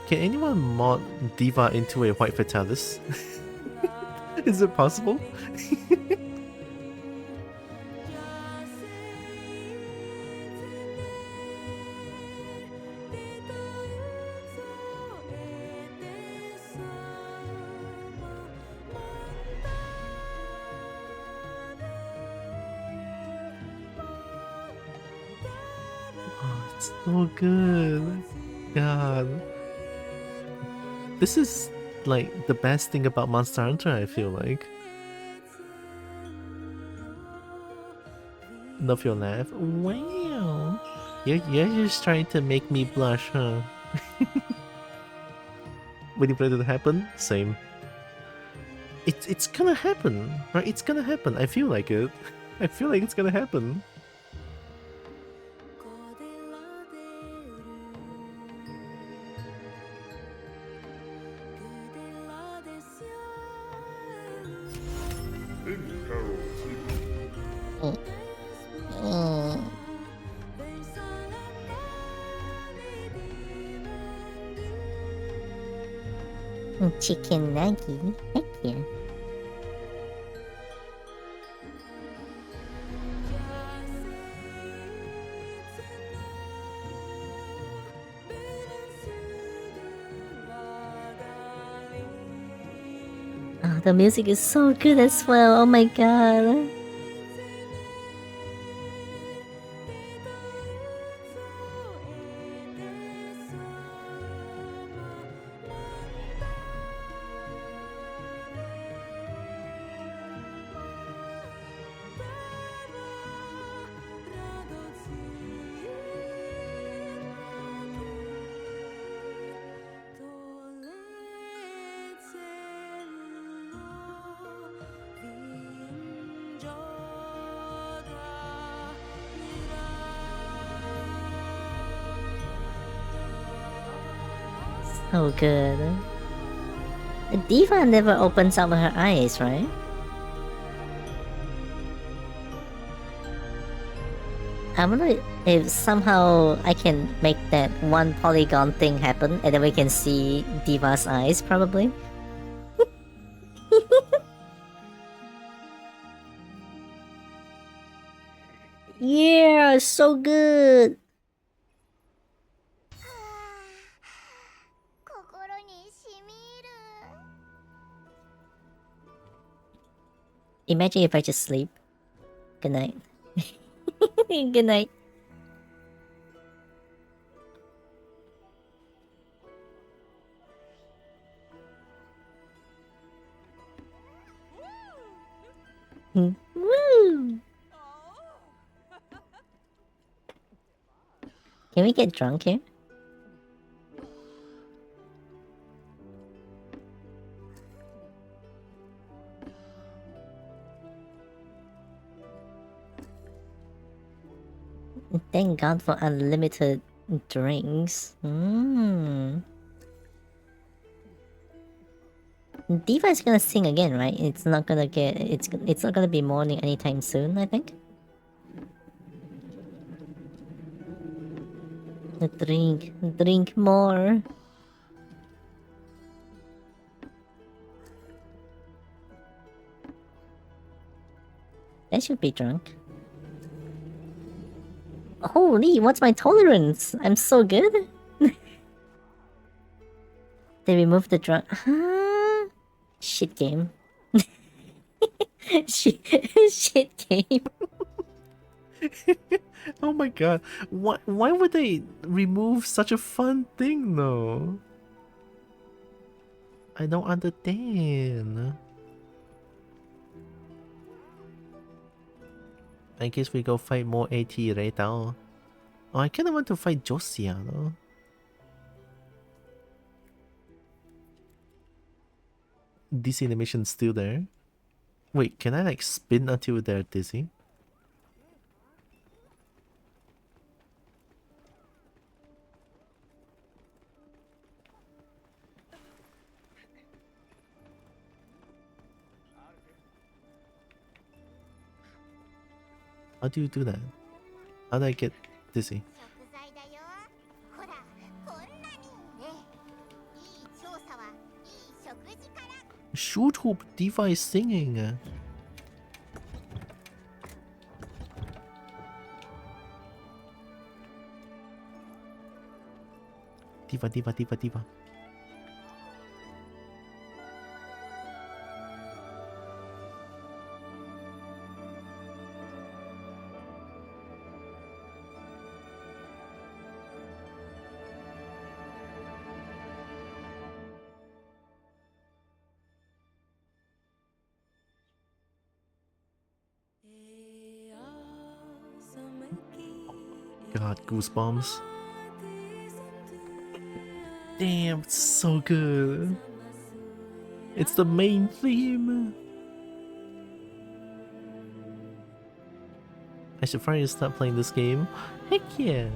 Can anyone mod Diva into a white Fatalis? Is it possible? So good. God. This is like the best thing about Monster Hunter, I feel like. Love your laugh. Wow. You're just trying to make me blush, huh? Waiting for it to happen? Same. It's gonna happen, right? It's gonna happen. I feel like it. I feel like it's gonna happen. Chicken nugget. Heck yeah. Oh, the music is so good as well. Oh my god. So good. Diva never opens up her eyes, right? I wonder if somehow I can make that one polygon thing happen and then we can see Diva's eyes, probably. Yeah, so good! 心にしみる。 Imagine if I just sleep. Good night. Good night. Woo! Can we get drunk here? Thank God for unlimited drinks. Diva is gonna sing again, right? It's not gonna it's not gonna be morning anytime soon, I think. Drink more. I should be drunk. Holy, what's my tolerance? I'm so good. They removed the drunk. Huh? Shit game. Shit game. Oh my god. Why would they remove such a fun thing though? I don't understand. I guess we go fight more AT Rey Dau. Oh, I kinda want to fight Josia though. Dizzy animation's still there. Wait, can I like spin until they're dizzy? How do you do that? How do I get dizzy? 食材だよ。ほら、こんなにね。いい調査はいい食事から。 Shoot hope Diva is singing. Diva. god, goosebumps. Damn, it's so good. It's the main theme. I should probably start playing this game. Heck yeah.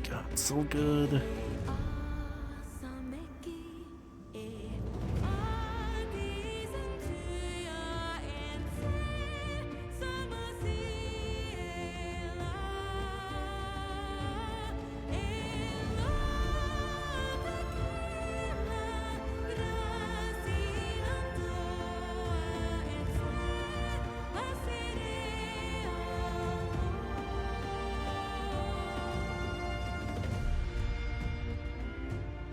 God, so good.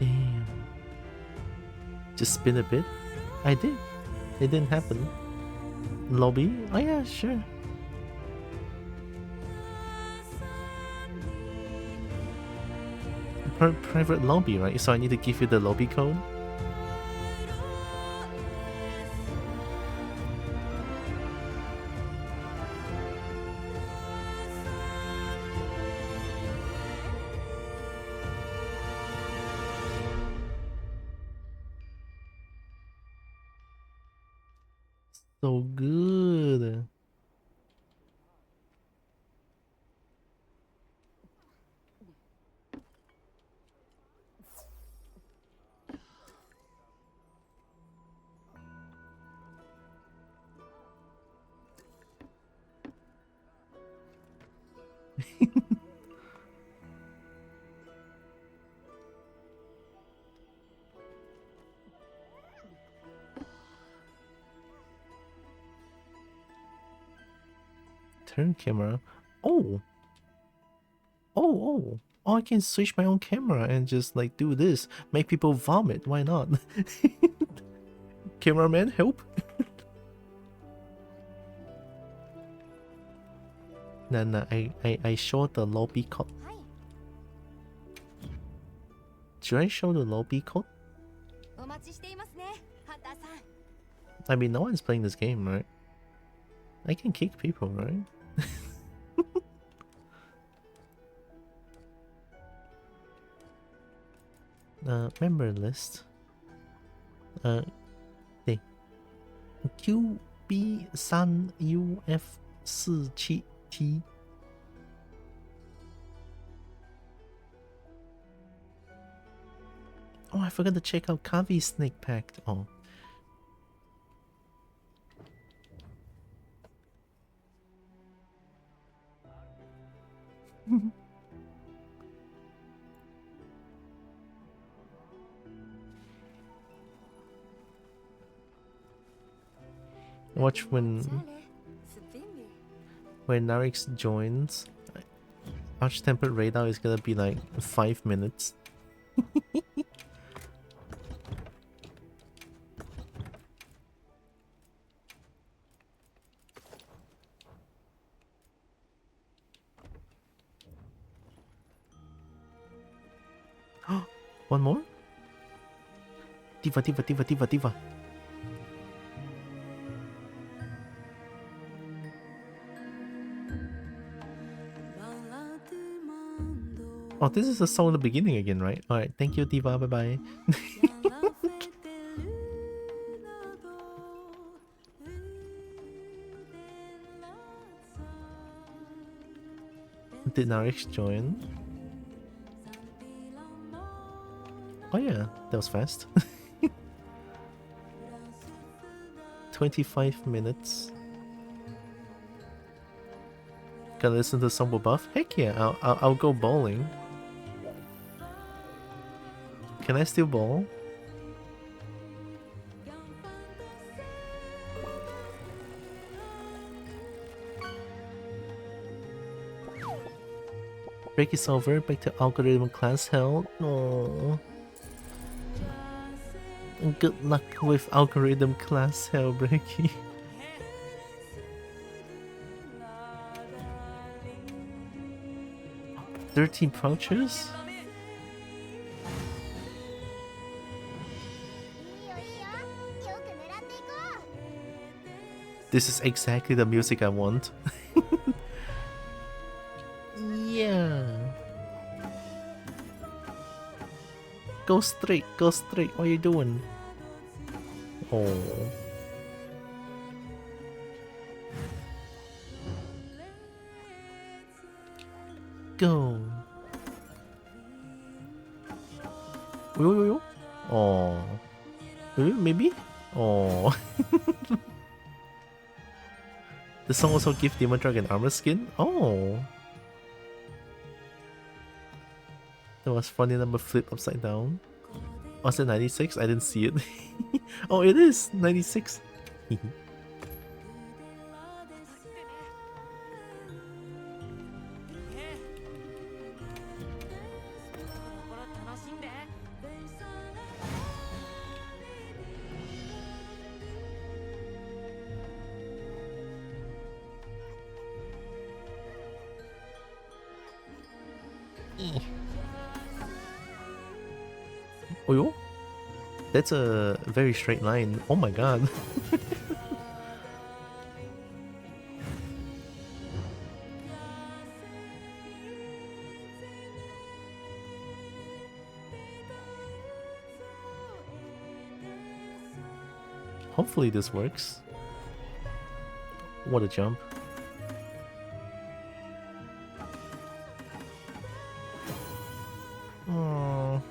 Damn. Just spin a bit? I did. It didn't happen. Lobby? Oh yeah, sure. Private lobby, right? So I need to give you the lobby code? So good. Turn camera. Oh. Oh. I can switch my own camera and just like do this. Make people vomit. Why not? Cameraman, help. Nah, I show the lobby code. Should I show the lobby code? I mean, no one's playing this game, right? I can kick people, right? Member list. 네. QB3UF47T. Oh, I forgot to check out Kavi Snake Pact. Oh. Watch when Narix joins. Arch-tempered Rey Dau is gonna be like 5 minutes. One more? Diva. Oh, this is the song at the beginning again, right? Alright, thank you, Diva. Bye-bye. Did Narix join? Oh yeah, that was fast. 25 minutes. Gonna listen to some buff? Heck yeah, I'll go bowling. Can I still bowl? Break is over, back to algorithm class hell. No. Good luck with algorithm class hell, Breaky. "13 pouches? いいよいいよ、よく狙っていこう。 This is exactly the music I want." Yeah. Go straight, go straight. What are you doing? Oh. Go. Yo. Oh. Maybe? Oh. The song also gives Demon Dragon armor skin? Oh. That was funny number flip upside down. Was it 96? I didn't see it. Oh, it is 96. Oh, yo? That's a very straight line. Oh my god. Hopefully this works. What a jump. Aww.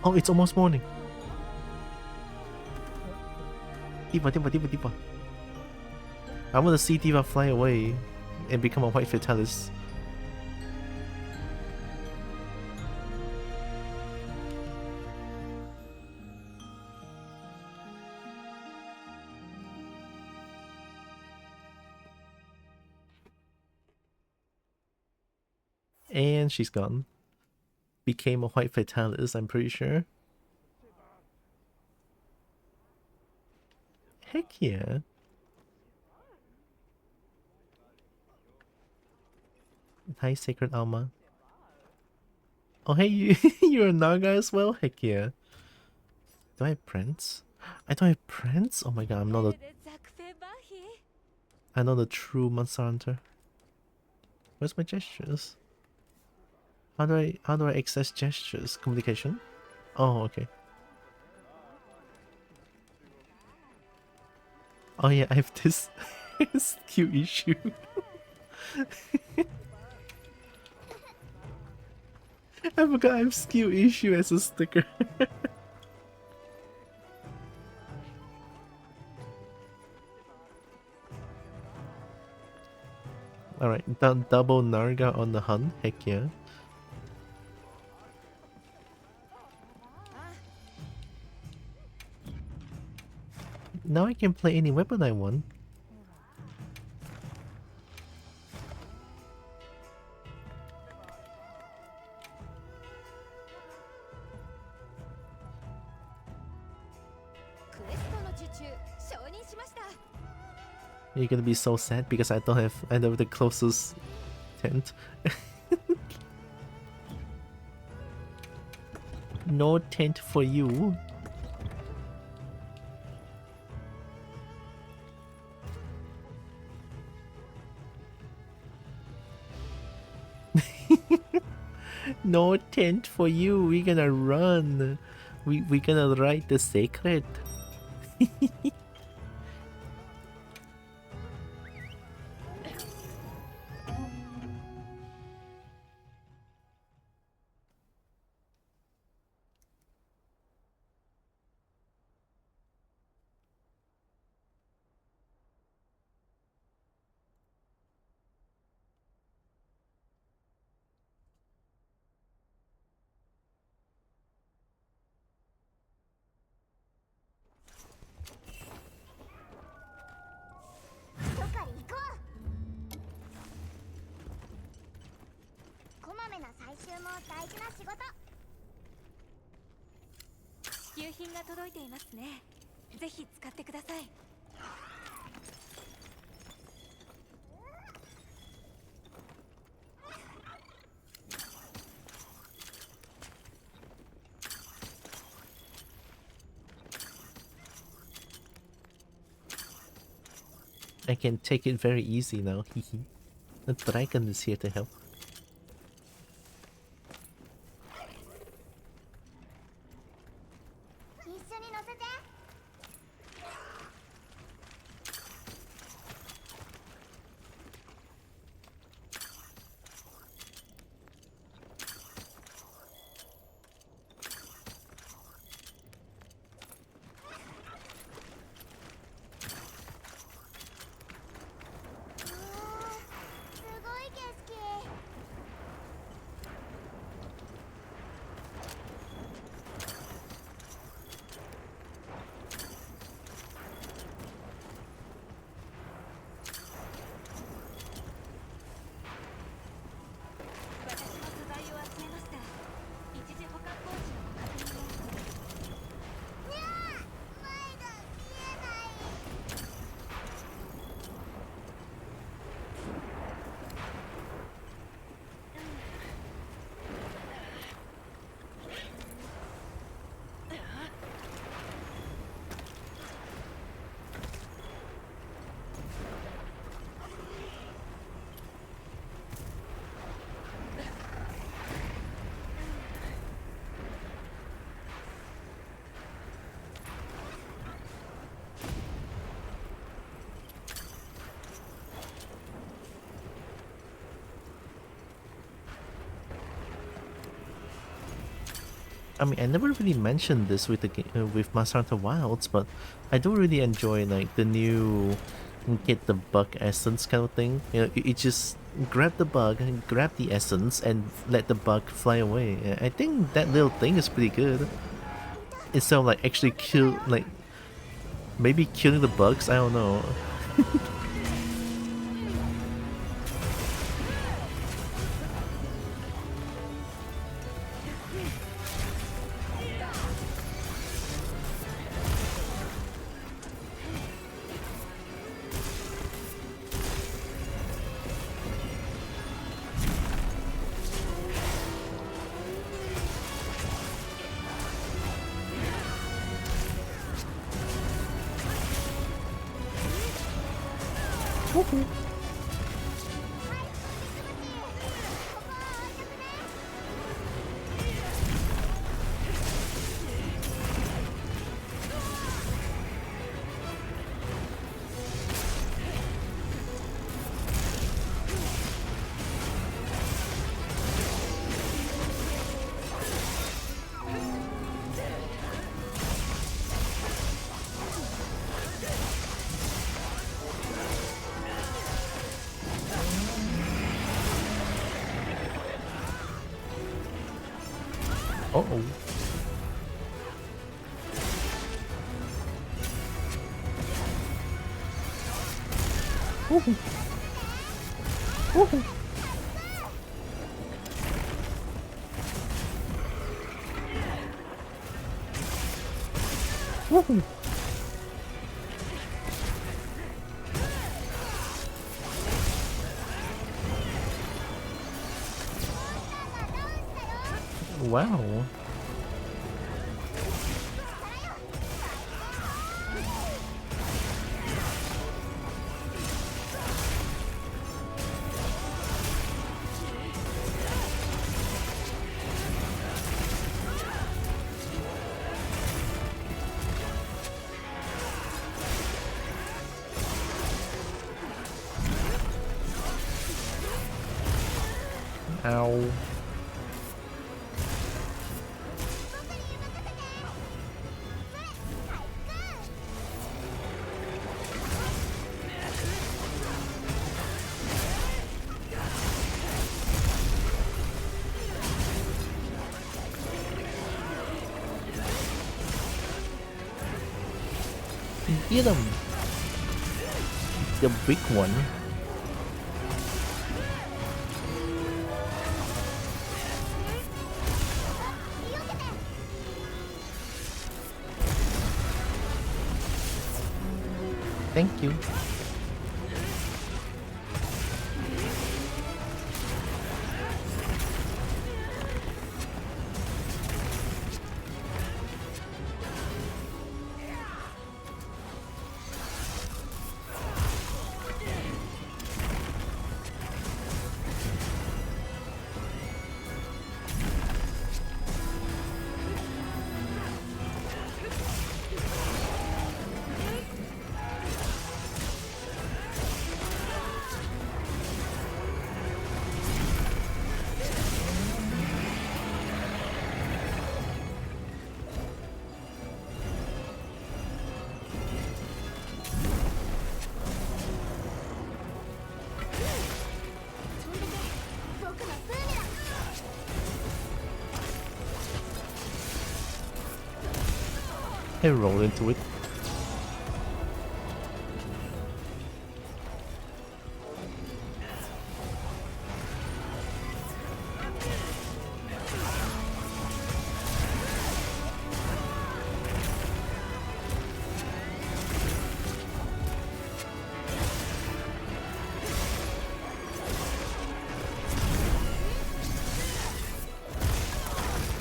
Oh, it's almost morning. Diva. I want to see Diva fly away and become a white Fatalis. And she's gone. Became a white Fatalis, I'm pretty sure. Heck yeah. Hi, Sacred Alma. Oh, hey, you're a Naga as well? Heck yeah. Do I have Prince? I don't have Prince? Oh my god, I'm not a true Monster Hunter. Where's my gestures? How do I access gestures? Communication? Oh, okay. Oh yeah, I have this skill issue. I forgot I have skill issue as a sticker. Alright, double Narga on the hunt, heck yeah. Now I can play any weapon I want. You're gonna be so sad because I don't have the closest tent. No tent for you. No tent for you. We're gonna run. We're gonna ride the sacred.支給品が届いていますね。ぜひ使ってください。I can take it very easy now. The dragon is here to help. I mean, I never really mentioned this with the with Monster Hunter Wilds, but I do really enjoy like the new get the bug essence kind of thing. You know, you just grab the bug and grab the essence and let the bug fly away. I think that little thing is pretty good. Instead of like actually kill, like maybe killing the bugs. I don't know. Uh-oh. Woohoo. Woohoo. Woohoo. Wow. Ow. Get him! The big one. Thank you. I roll into it.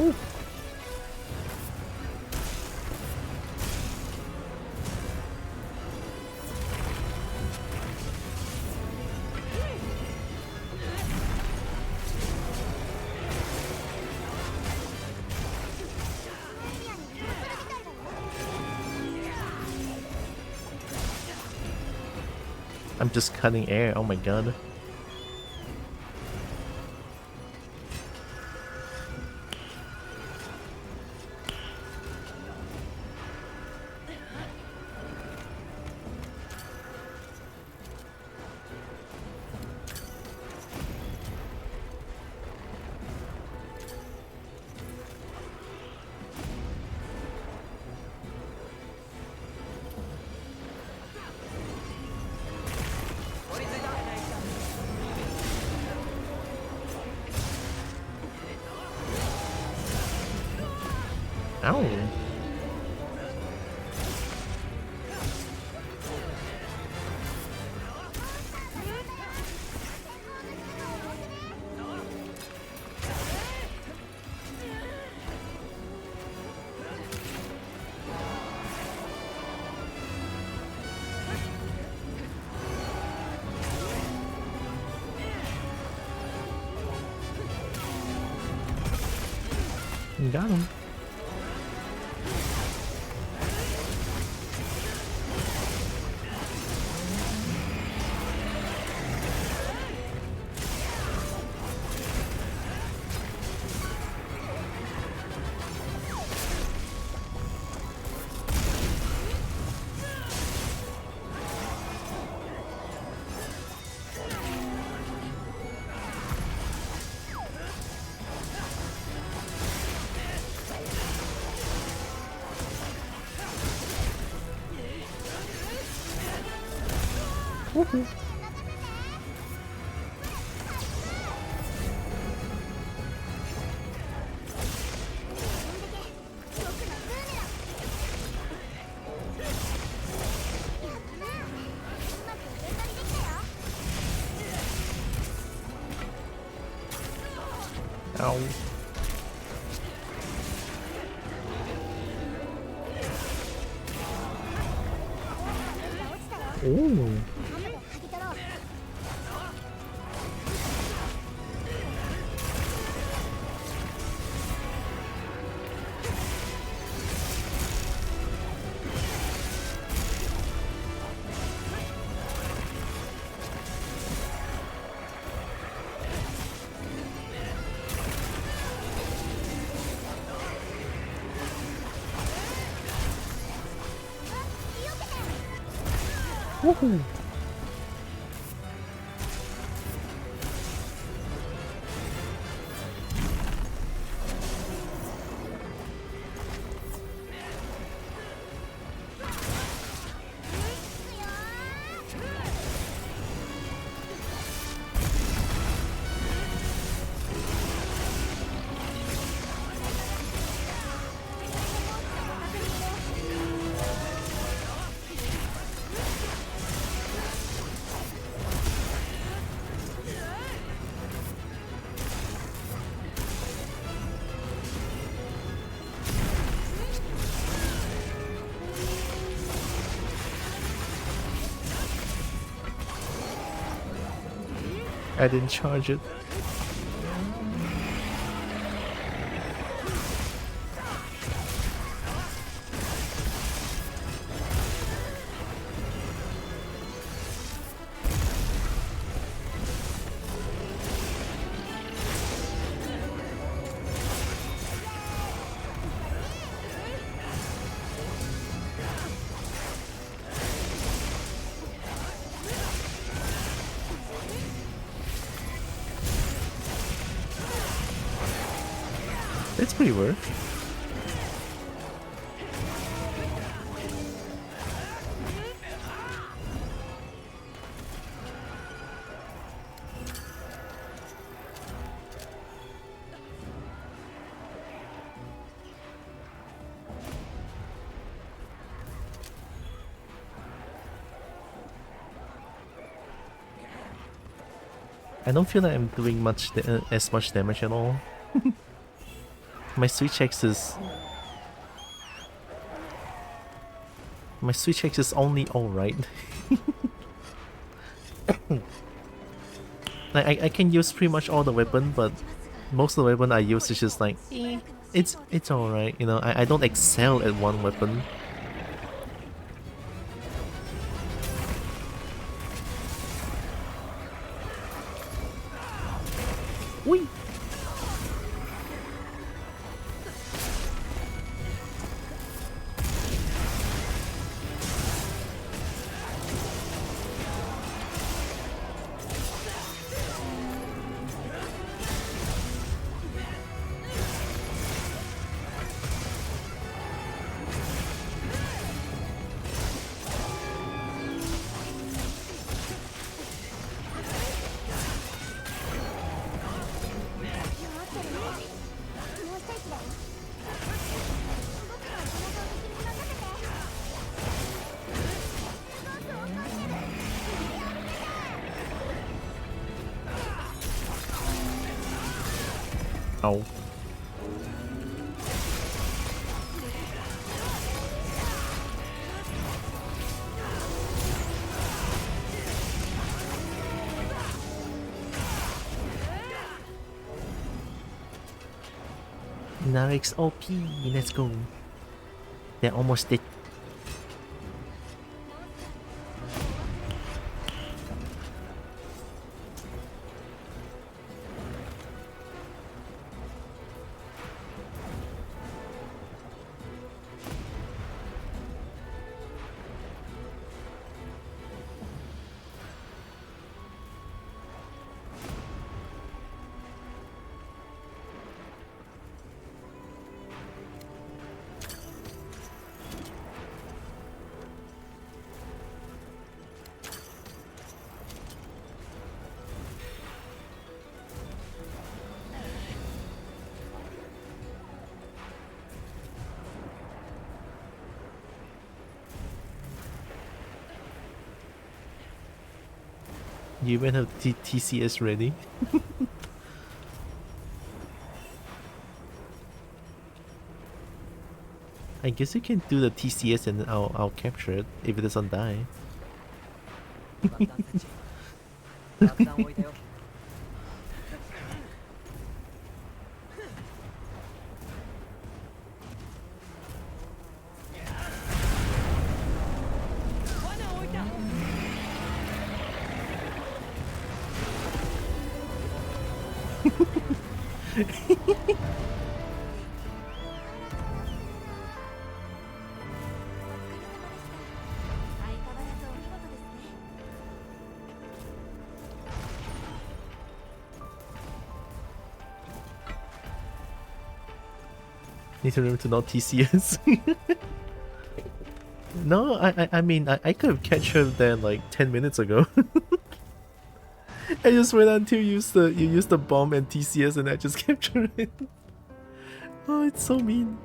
Ooh. I'm just cutting air, oh my god. Ow. You got him. Woohoo. Ow. Ooh. Woohoo! I didn't charge it. It's pretty worth. I don't feel like I'm doing as much damage at all. My switch X is only alright. Like I can use pretty much all the weapon, but most of the weapon I use is just like it's alright, you know. I don't excel at one weapon. Whee! Ow. Narik's OP, let's go. They're almost dead. You even have TCS ready? I guess you can do the TCS and then I'll capture it if it doesn't die. Need to remember to not TCS. No, I mean, I could have catch her there like 10 minutes ago. I just wait until you use the bomb and TCS and I just capture it. Oh, it's so mean.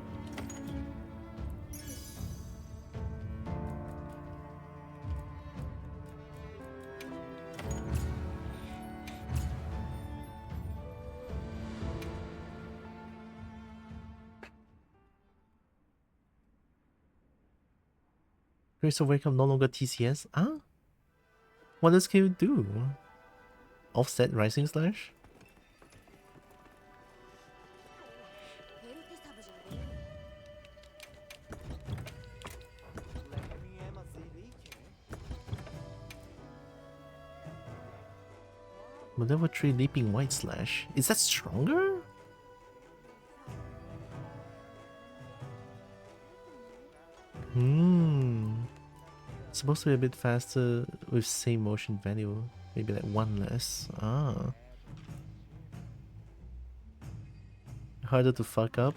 Grace of Wake Up no longer TCS? Huh? What does Q do? Offset Rising Slash? Level 3 Leaping White Slash. Is that stronger? Supposed to be a bit faster with same motion value. Maybe like one less. Ah. Harder to fuck up.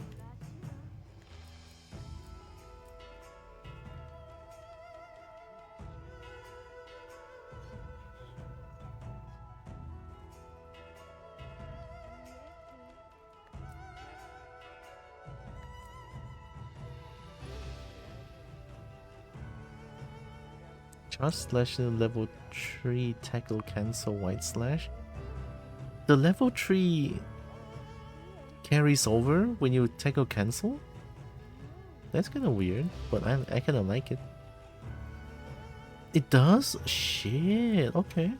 Charge slash level 3 tackle cancel white slash. The level 3 carries over when you tackle cancel? That's kinda weird, but I kinda like it. It does? Shit, okay.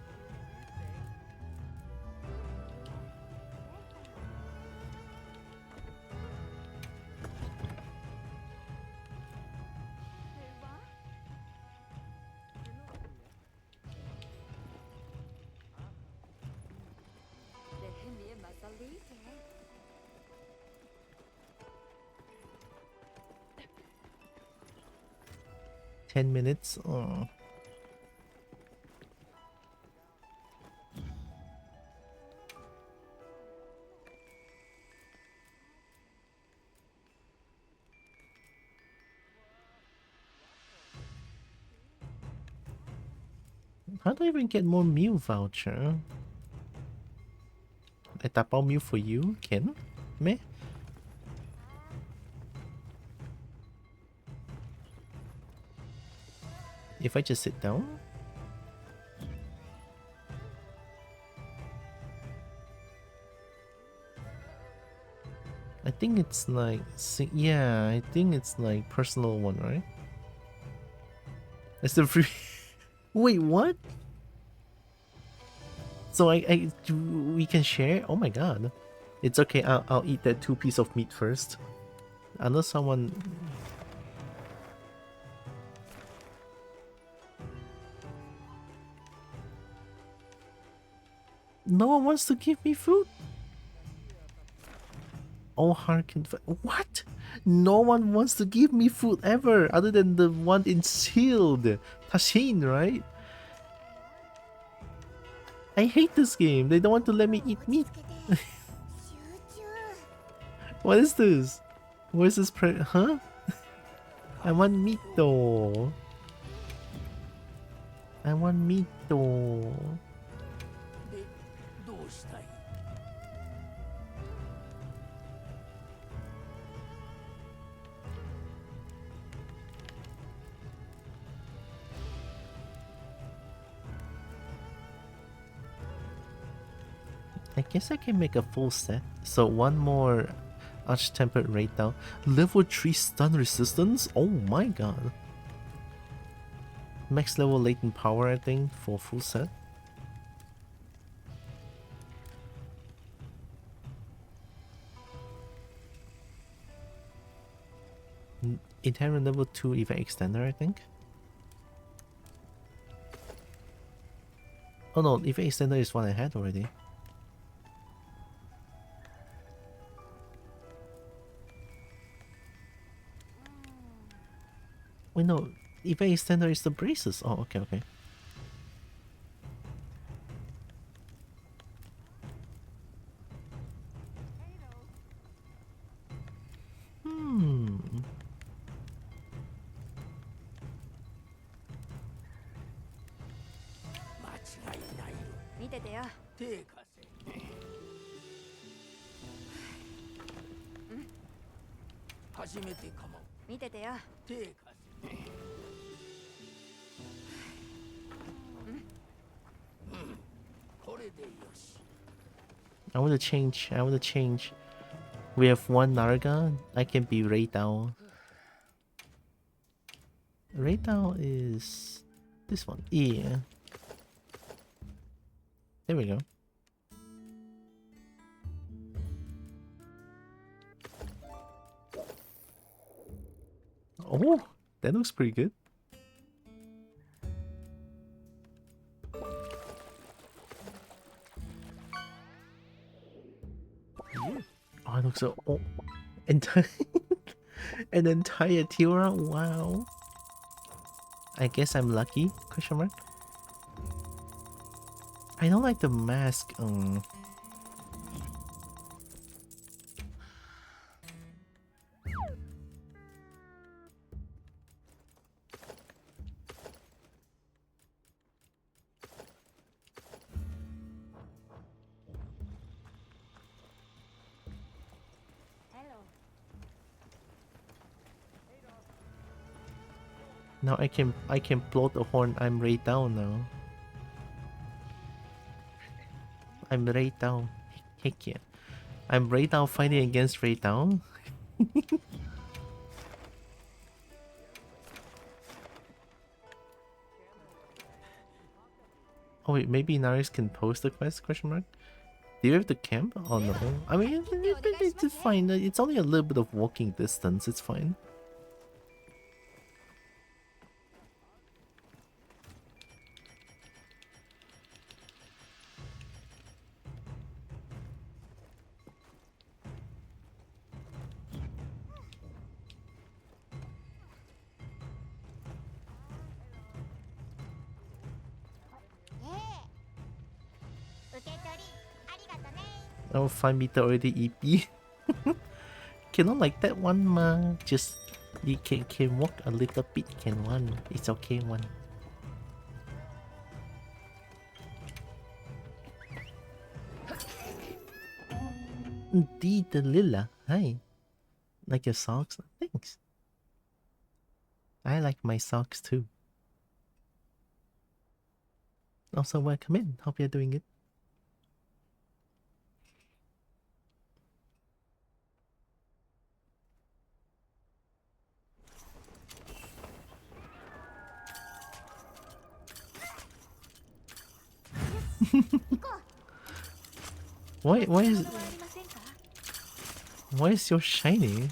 Minutes. Oh. How do I even get more meal voucher? I tap out meal for you, Ken? Meh? If I just sit down? I think it's like, yeah, I think it's like personal one, right? It's the free. Wait, what? So we can share? Oh my god. It's okay, I'll eat that 2 piece of meat first. Unless someone... No one wants to give me food? Oh, hearken. What? No one wants to give me food ever, other than the one in sealed. Tashin, right? I hate this game. They don't want to let me eat meat. What is this? Where's this huh? I want meat though. I want meat though. I guess I can make a full set. So one more Arch-Tempered Rey Dau. Level 3 stun resistance? Oh my god. Max level latent power, I think, for full set. Inherent level 2 event extender, I think. Oh no, event extender is one I had already. Wait, no, event extender is the braces. Oh, okay, okay. 見ててよ。手貸せ。初めてかも。見ててよ。手貸せ。これでよし。 I want to change. I want to change. We have one Narga. I can be Rey Dau. Rey Dau is this one. Yeah. There we go. Oh, that looks pretty good. Oh, it looks so. Oh, entire an entire Tiora. Wow. I guess I'm lucky. Question mark. I don't like the mask. Now I can blow the horn. I'm Rey Dau now. I'm Rey Dau. Heck yeah. I'm Rey Dau fighting against Rey Dau. Oh wait, maybe Naris can post the quest? Question mark. Do you have to camp? Oh no. I mean, it's fine. It's only a little bit of walking distance. It's fine. Oh, 5 meter already EP. Cannot like that one ma. Just you can walk a little bit, can one. It's okay one. Indeed, the Lila. Hi. Like your socks? Thanks. I like my socks too. Also, welcome in. Hope you're doing good. Why is yours shiny?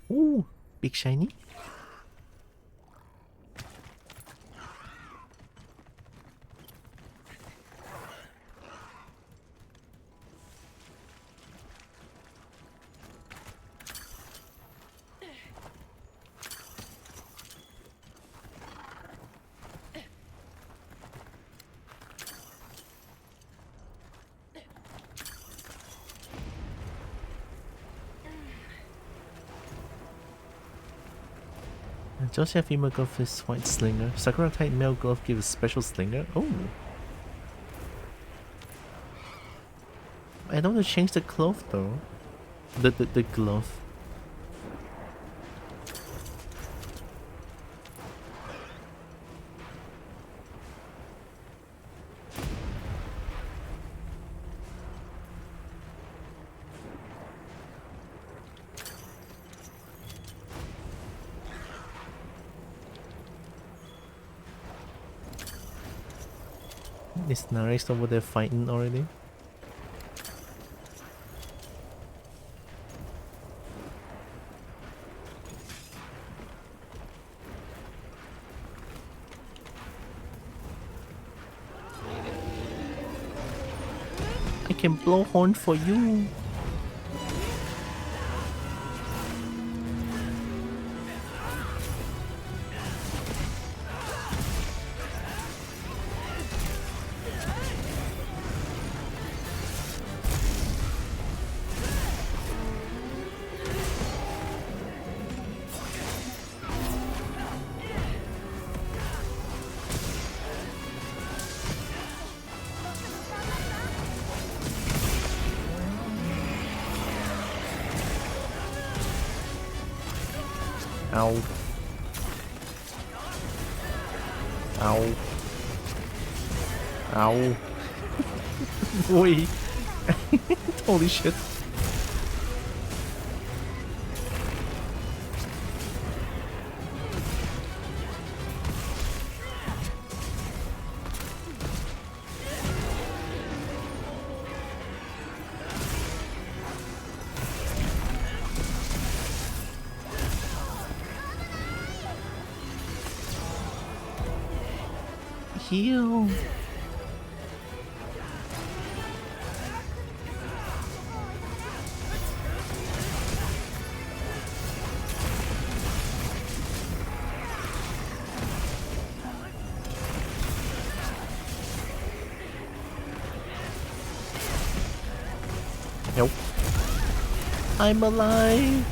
Ooh, big shiny. Josia female glove is white slinger. Sakura type male glove gives special slinger. Oh. I don't want to change the glove though. The glove. Is Naris over there fighting already? can blow horn for you. Ow. Ow. Ow. Boy. Holy shit. Heal. Nope. I'm alive.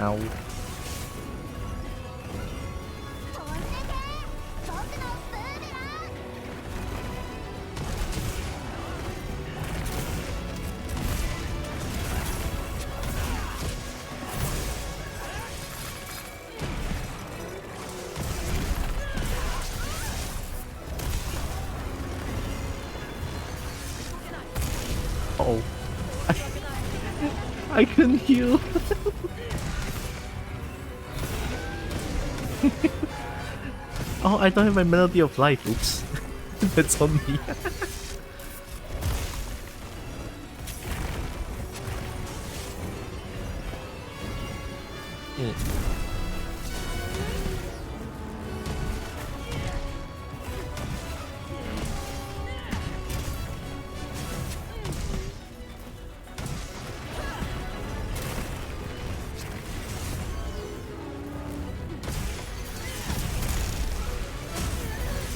Ow. 飛んでけ僕のブーメラン Uh-oh. I couldn't heal. Oh, I don't have my melody of life. Oops. That's on me. Yeah.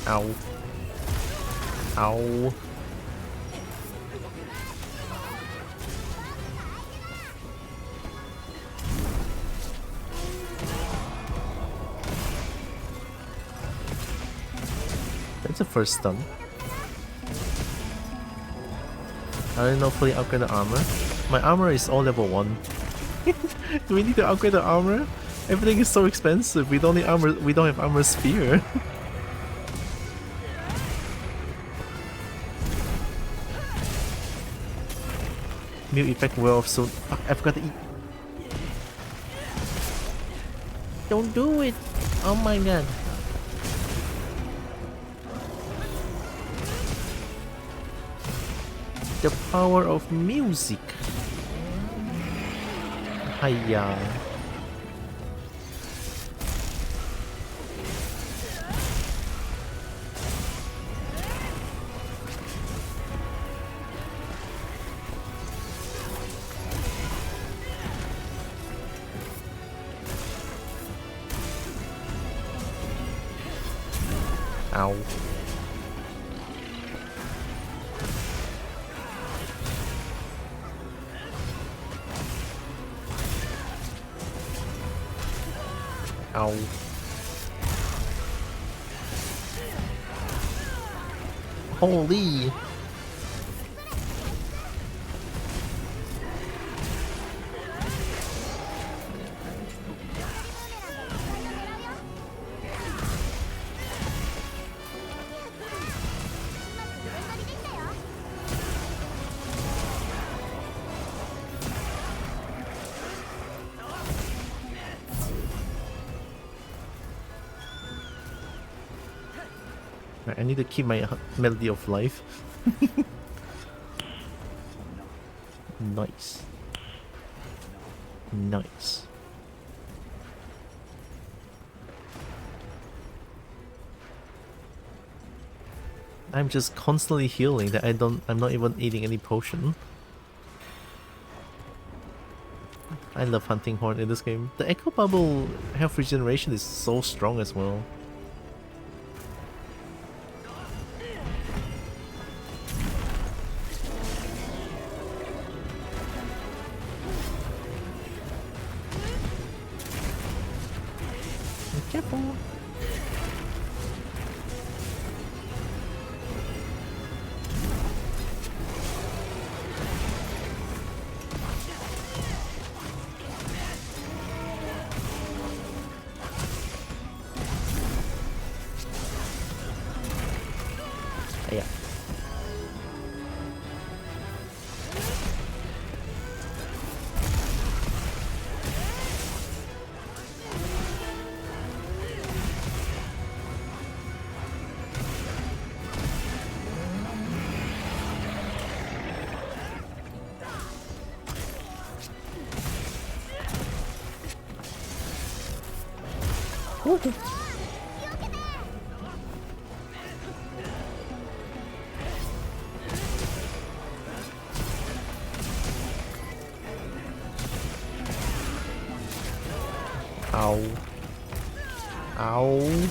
Ow. Ow. That's the first stun. I don't know fully upgrade the armor. My armor is all level 1. Do we need to upgrade the armor? Everything is so expensive. We don't need armor. We don't have armor sphere. New effect wear off soon. Fuck, I forgot to eat. Don't do it! Oh my god. The power of music. Hiya. Ow. Ow. Holy. I need to keep my melody of life. Nice. Nice. I'm just constantly healing that I'm not even eating any potion. I love hunting horn in this game. The echo bubble health regeneration is so strong as well. Be careful. Yeah. Ow. Ow.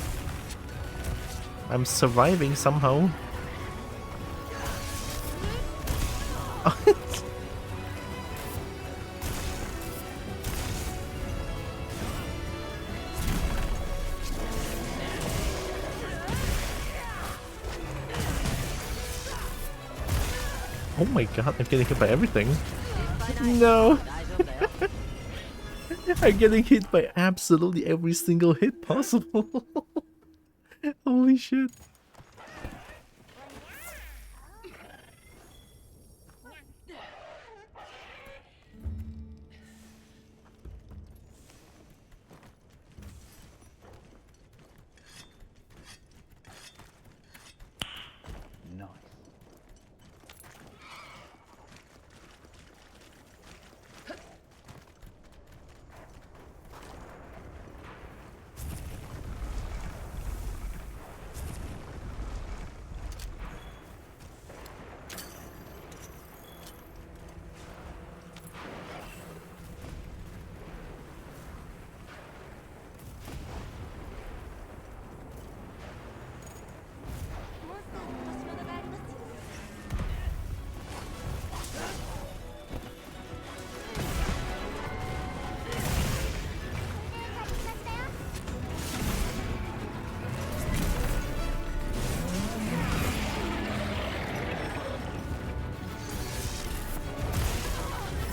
I'm surviving somehow. Oh my god, I'm getting hit by everything. No! I'm getting hit by absolutely every single hit possible. Holy shit. Nice.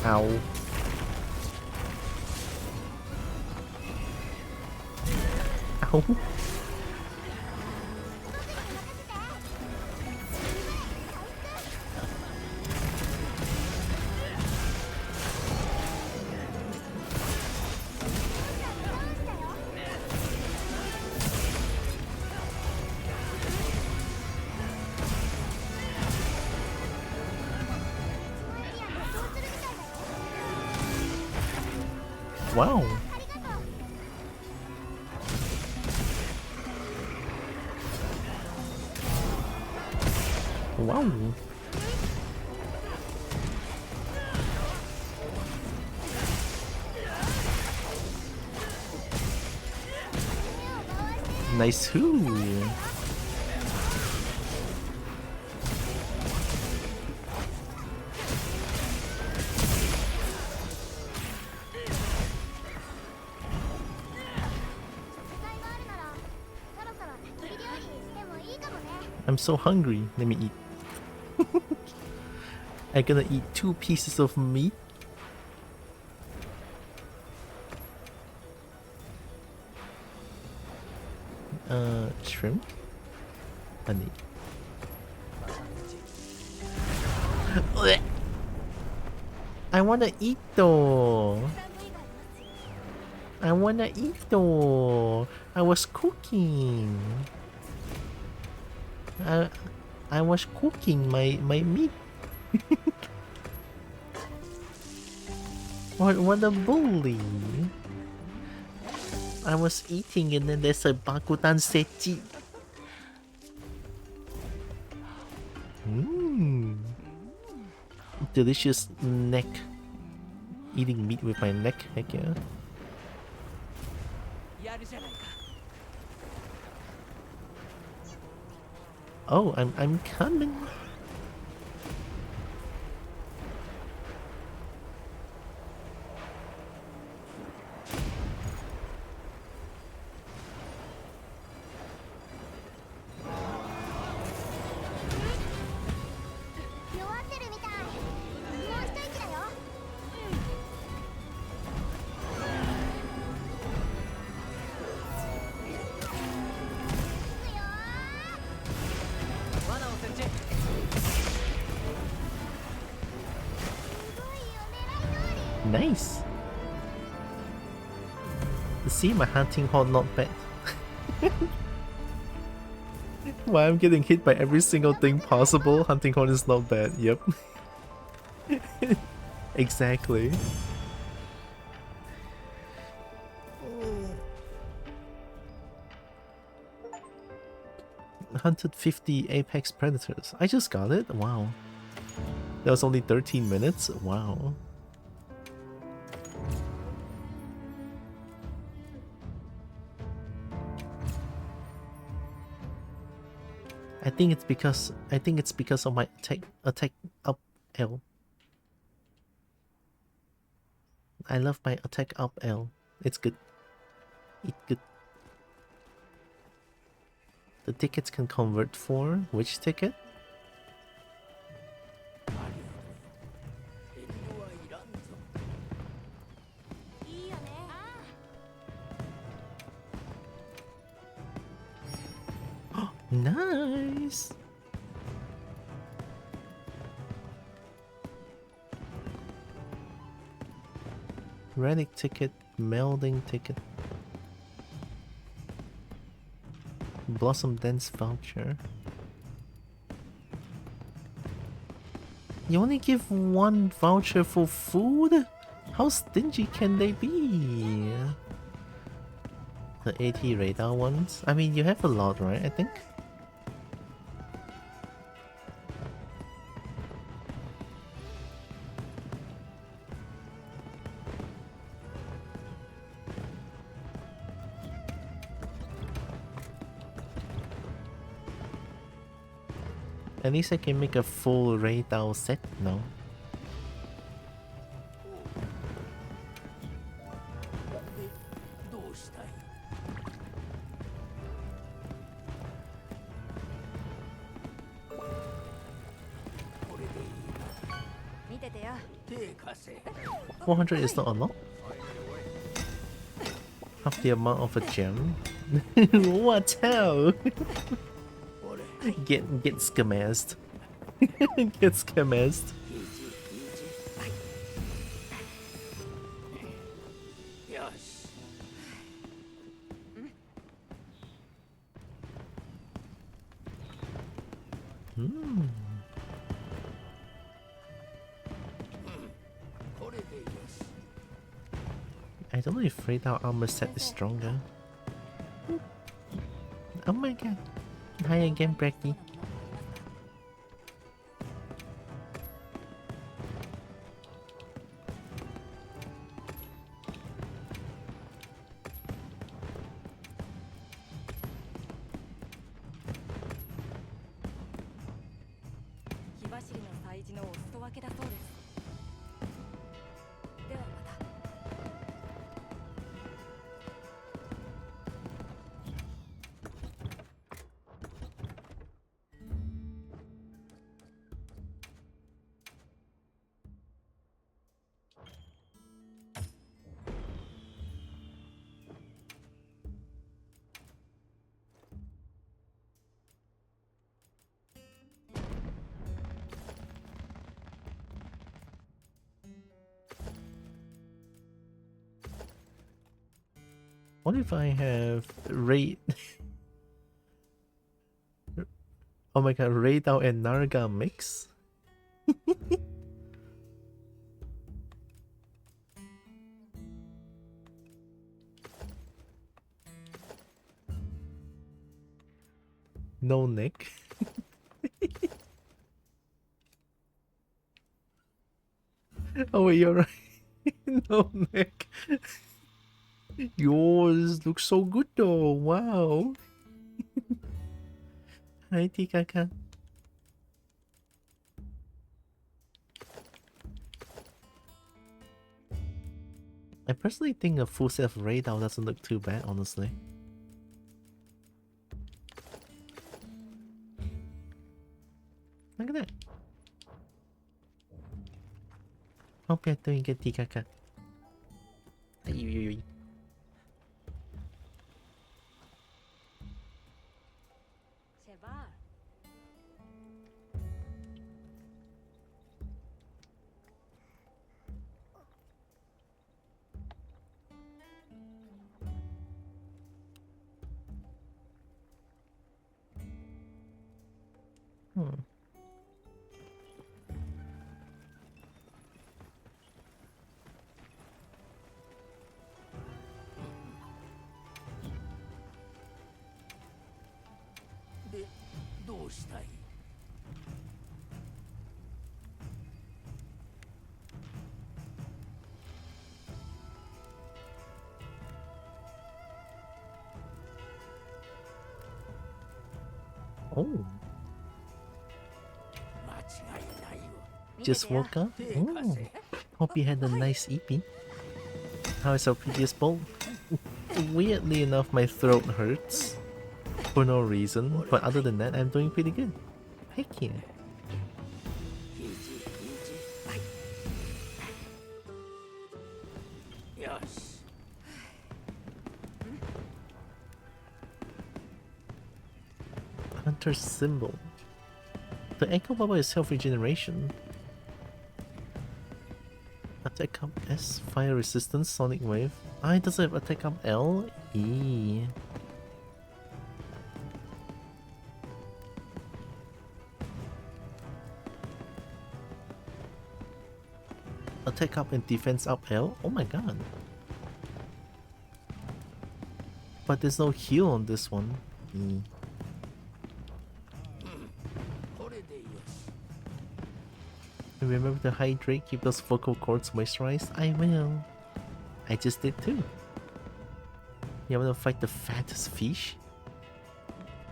Ow. Ow. Wow. Wow. Nice hoo. I'm so hungry. Let me eat. I'm gonna eat 2 pieces of meat. Shrimp? Honey. I wanna eat though. I wanna eat though. I was cooking. I was cooking my meat. What a bully! I was eating and then there's a Bakutan Sechi. Mmm. Delicious neck. Eating meat with my neck, heck yeah. Oh, I'm coming. Nice. See, my hunting horn not bad. Why I'm getting hit by every single thing possible, hunting horn is not bad. Yep. Exactly. Hunted 50 apex predators. I just got it? Wow. That was only 13 minutes? Wow. I think it's because of my attack up L. I love my attack up L. It's good. It's good. The tickets can convert for which ticket? Nice. Relic ticket, melding ticket, Blossom Dance voucher. You only give one voucher for food? How stingy can they be? The AT Rey Dau ones? I mean, you have a lot, right? I think. At least I can make a full Rey Dau set now. $400 is not a lot. Half the amount of a gem. What hell? Get scamazed. Get scamazed. Hmm. I don't know if Rey Dau armor set is stronger. Oh my god. Hi again, Brecky. What if I have Rey... Oh my god, Rey Dau and Narga mix? No neck. Oh wait, you're right. No neck. Yours looks so good though. Wow. Hi, Tikaka. I personally think a full set of Rey Dau doesn't look too bad, honestly. Look at that. Hope you're doing good, Tikaka. Ay, ay, ay. Hmm. Oh, just woke up? Oh, hope you had a nice evening. How is our previous bowl? Weirdly enough, my throat hurts for no reason, but other than that, I'm doing pretty good. Heck yeah. Hunter's symbol. The ankle bubble is self-regeneration. Attack up S, fire resistance, sonic wave. Ah, it doesn't have attack up L? E. Attack up and defense up L? Oh my god. But there's no heal on this one. E. Remember to hydrate, keep those vocal cords moisturized? I will. I just did too. You wanna fight the fattest fish?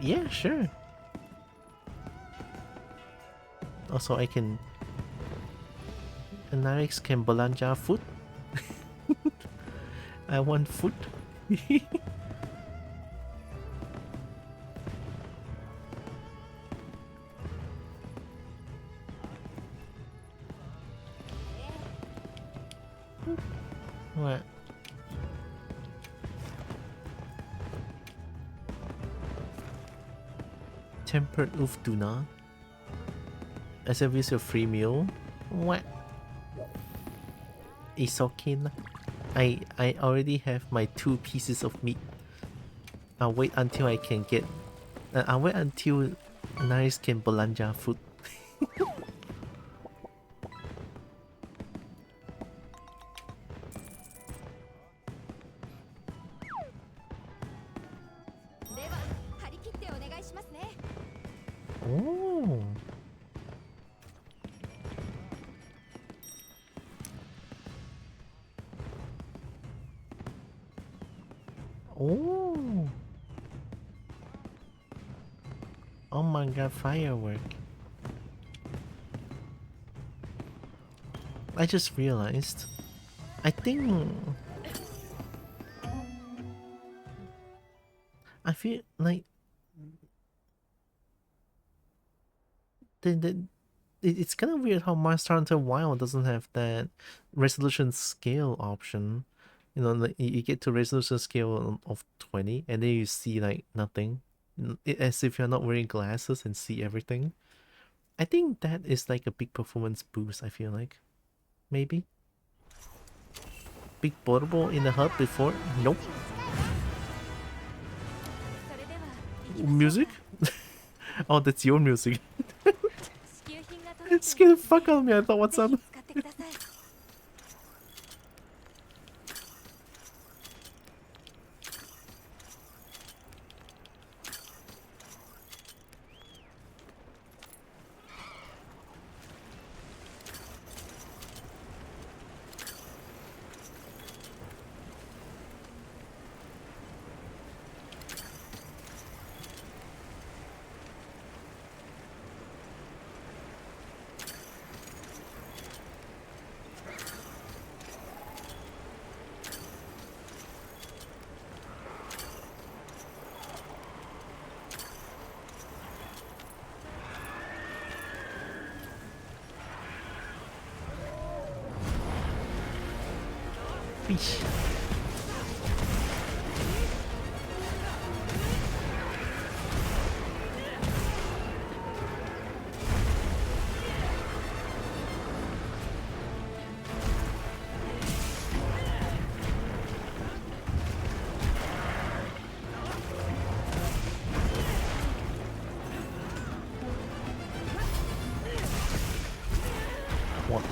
Yeah, sure. Also, I can... Narix can belanja food. I want food. What? Tempered oof tuna. As if it's a free meal. What? It's okay. I already have my 2 pieces of meat. I'll wait until I can get. I'll wait until Naris can belanja food. Oh. Oh. Oh my god, firework. I just realized. I think... I feel like... It's kind of weird how Monster Hunter Wild doesn't have that resolution scale option. You know, like you get to resolution scale of 20 and then you see like nothing. As if you're not wearing glasses and see everything. I think that is like a big performance boost, I feel like. Maybe? Big portable in the hub before? Nope. Music? Oh, that's your music. Scare the fuck out of me, I thought, what's up? fish. What?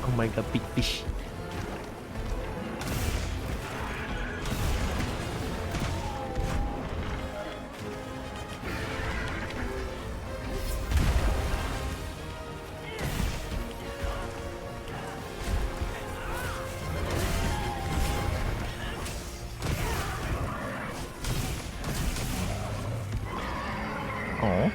Oh my god, big fish. Oh.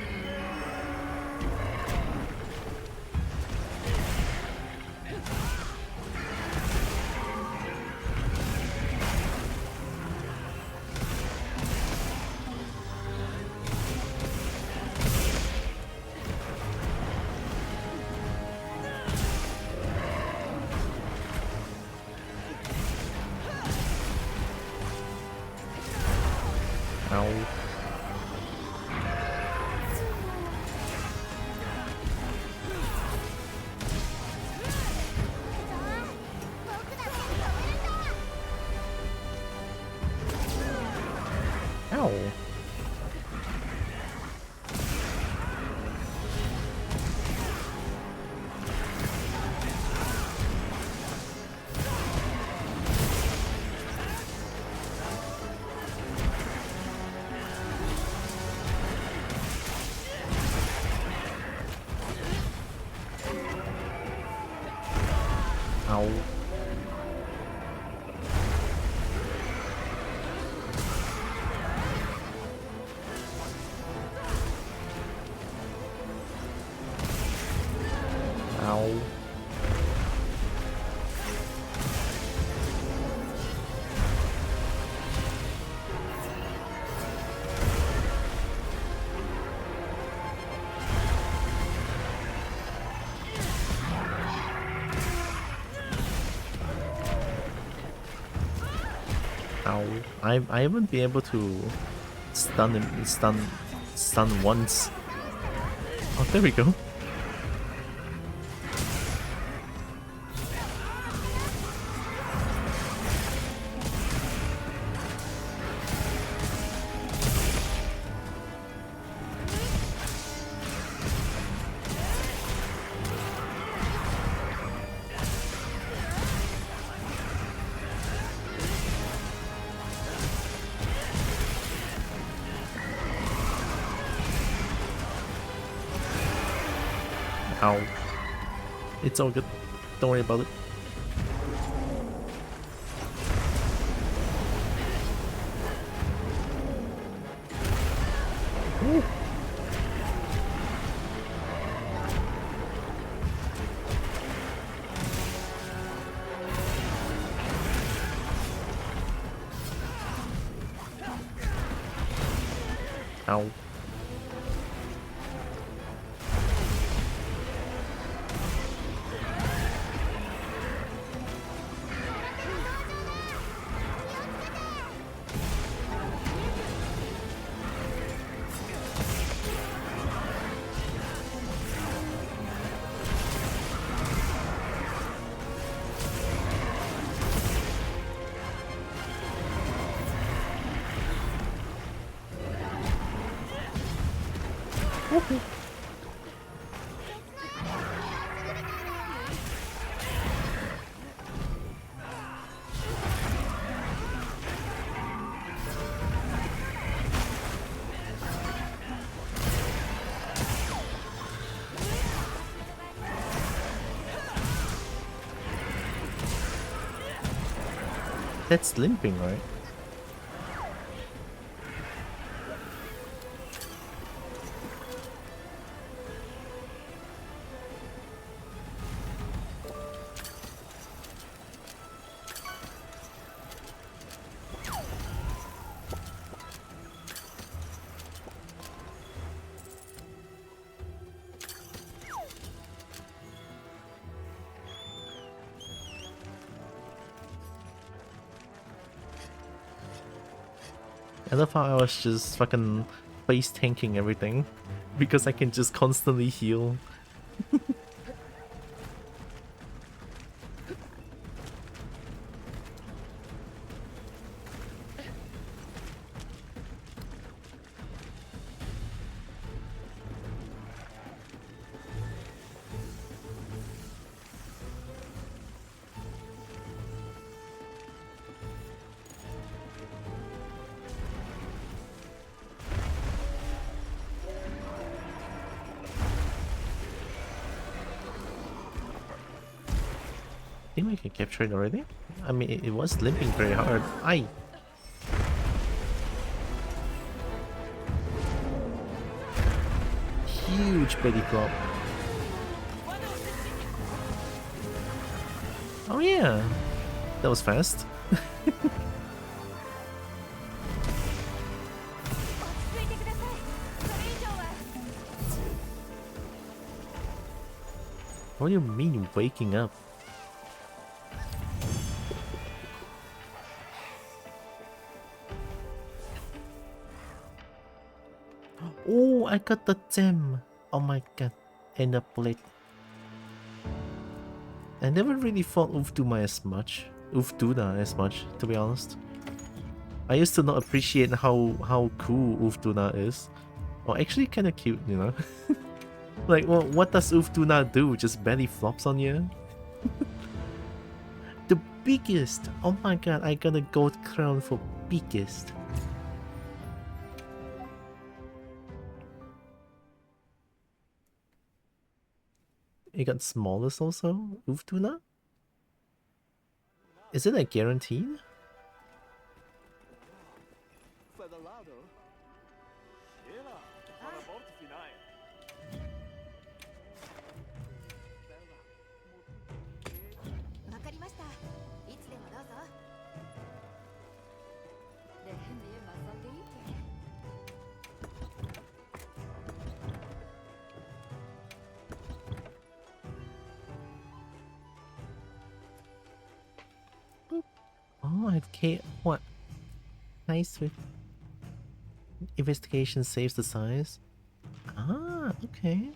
Ow. Ow. Ow. Ow. Ow. I haven't been able to stun once. Oh, there we go. Ow. It's all good. Don't worry about it. Ooh. Ow. Okay. That's limping, right? I love how I was just fucking face tanking everything because I can just constantly heal. I think we can capture it already. I mean, it was limping very hard. Aye. Huge belly flop. Oh yeah, that was fast. What do you mean waking up? Oh, I got the gem. Oh my god. And the plate. I never really fought Uftuna as much, to be honest. I used to not appreciate how cool Uftuna is. Or actually kinda cute, you know? Like, well, what does Uftuna do? Just belly flops on you? The biggest! Oh my god, I got a gold crown for biggest. It got smallest also? Uftuna? Is it a guaranteed? Federado. Era para volta final. わかりました。いつでもどうぞ。レヘンでマサティーケ。 Oh, I have K. What? Nice with investigation saves the size. Ah, okay.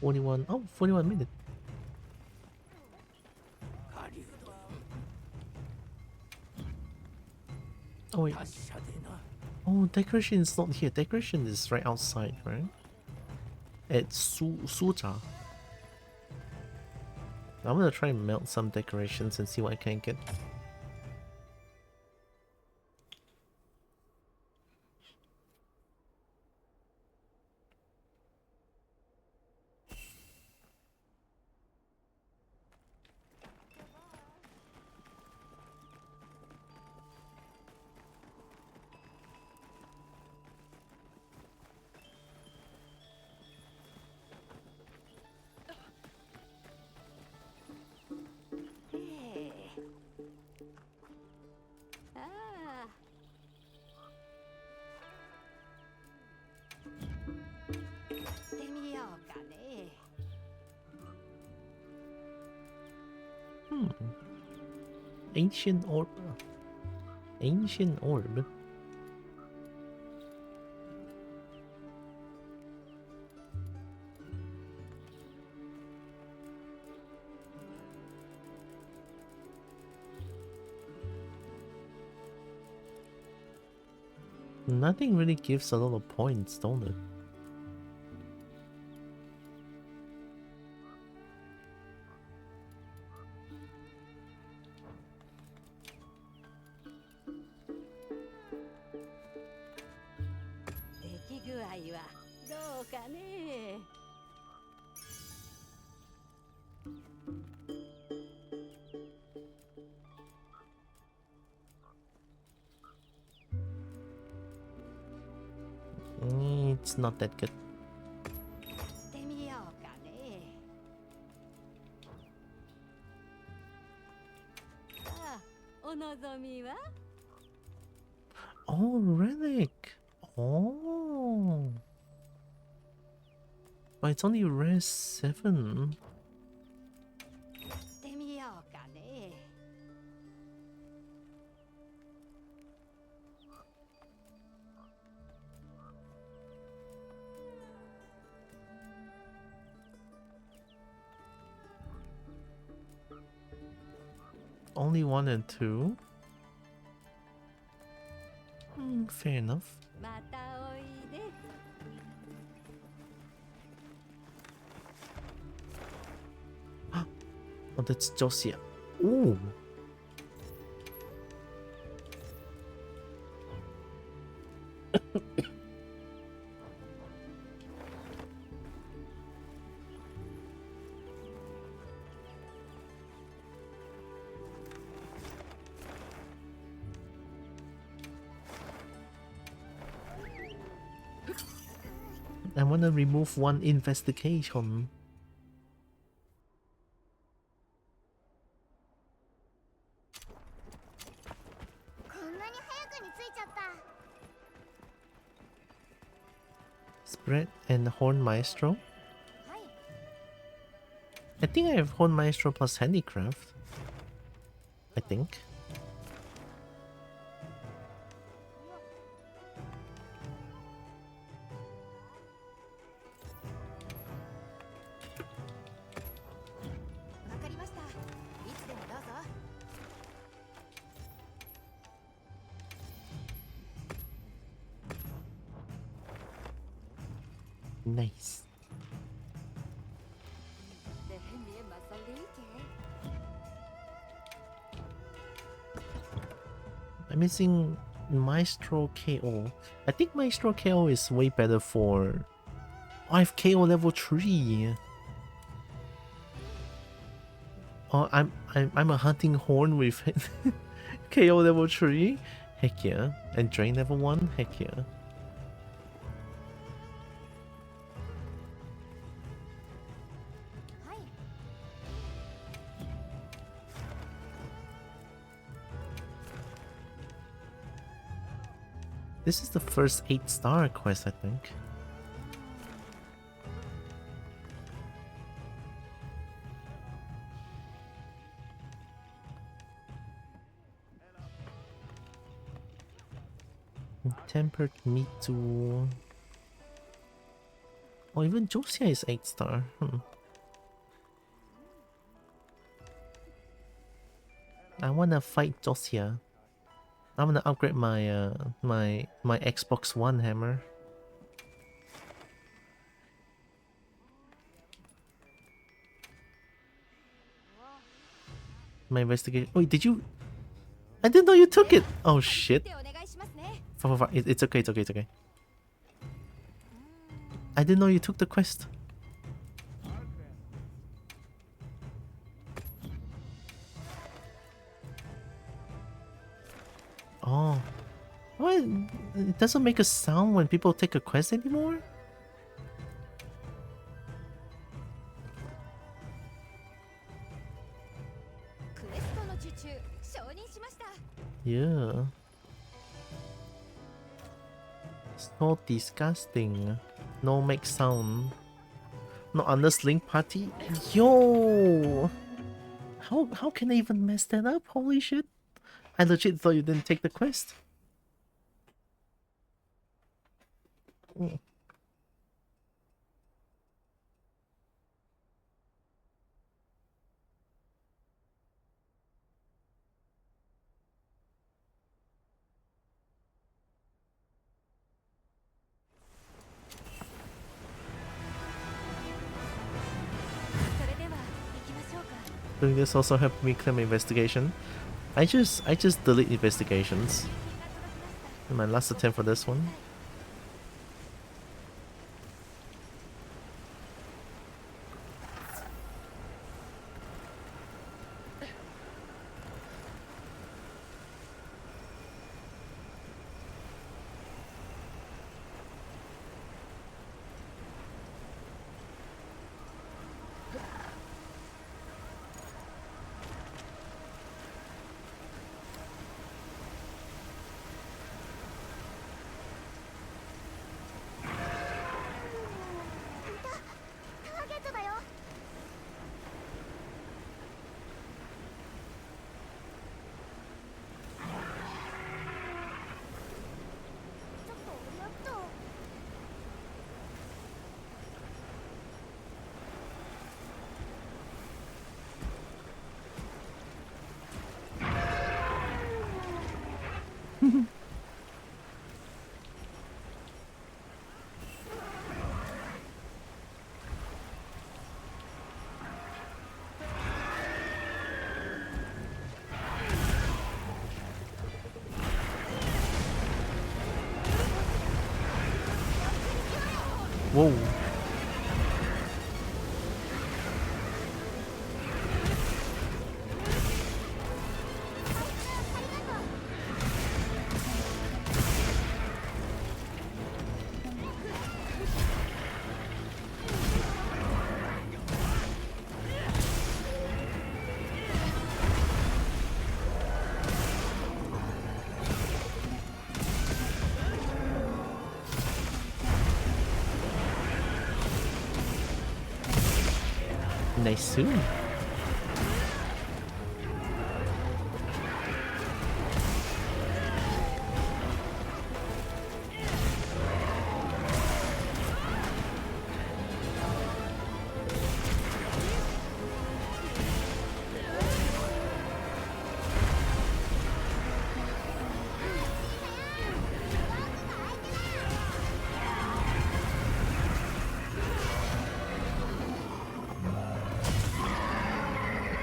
Oh, 41 minutes. 狩人よ。 Oh wait. 達者でな。 Oh, decoration is not here. Decoration is right outside, right? At Suja. I'm gonna try and melt some decorations and see what I can get. Ancient or Ancient orb. Nothing really gives a lot of points, don't it? It's not that good. Oh, relic. Oh. But it's only rare 7. Only 1 and 2? Fair enough. Oh, that's Josia. Ooh. I want to remove 1 investigation. Spread and Horn Maestro. I think I have Horn Maestro plus Handicraft. I think. Nice. I'm missing Maestro KO. I think Maestro KO is way better for... Oh, I have KO level 3. Oh, I'm a hunting horn with KO level 3. Heck yeah. And Drain level 1. Heck yeah. This is the first 8-star quest, I think. Tempered meat to... Oh, even Josia is 8-star. I wanna fight Josia. I'm gonna upgrade my my Xbox One hammer. My investigation. Wait, did you? I didn't know you took it. Oh shit. It's okay. It's okay. It's okay. I didn't know you took the quest. Oh. What? It doesn't make a sound when people take a quest anymore? Yeah. So disgusting. No make sound. No unless link party. Yo! How can I even mess that up? Holy shit. I legit thought you didn't take the quest. Mm. Doing this also helped me clear my investigation. I just delete investigations. In my last attempt for this one. Whoa. Nice soon.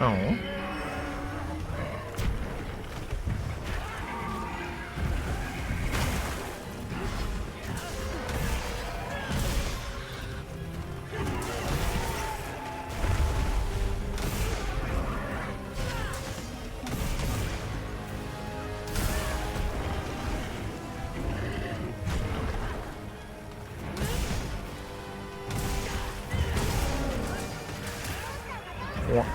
Oh. Wah.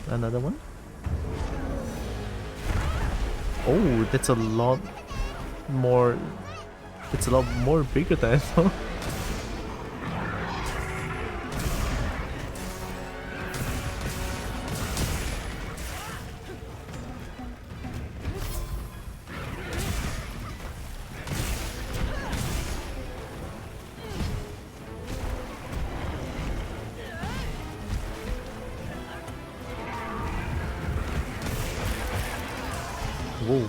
Another one? Oh, that's a lot more. It's a lot more bigger than I thought. Whoa.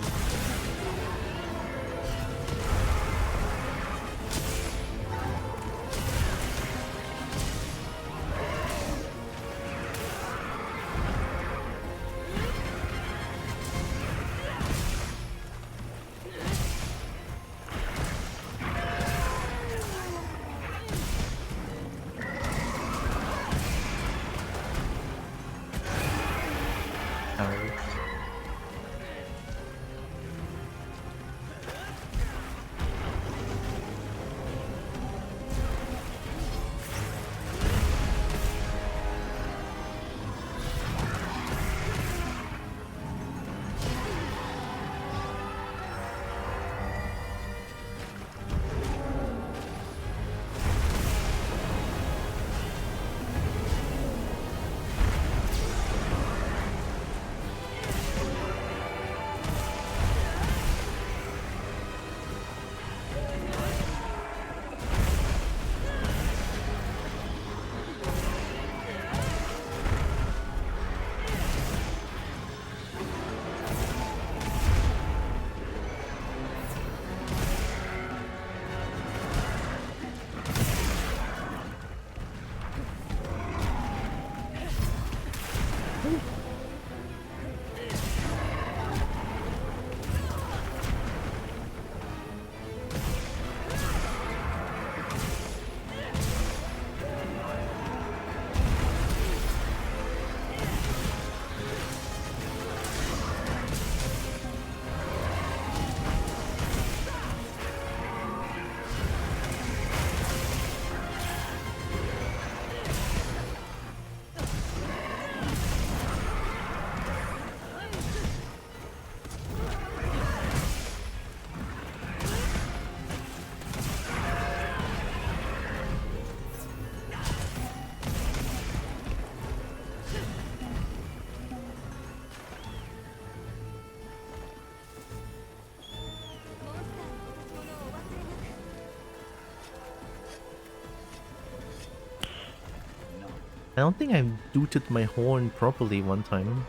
I don't think I dooted my horn properly one time.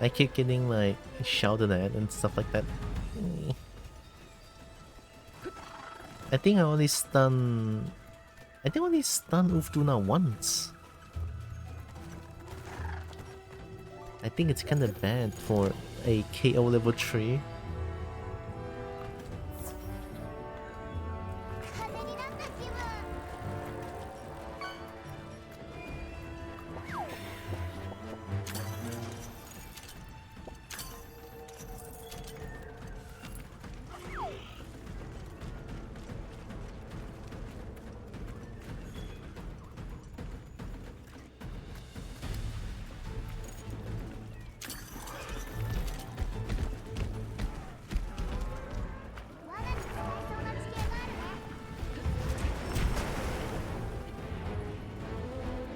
I keep getting like shouted at and stuff like that. I think I only stun Ufduna once. I think it's kinda bad for a KO level 3. 風になった気分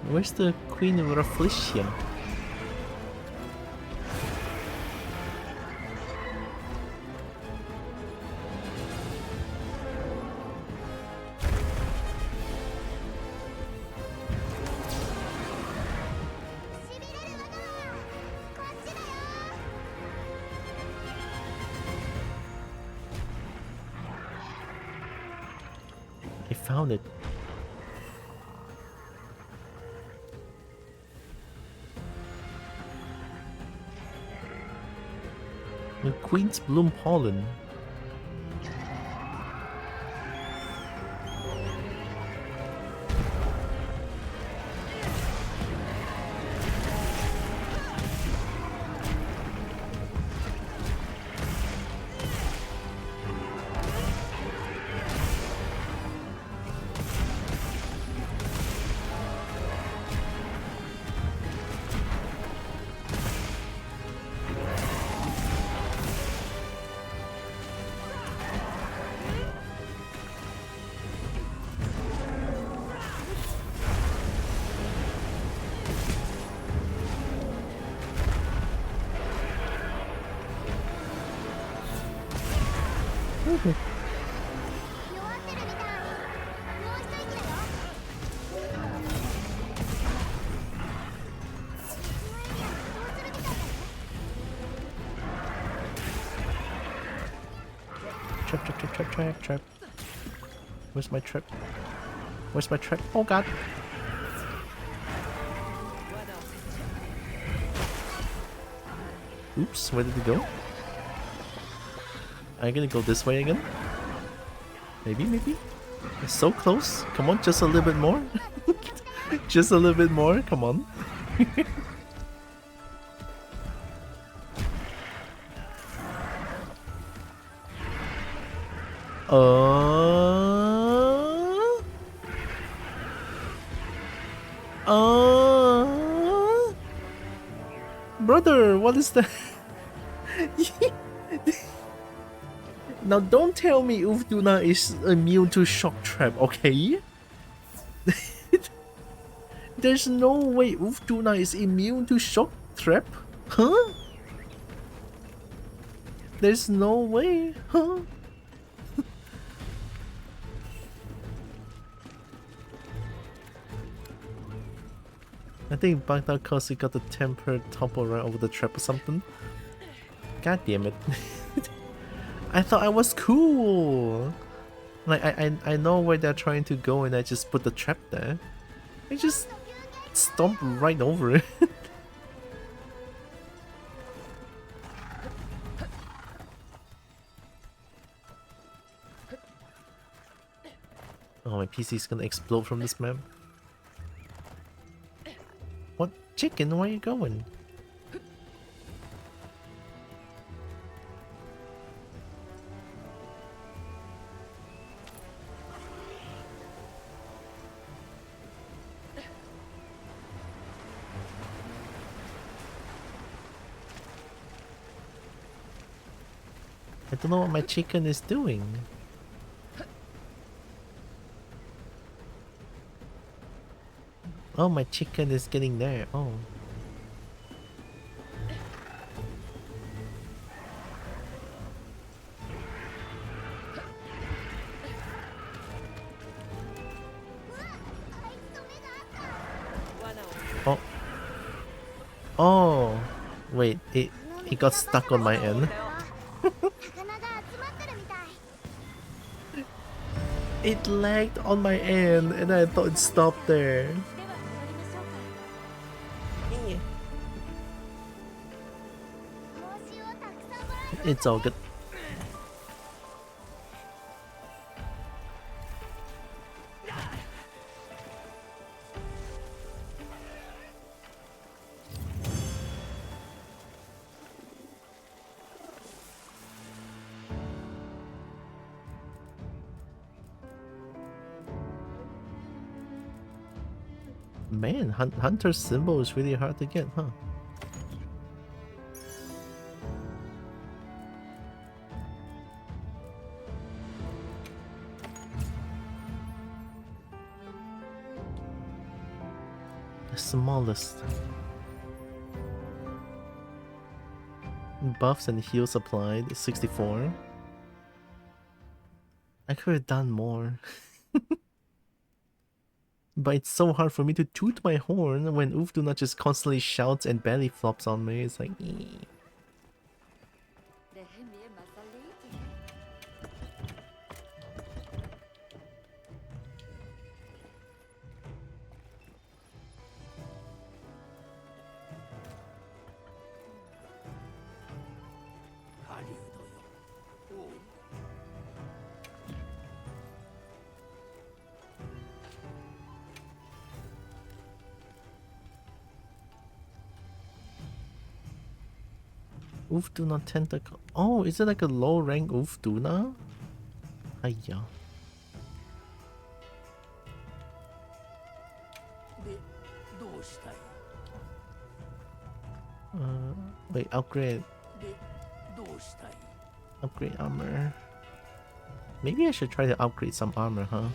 Where's the Queen of Rafflesia? I found it. The Queen's Bloom Pollen. Trap. Where's my trap? Where's my trap? Oh god. Oops, where did it go? Are you gonna go this way again? Maybe? It's so close. Come on, just a little bit more. Just a little bit more, come on. Brother, what is that? Now don't tell me Ufduna is immune to shock trap, okay? There's no way Ufduna is immune to shock trap, huh? There's no way, huh? I think backed out cause he got the temper topple right over the trap or something. God damn it. I thought I was cool. Like I know where they're trying to go and I just put the trap there. I just stomped right over it. Oh, my PC's gonna explode from this map. What? Chicken, where are you going? I don't know what my chicken is doing. Oh, my chicken is getting there. Oh. Oh. Oh. Wait, it got stuck on my end. 魚が集まってるみたい。 It lagged on my end and I thought it stopped there. では戻りましょうか。 報酬をたくさんもらう。 It's all good. Man, Hunter's symbol is really hard to get, huh? The smallest. Buffs and heals applied, 64. I could have done more. But it's so hard for me to toot my horn when Ufduna just constantly shouts and belly flops on me. It's like, "Ee." Ufduna tentacle. Oh, is it like a low rank Ufduna? Hiya. でどうしたい Wait, upgrade. でどうしたい Upgrade armor. Maybe I should try to upgrade some armor, huh?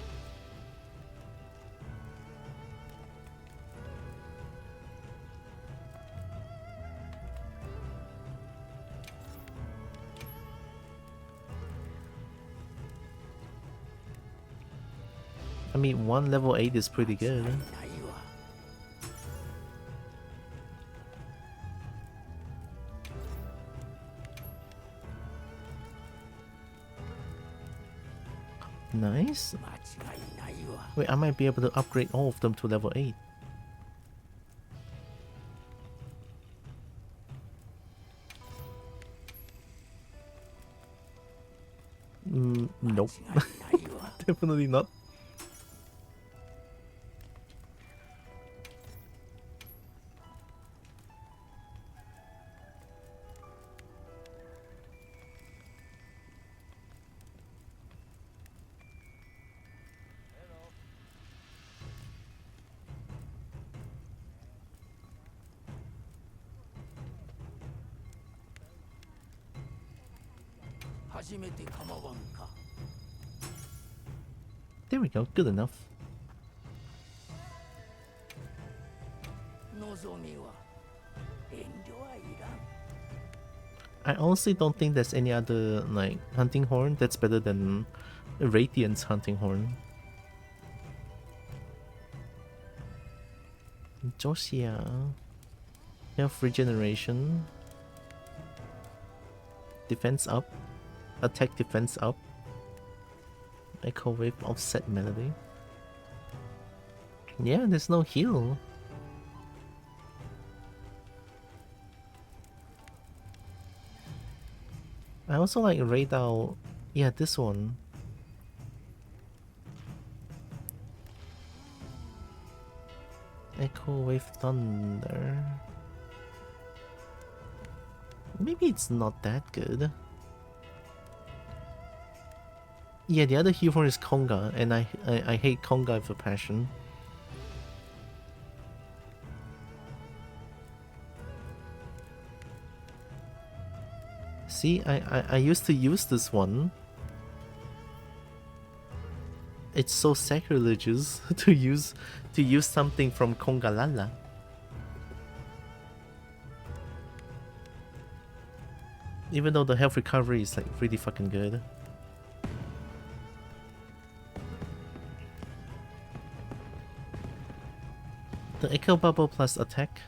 I mean, one level 8 is pretty good. ないわ Nice. 間違いないわ Wait, I might be able to upgrade all of them to level 8. Nope. 間違いないわ Definitely not. There we go, good enough. 望みは遠慮はいらん I honestly don't think there's any other like hunting horn that's better than Radiant's hunting horn. Josia. Health regeneration. Defense up. Attack defense up. Echo wave offset melody. Yeah, there's no heal. I also like Rey Dau. Yeah, this one. Echo wave thunder. Maybe it's not that good. Yeah, the other hero is Konga, and I hate Konga with a passion. See, I used to use this one. It's so sacrilegious to use something from Kongalala. Even though the health recovery is like really fucking good. The Echo Bubble plus attack.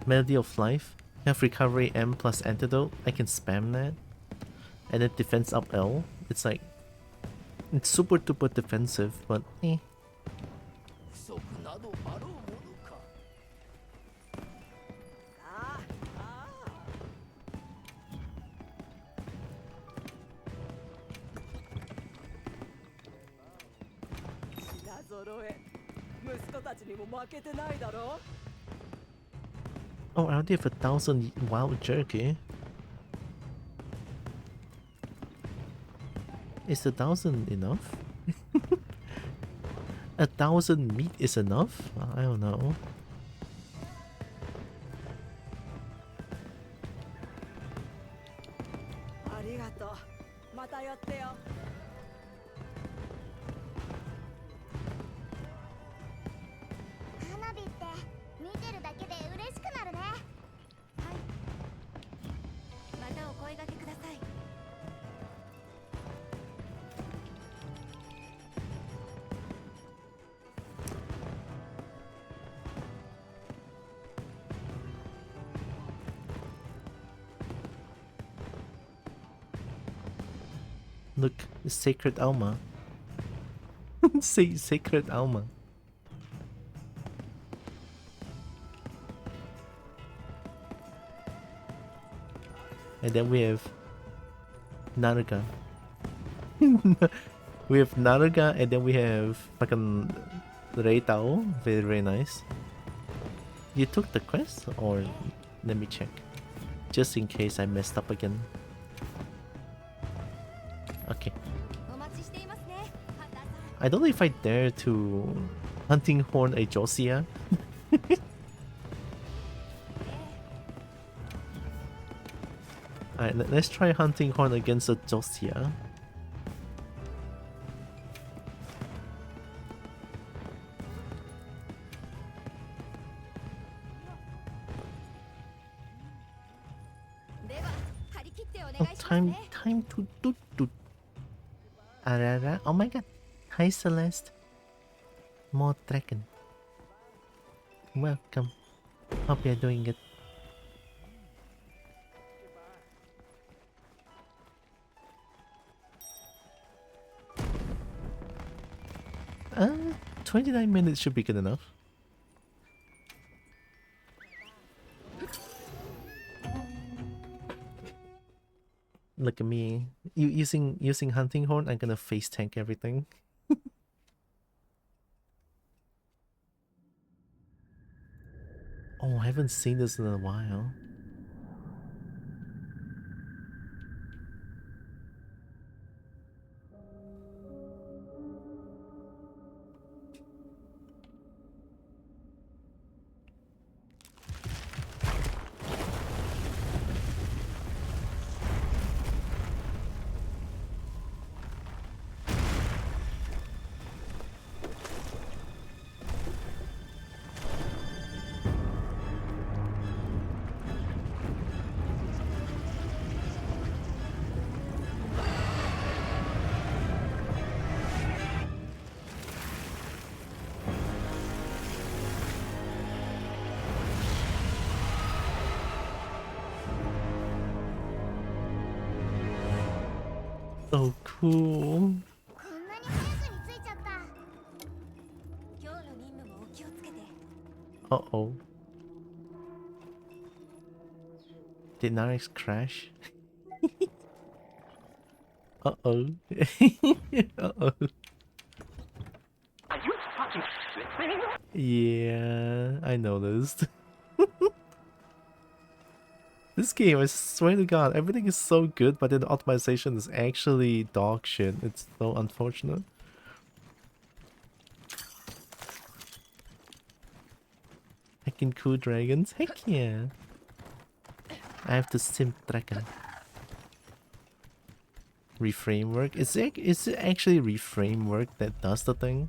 Melody of Life. Health Recovery M plus Antidote. I can spam that. And then Defense up L. It's like... It's super duper defensive, but eh. 不足などあろうものか。ああ。品揃え。息子たちにも負けてないだろ。 Oh, I already have 1,000 wild jerky. Is 1,000 enough? 1,000 meat is enough? I don't know. Look, Sacred Alma. Say Sacred Alma. And then we have Naruga. We have Naruga, and then we have fucking Rey Dau. Very, very nice. You took the quest? Or let me check. Just in case I messed up again. Okay. I don't know if I dare to Hunting Horn a Josia. Alright, let's try Hunting Horn against a Josia. Oh, time to do. Arara, oh my god. Hi Celeste. More dragon. Welcome. Hope you're doing good. Uh, 29 minutes should be good enough. Look at me. Using Hunting Horn, I'm gonna face tank everything. Oh, I haven't seen this in a while. So cool. Uh-oh. Did Narix crash? Uh-oh. Uh-oh. Yeah, I noticed. This game, I swear to god, everything is so good, but then the optimization is actually dog shit. It's so unfortunate. Heckin' cool dragons? Heck yeah! I have to simp dragon. Reframe work? Is it actually reframe work that does the thing?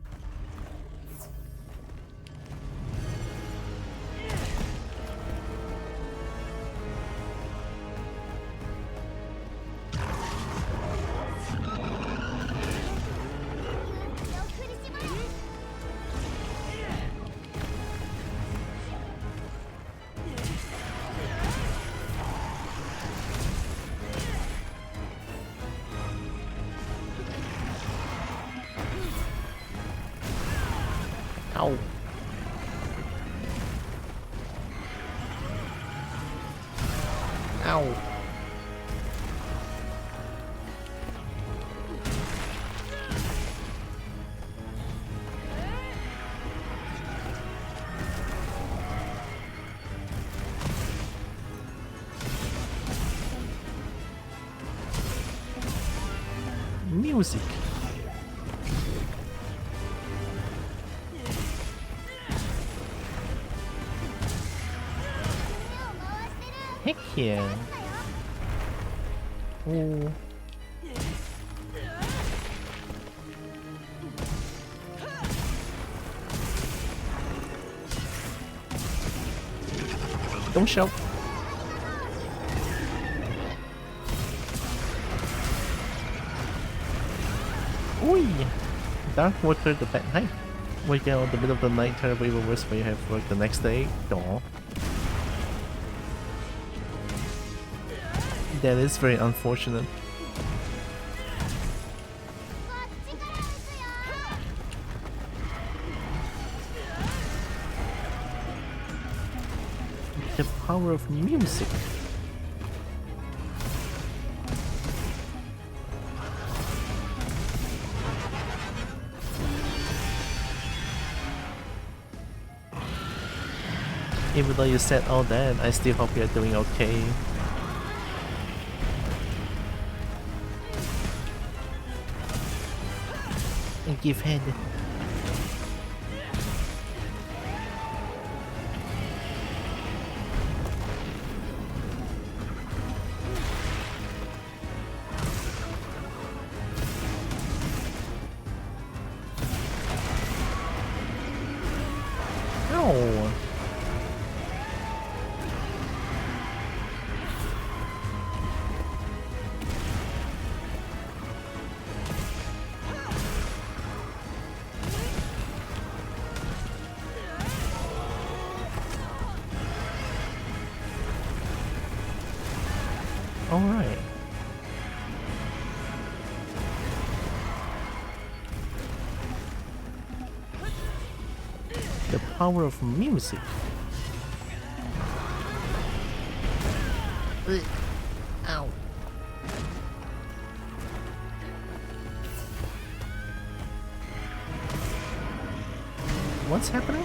Ow. Ow. Music. Heck yeah. Ooh. Don't shout. Oi! Dark Water the Pet. Hi! Wake out in the middle of the night, terribly even worse when you have work the next day. Aw. That is very unfortunate. The power of music. Even though you said all that, I still hope you're doing okay. And give head. Ow. Alright. The power of music. Ow. What's happening?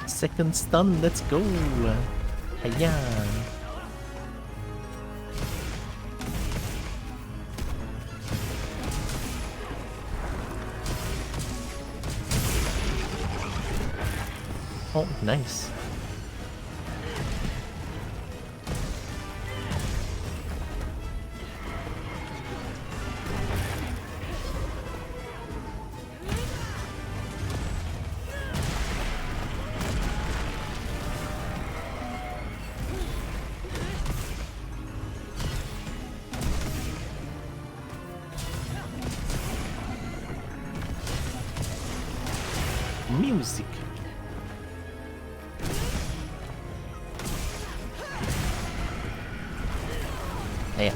Second stun, let's go! Hiya! Oh, nice. Music. Yeah.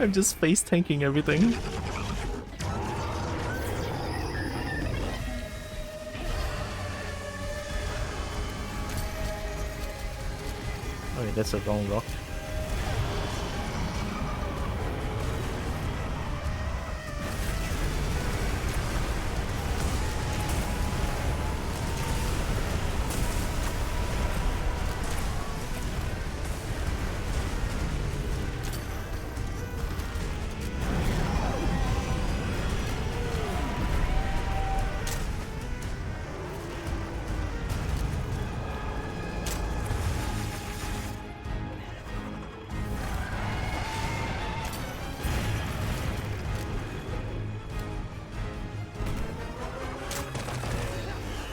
I'm just face tanking everything. Okay, that's a wrong rock.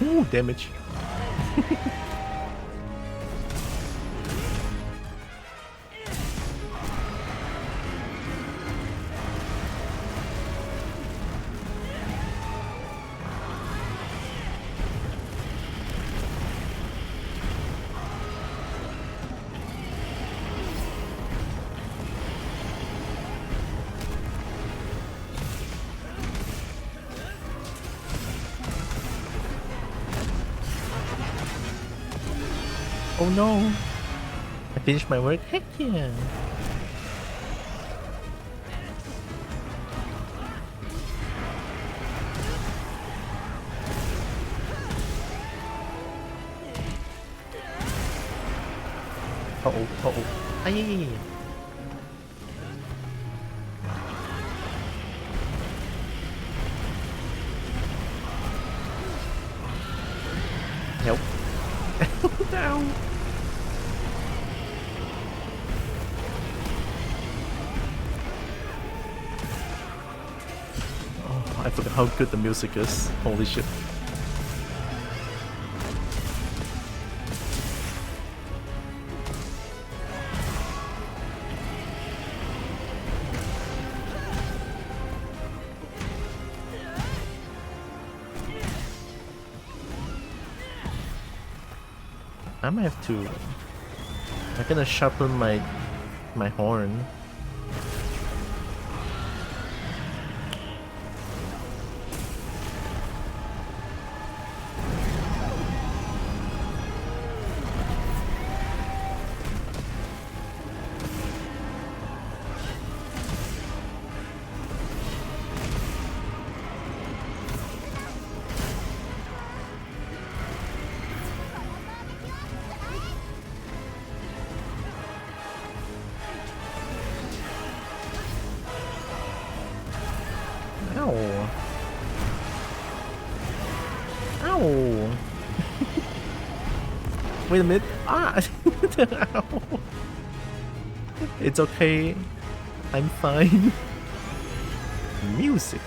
Ooh, damage. Oh no! I finished my work? Heck yeah! Uh-oh, uh-oh. Ay, ay, ay, ay. Help. Down. Oh, I forgot how good the music is. Holy shit. I might have to. I'm gonna sharpen my horn. Ow. Ow. Wait a minute. Ah. Ow. It's okay. I'm fine. Music.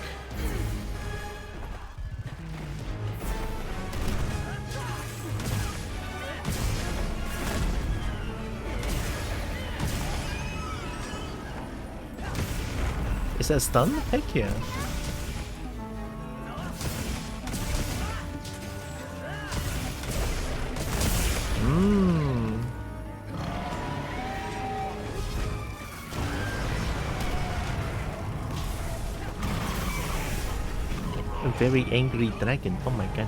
Is that stun? Heck yeah. Mmm. A very angry dragon. Oh my god.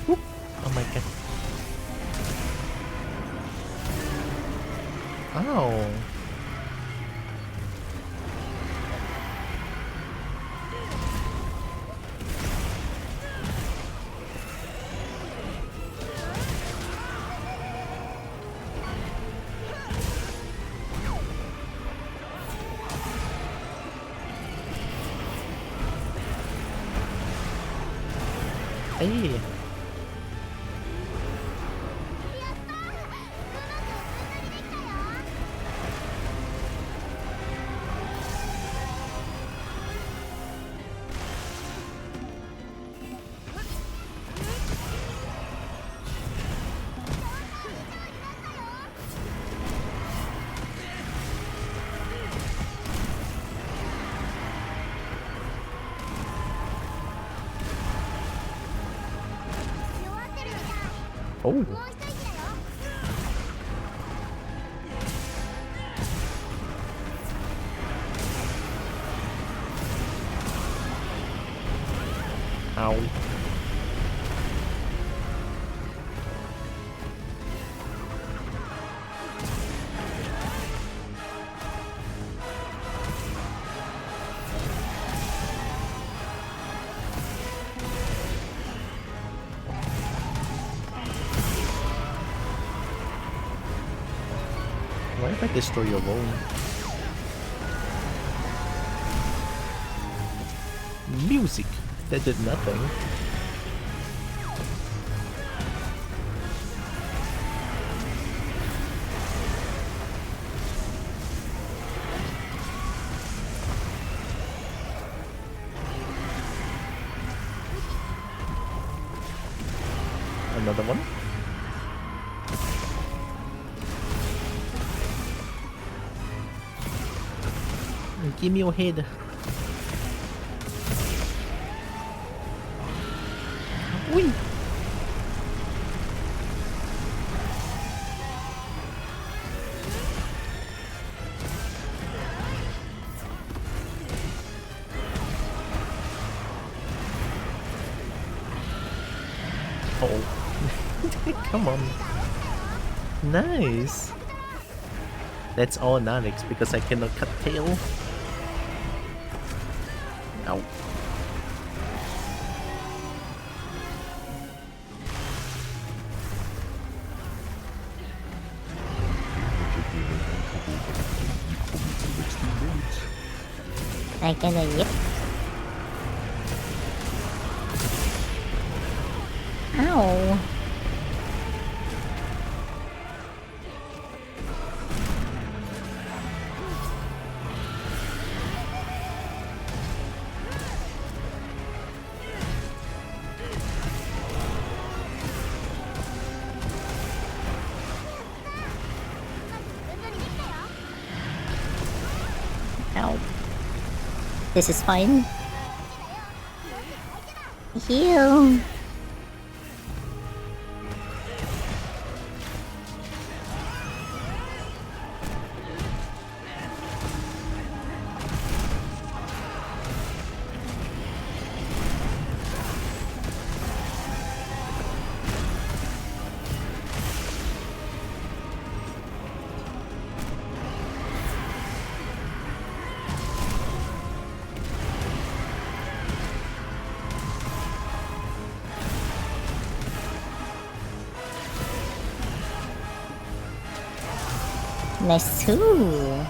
Whoop. Oh my god. Ow. Hey. Oh. Ow. if I destroy your wall? Music! That did nothing. Another one. Give me your head. Whee! Oh. Come on. Nice. That's all Nanix because I cannot cut tail. Ow. I can yep. Ow. Ow. This is fine. Heal. Nice too.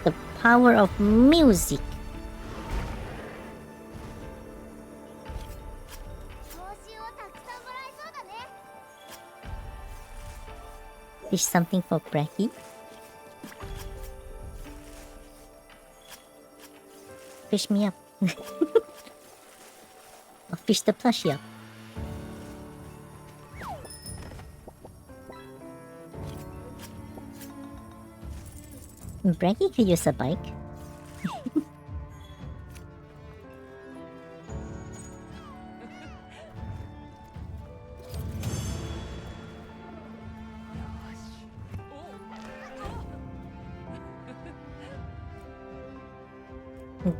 The power of music. 報酬をたくさんもらえそうだね。 Fish something for Bracky. Fish me up. Or fish the plushie up. Bracky could use a bike.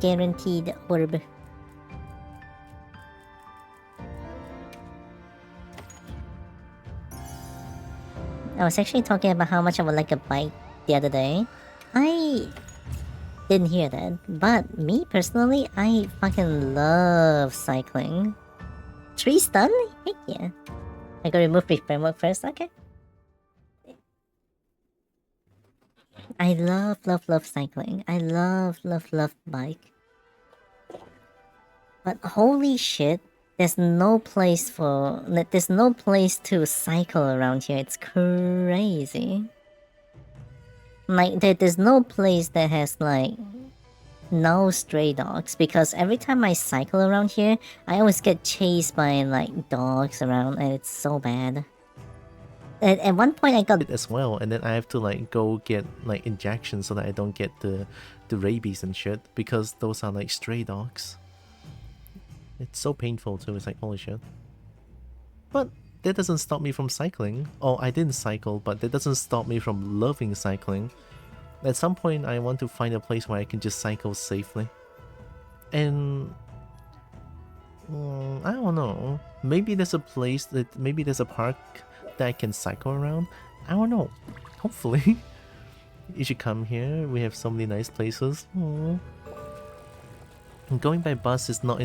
Guaranteed orb. I was actually talking about how much I would like a bike the other day. I didn't hear that, but me personally, I fucking love cycling. 3 stun? Heck yeah. I gotta remove free framework first, okay. I love cycling. I love bike. But holy shit, there's no place to cycle around here. It's crazy. Like, there's no place that has, like, no stray dogs, because every time I cycle around here, I always get chased by, like, dogs around, and it's so bad. At one point I got... It as well, and then I have to, like, go get, like, injections so that I don't get the rabies and shit, because those are, like, stray dogs. It's so painful too, it's like, holy shit. But that doesn't stop me from cycling. Oh, I didn't cycle, but that doesn't stop me from loving cycling. At some point, I want to find a place where I can just cycle safely. And... I don't know. Maybe there's a place that... Maybe there's a park that I can cycle around. I don't know. Hopefully. You should come here. We have so many nice places. Aww. Going by bus is not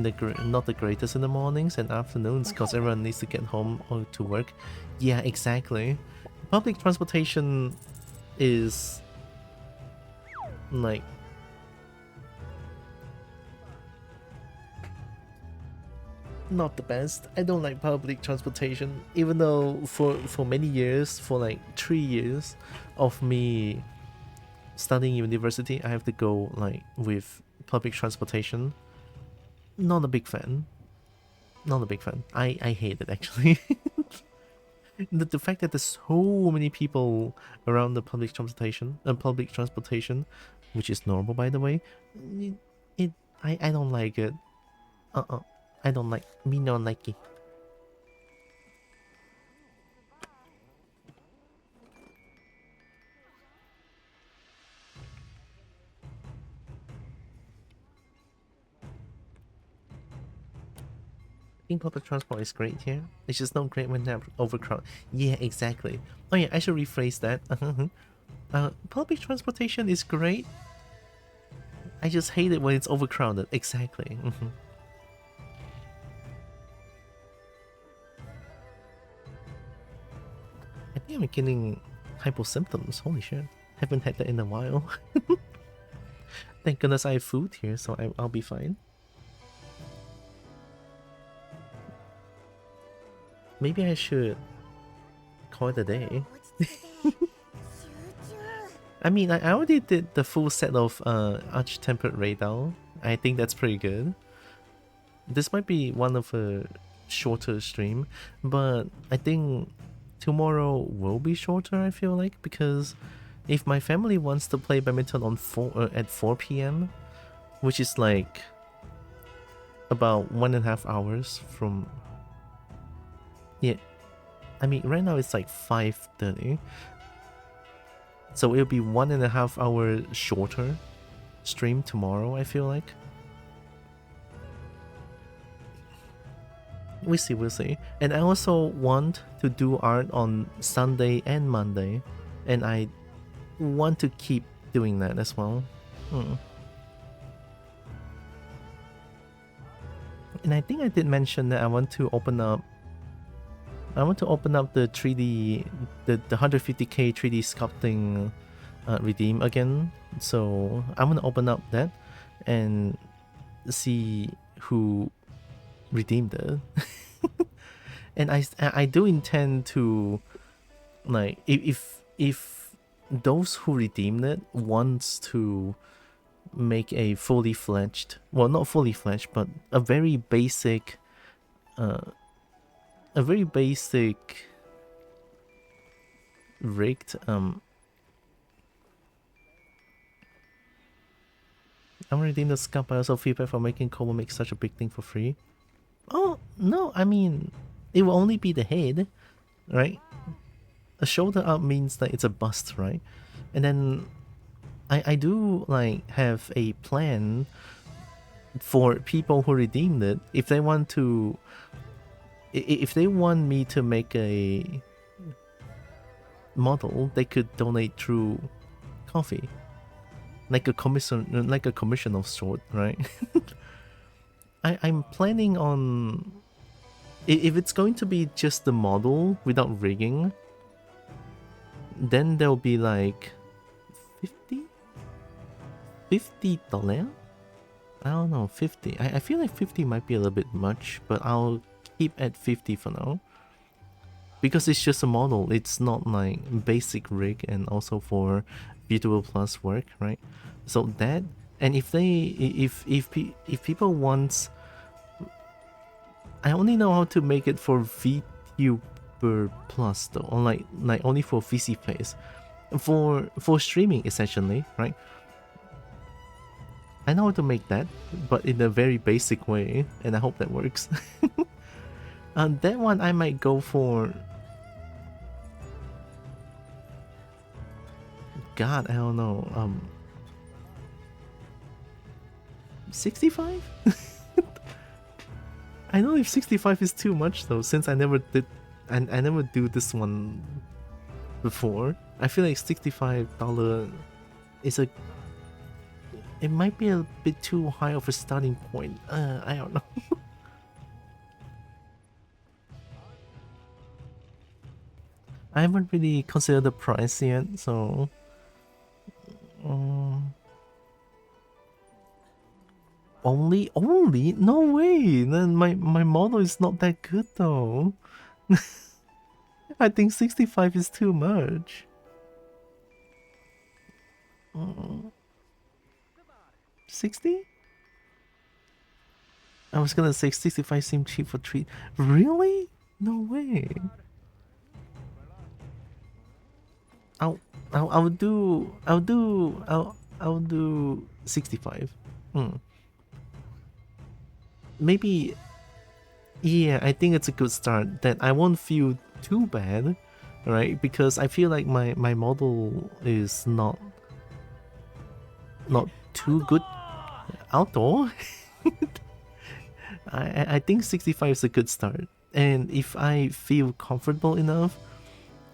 not the greatest in the mornings and afternoons because everyone needs to get home or to work. Yeah, exactly. Public transportation is like not the best. I don't like public transportation, even though for many years, for like 3 years of me studying university, I have to go like with public transportation. Not a big fan. Not a big fan. I hate it actually. The fact that there's so many people around the public transportation, which is normal by the way, I don't like it. I don't like. Me not like it. I think public transport is great here. It's just not great when they're overcrowded. Yeah, exactly. Oh yeah, I should rephrase that. Public transportation is great. I just hate it when it's overcrowded. Exactly. I think I'm getting hypo symptoms. Holy shit. Haven't had that in a while. Thank goodness I have food here, so I'll be fine. Maybe I should call it a day. I mean, I already did the full set of Arch-Tempered Rey Dau. I think that's pretty good. This might be one of a shorter stream, but I think tomorrow will be shorter, I feel like, because if my family wants to play badminton on at 4 p.m, which is like about 1.5 hours from... Yeah, I mean, right now it's like 5:30. So it'll be 1.5 hour shorter stream tomorrow, I feel like. We'll see. And I also want to do art on Sunday and Monday. And I want to keep doing that as well. And I think I did mention that I want to open up the 3D, the 150k 3D sculpting redeem again. So I'm gonna open up that and see who redeemed it. And I do intend to, like, if those who redeemed it wants to make a fully fledged, well, not fully fledged, but a very basic rigged I'm redeeming the sculpt. I also feedback for making Kobo make such a big thing for free. Oh no, I mean it will only be the head, right? A shoulder up means that it's a bust, right? And then I do like have a plan for people who redeemed it. If they want me to make a model, they could donate through coffee, like a commission of sort, right? I'm planning on, if it's going to be just the model without rigging, then there'll be like $50? I don't know, 50. I feel like 50 might be a little bit much, but I'll keep at 50 for now. Because it's just a model, it's not like basic rig and also for VTuber Plus work, right? So that, and if people want, I only know how to make it for VTuber Plus though, or like only for VC plays, for streaming essentially, right? I know how to make that, but in a very basic way, and I hope that works. That one I might go for. God, I don't know. 65? I don't know if 65 is too much though, since I never do this one before. I feel like $65 is it might be a bit too high of a starting point. I don't know. I haven't really considered the price yet, so only no way. Then my model is not that good though. I think 65 is too much. 60? I was gonna say 65 seemed cheap for 3. Really? No way. I'll do 65. Maybe, yeah, I think it's a good start. That I won't feel too bad, right? Because I feel like my model is not too good outdoor. I think 65 is a good start, and if I feel comfortable enough,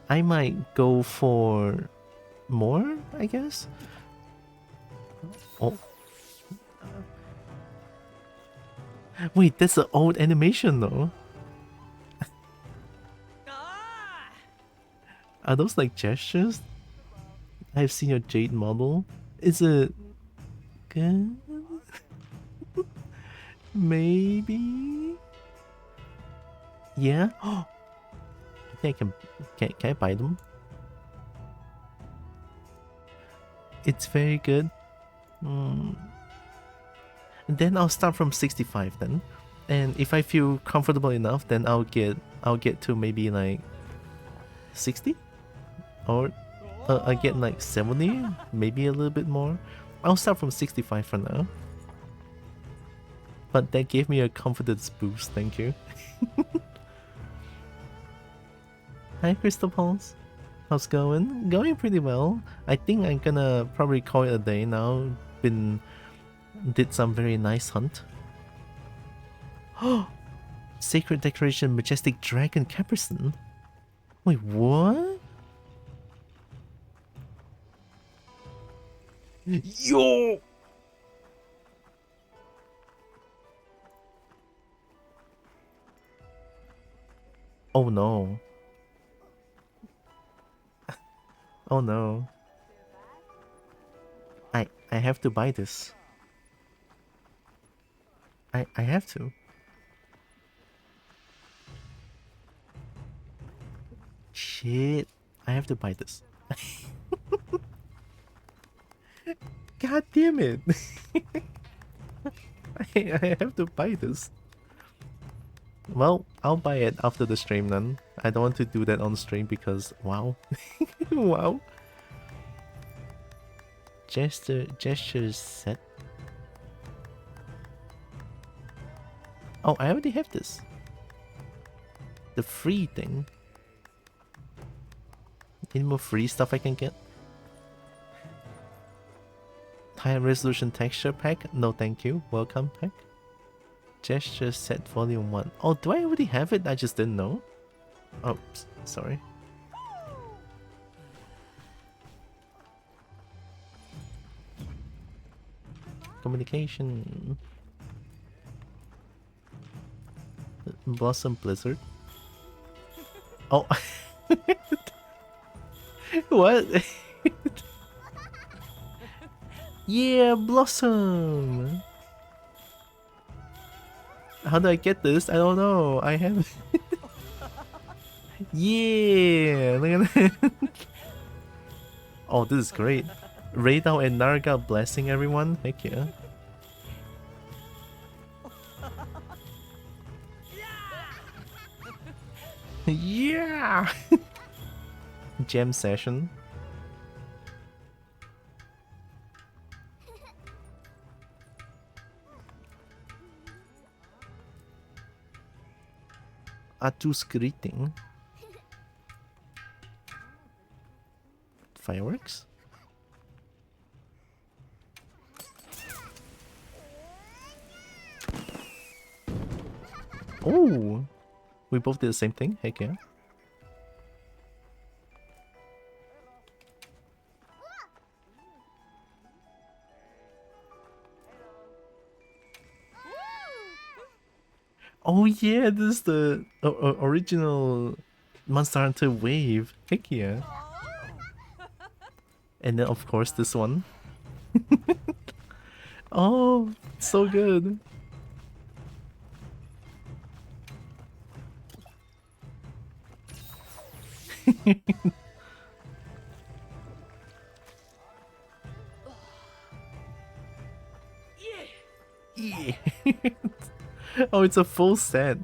I might go for more, I guess. Oh. Wait, that's an old animation though. Are those like gestures? I've seen your Jade model. Is it good? Maybe? Yeah? I think I can I buy them? It's very good. And then I'll start from 65 then. And if I feel comfortable enough, then I'll get to maybe like 60? Or I get like 70, maybe a little bit more. I'll start from 65 for now. But that gave me a confidence boost, thank you. Hi Crystal Pulse. How's it going? Going pretty well. I think I'm gonna probably call it a day now. Did some very nice hunt. Oh! Sacred Decoration Majestic Dragon Caprison. Wait, what? Yo! Oh no. Oh no. I have to buy this. I have to. Shit. I have to buy this. God damn it. I have to buy this. Well, I'll buy it after the stream then. I don't want to do that on stream because wow. Wow. Gestures set. Oh, I already have this. The free thing. Any more free stuff I can get? High resolution texture pack? No thank you. Welcome pack. Gesture set volume 1. Oh, do I already have it? I just didn't know. Oh, sorry. Communication. Blossom Blizzard. Oh. What? Yeah, Blossom. How do I get this? I don't know. I have. Yeah, look at that. Oh, this is great. Rey Dau and Narga blessing everyone. Heck yeah. Yeah. Jam session. Atus greeting. Fireworks? Oh! We both did the same thing? Heck yeah. Oh yeah, this is the original Monster Hunter wave. Heck yeah. And then of course this one. Oh, so good. Yeah. Oh, it's a full set.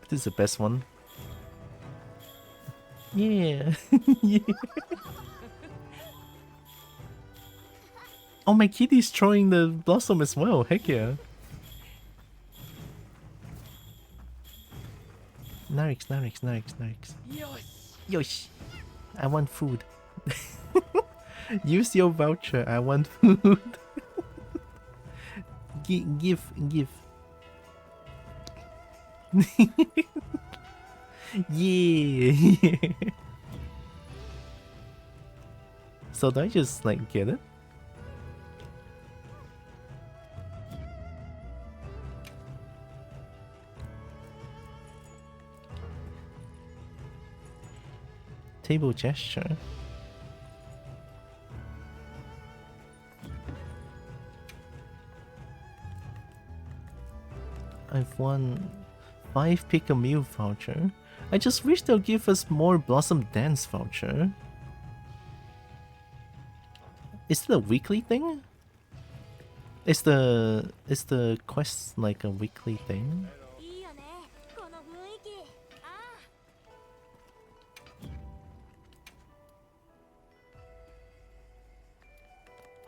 This is the best one. Yeah. Yeah. Oh, my kitty's throwing the blossom as well. Heck yeah. Narix, Narix, Narix, Narix. Yosh. I want food. Use your voucher. I want food. Give. Yeah. So do I just like get it? Table gesture. I've won 5 pick a meal voucher. I just wish they'll give us more Blossom Dance voucher. Is it a weekly thing? Is the quest like a weekly thing? いいよねこの雰囲気。あ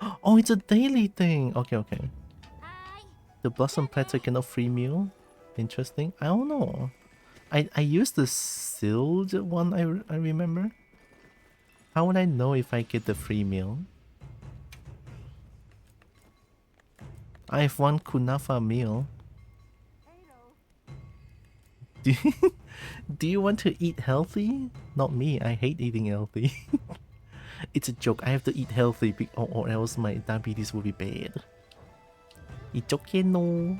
あ。 Oh, it's a daily thing. Okay. はーい。 The Blossom Platter cannot free meal. Interesting. I don't know. I used the sealed one. I remember. How would I know if I get the free meal? I have one kunafa meal. Do you want to eat healthy? Not me. I hate eating healthy. It's a joke. I have to eat healthy or else my diabetes will be bad. It's okay, no.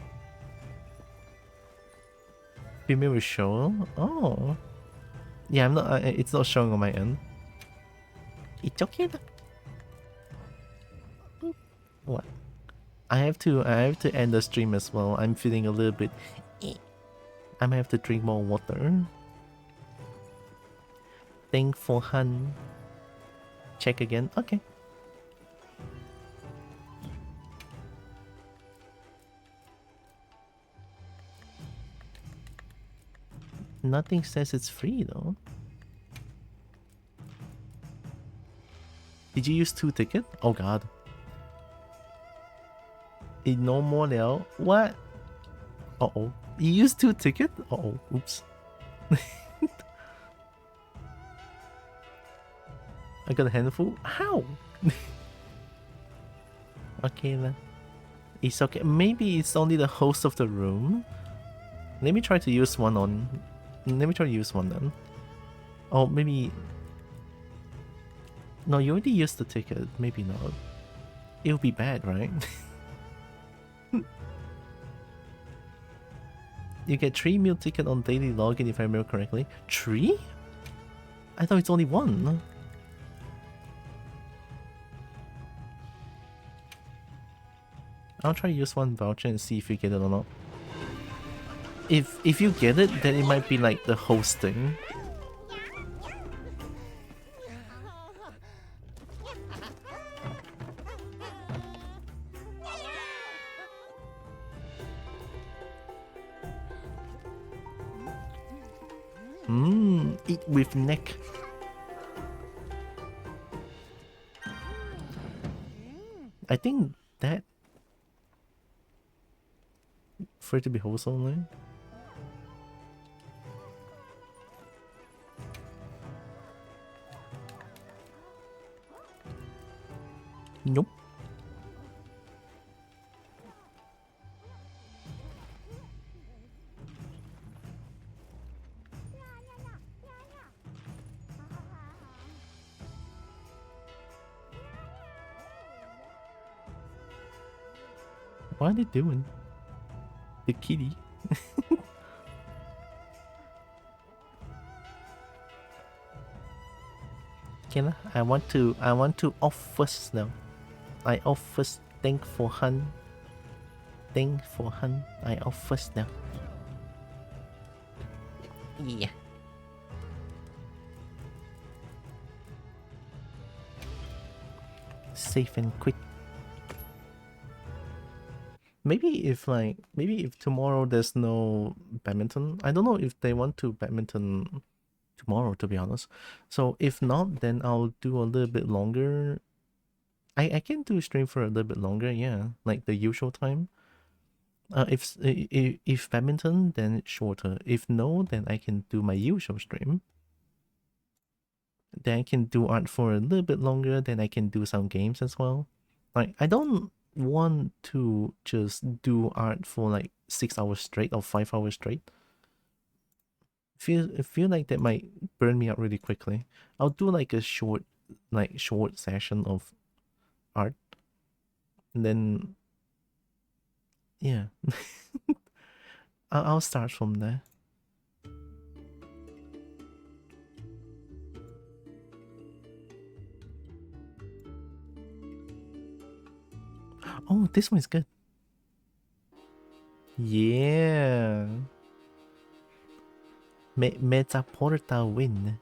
Female will show. Oh. Yeah, I'm not. It's not showing on my end. It's okay. What? I have to end the stream as well. I'm feeling a little bit. I might have to drink more water. Thank for Han. Check again. Okay. Nothing says it's free though. Did you use 2 tickets? Oh god. No more now. What? Uh-oh. You used 2 tickets? Uh-oh. Oops. I got a handful? How? Okay then. It's okay. Maybe it's only the host of the room. Let me try to use one on... Let me try to use one then. Oh, maybe... No, you already used the ticket. Maybe not. It would be bad, right? You get 3 meal ticket on daily login if I remember correctly. 3? I thought it's only 1. I'll try to use one voucher and see if you get it or not. If you get it, then it might be like the hosting. Eat with neck. I think that for it to be host only. Nope. What are they doing? The kitty. Can I want to off first now. I off first. Thank for hun. Thank for hun. I off first now. Yeah. Safe and quick. Maybe if tomorrow there's no badminton. I don't know if they want to badminton tomorrow, to be honest. So if not, then I'll do a little bit longer. I can do stream for a little bit longer, yeah, like the usual time. If badminton, then it's shorter. If no, then I can do my usual stream. Then I can do art for a little bit longer. Then I can do some games as well. Like I don't want to just do art for like 6 hours straight or 5 hours straight. Feel like that might burn me out really quickly. I'll do like a short session of art, and then yeah. I'll start from there. Oh, this one's good. Yeah. Mezza porta win.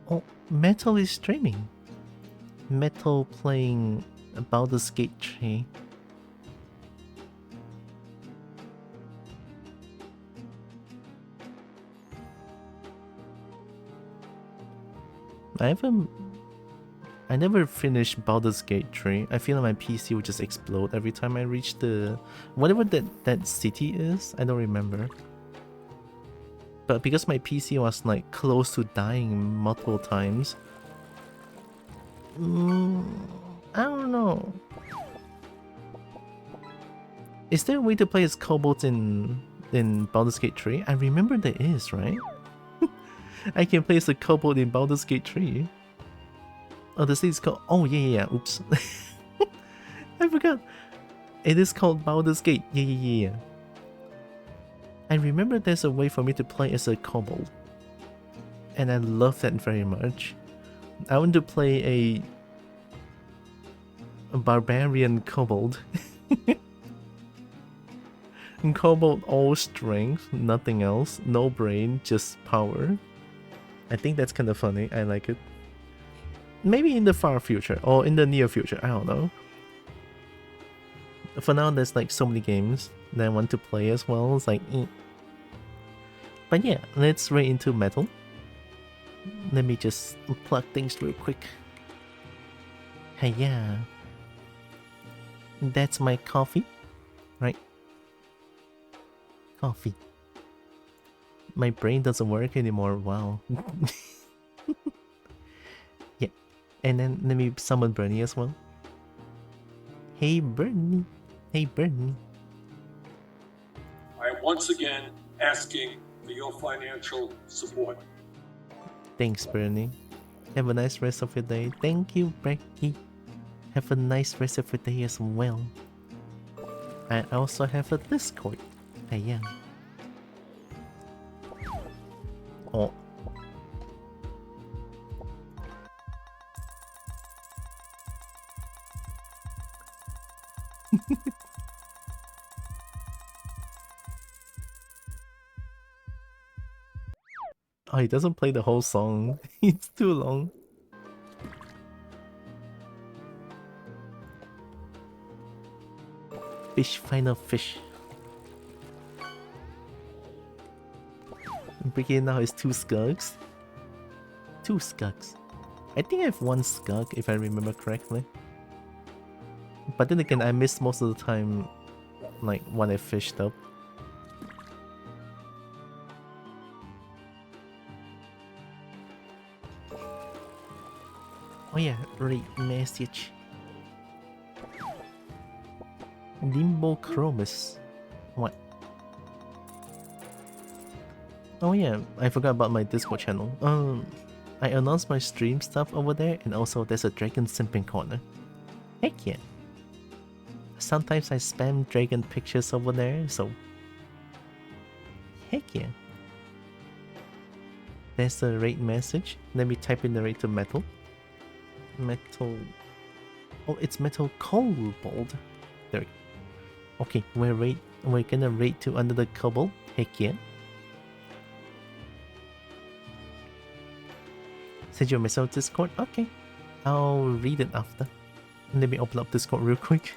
Oh, Metal is streaming. Metal playing Baldur's Gate 3. I never finished Baldur's Gate 3. I feel like my PC would just explode every time I reach the whatever that city is. I don't remember. But because my PC was like close to dying multiple times, I don't know. Is there a way to play as kobolds in Baldur's Gate 3? I remember there is, right? I can play as a kobold in Baldur's Gate 3. Oh, the city's called... Oh, yeah. Oops. I forgot. It is called Baldur's Gate. Yeah. I remember there's a way for me to play as a kobold. And I love that very much. I want to play a barbarian kobold. Kobold all strength, nothing else, no brain, just power. I think that's kind of funny. I like it. Maybe in the far future or in the near future, I don't know. For now, there's like so many games that I want to play as well. It's like, But yeah, let's right into metal. Let me just plug things real quick. Hey, yeah. That's my coffee, right? Coffee. My brain doesn't work anymore. Wow. Yeah. And then let me summon Bernie as well. Hey, Bernie. Hey, Bernie. I am once again asking for your financial support. Thanks, Bernie. Have a nice rest of your day. Thank you, Becky. Have a nice rest of your day as well. I also have a Discord. Yeah. Oh. Oh, he doesn't play the whole song. It's too long. Fish, final fish. Brigade now has 2 skunks. 2 skunks. I think I have 1 skunk if I remember correctly. But then again, I missed most of the time, like when I fished up. Oh yeah, read message. Limbo Chromis. What? Oh yeah, I forgot about my Discord channel. I announced my stream stuff over there, and also there's a dragon simping corner. Heck yeah. Sometimes I spam dragon pictures over there, so heck yeah. There's the raid message. Let me type in the raid to metal. Metal. Oh, it's metal kobold. There we go. Okay, we're gonna raid to under the kobold. Heck yeah. Send your message on Discord? Okay. I'll read it after. Let me open up Discord real quick.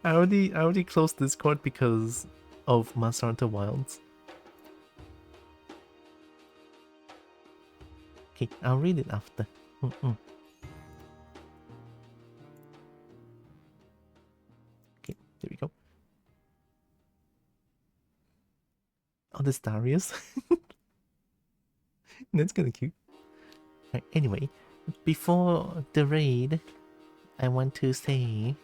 I already closed Discord because of Monster Hunter Wilds. Okay, I'll read it after. Okay, there we go. Oh, this Darius. That's kinda cute. Right, anyway, before the raid, I want to say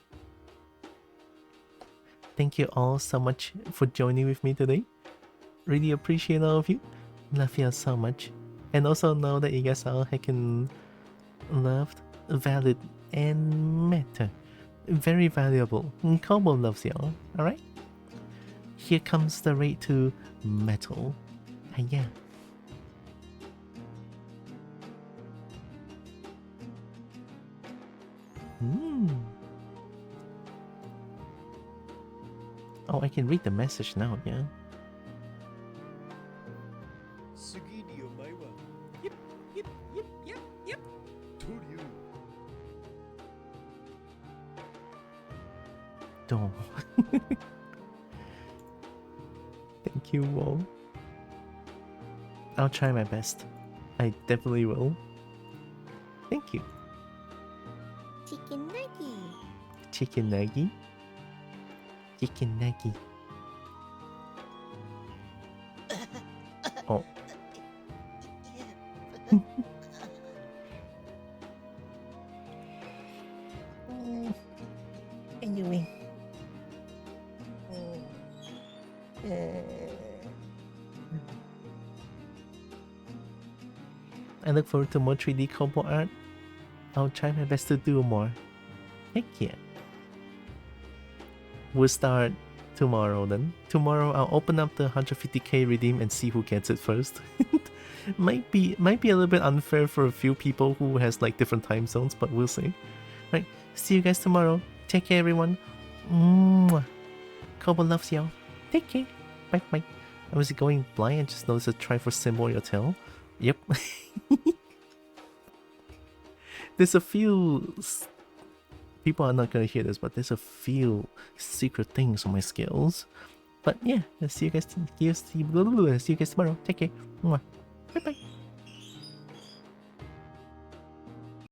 thank you all so much for joining with me today. Really appreciate all of you. Love you all so much. And also know that you guys are heckin' loved, valid, and matter. Very valuable. Kobo loves y'all, alright? Here comes the raid to metal. Yeah. Oh, I can read the message now, yeah. Oh. Thank you, Wall. I'll try my best. I definitely will. Thank you. Chicken nugget. Chicken nugget. Chicken nugget. Oh. Anyway. I look forward to more 3D Kobo art. I'll try my best to do more. Heck yeah. We'll start tomorrow then. Tomorrow I'll open up the 150k redeem and see who gets it first. might be a little bit unfair for a few people who has like different time zones, but we'll see. Right, see you guys tomorrow. Take care everyone. Mwah. Kobo loves y'all. Take care. Bye bye. I was going blind and just noticed a Triforce symbol on your tail. Yep. There's a few... People are not gonna hear this, but there's a few secret things on my skills. But yeah, see you guys tomorrow. Take care. Bye bye.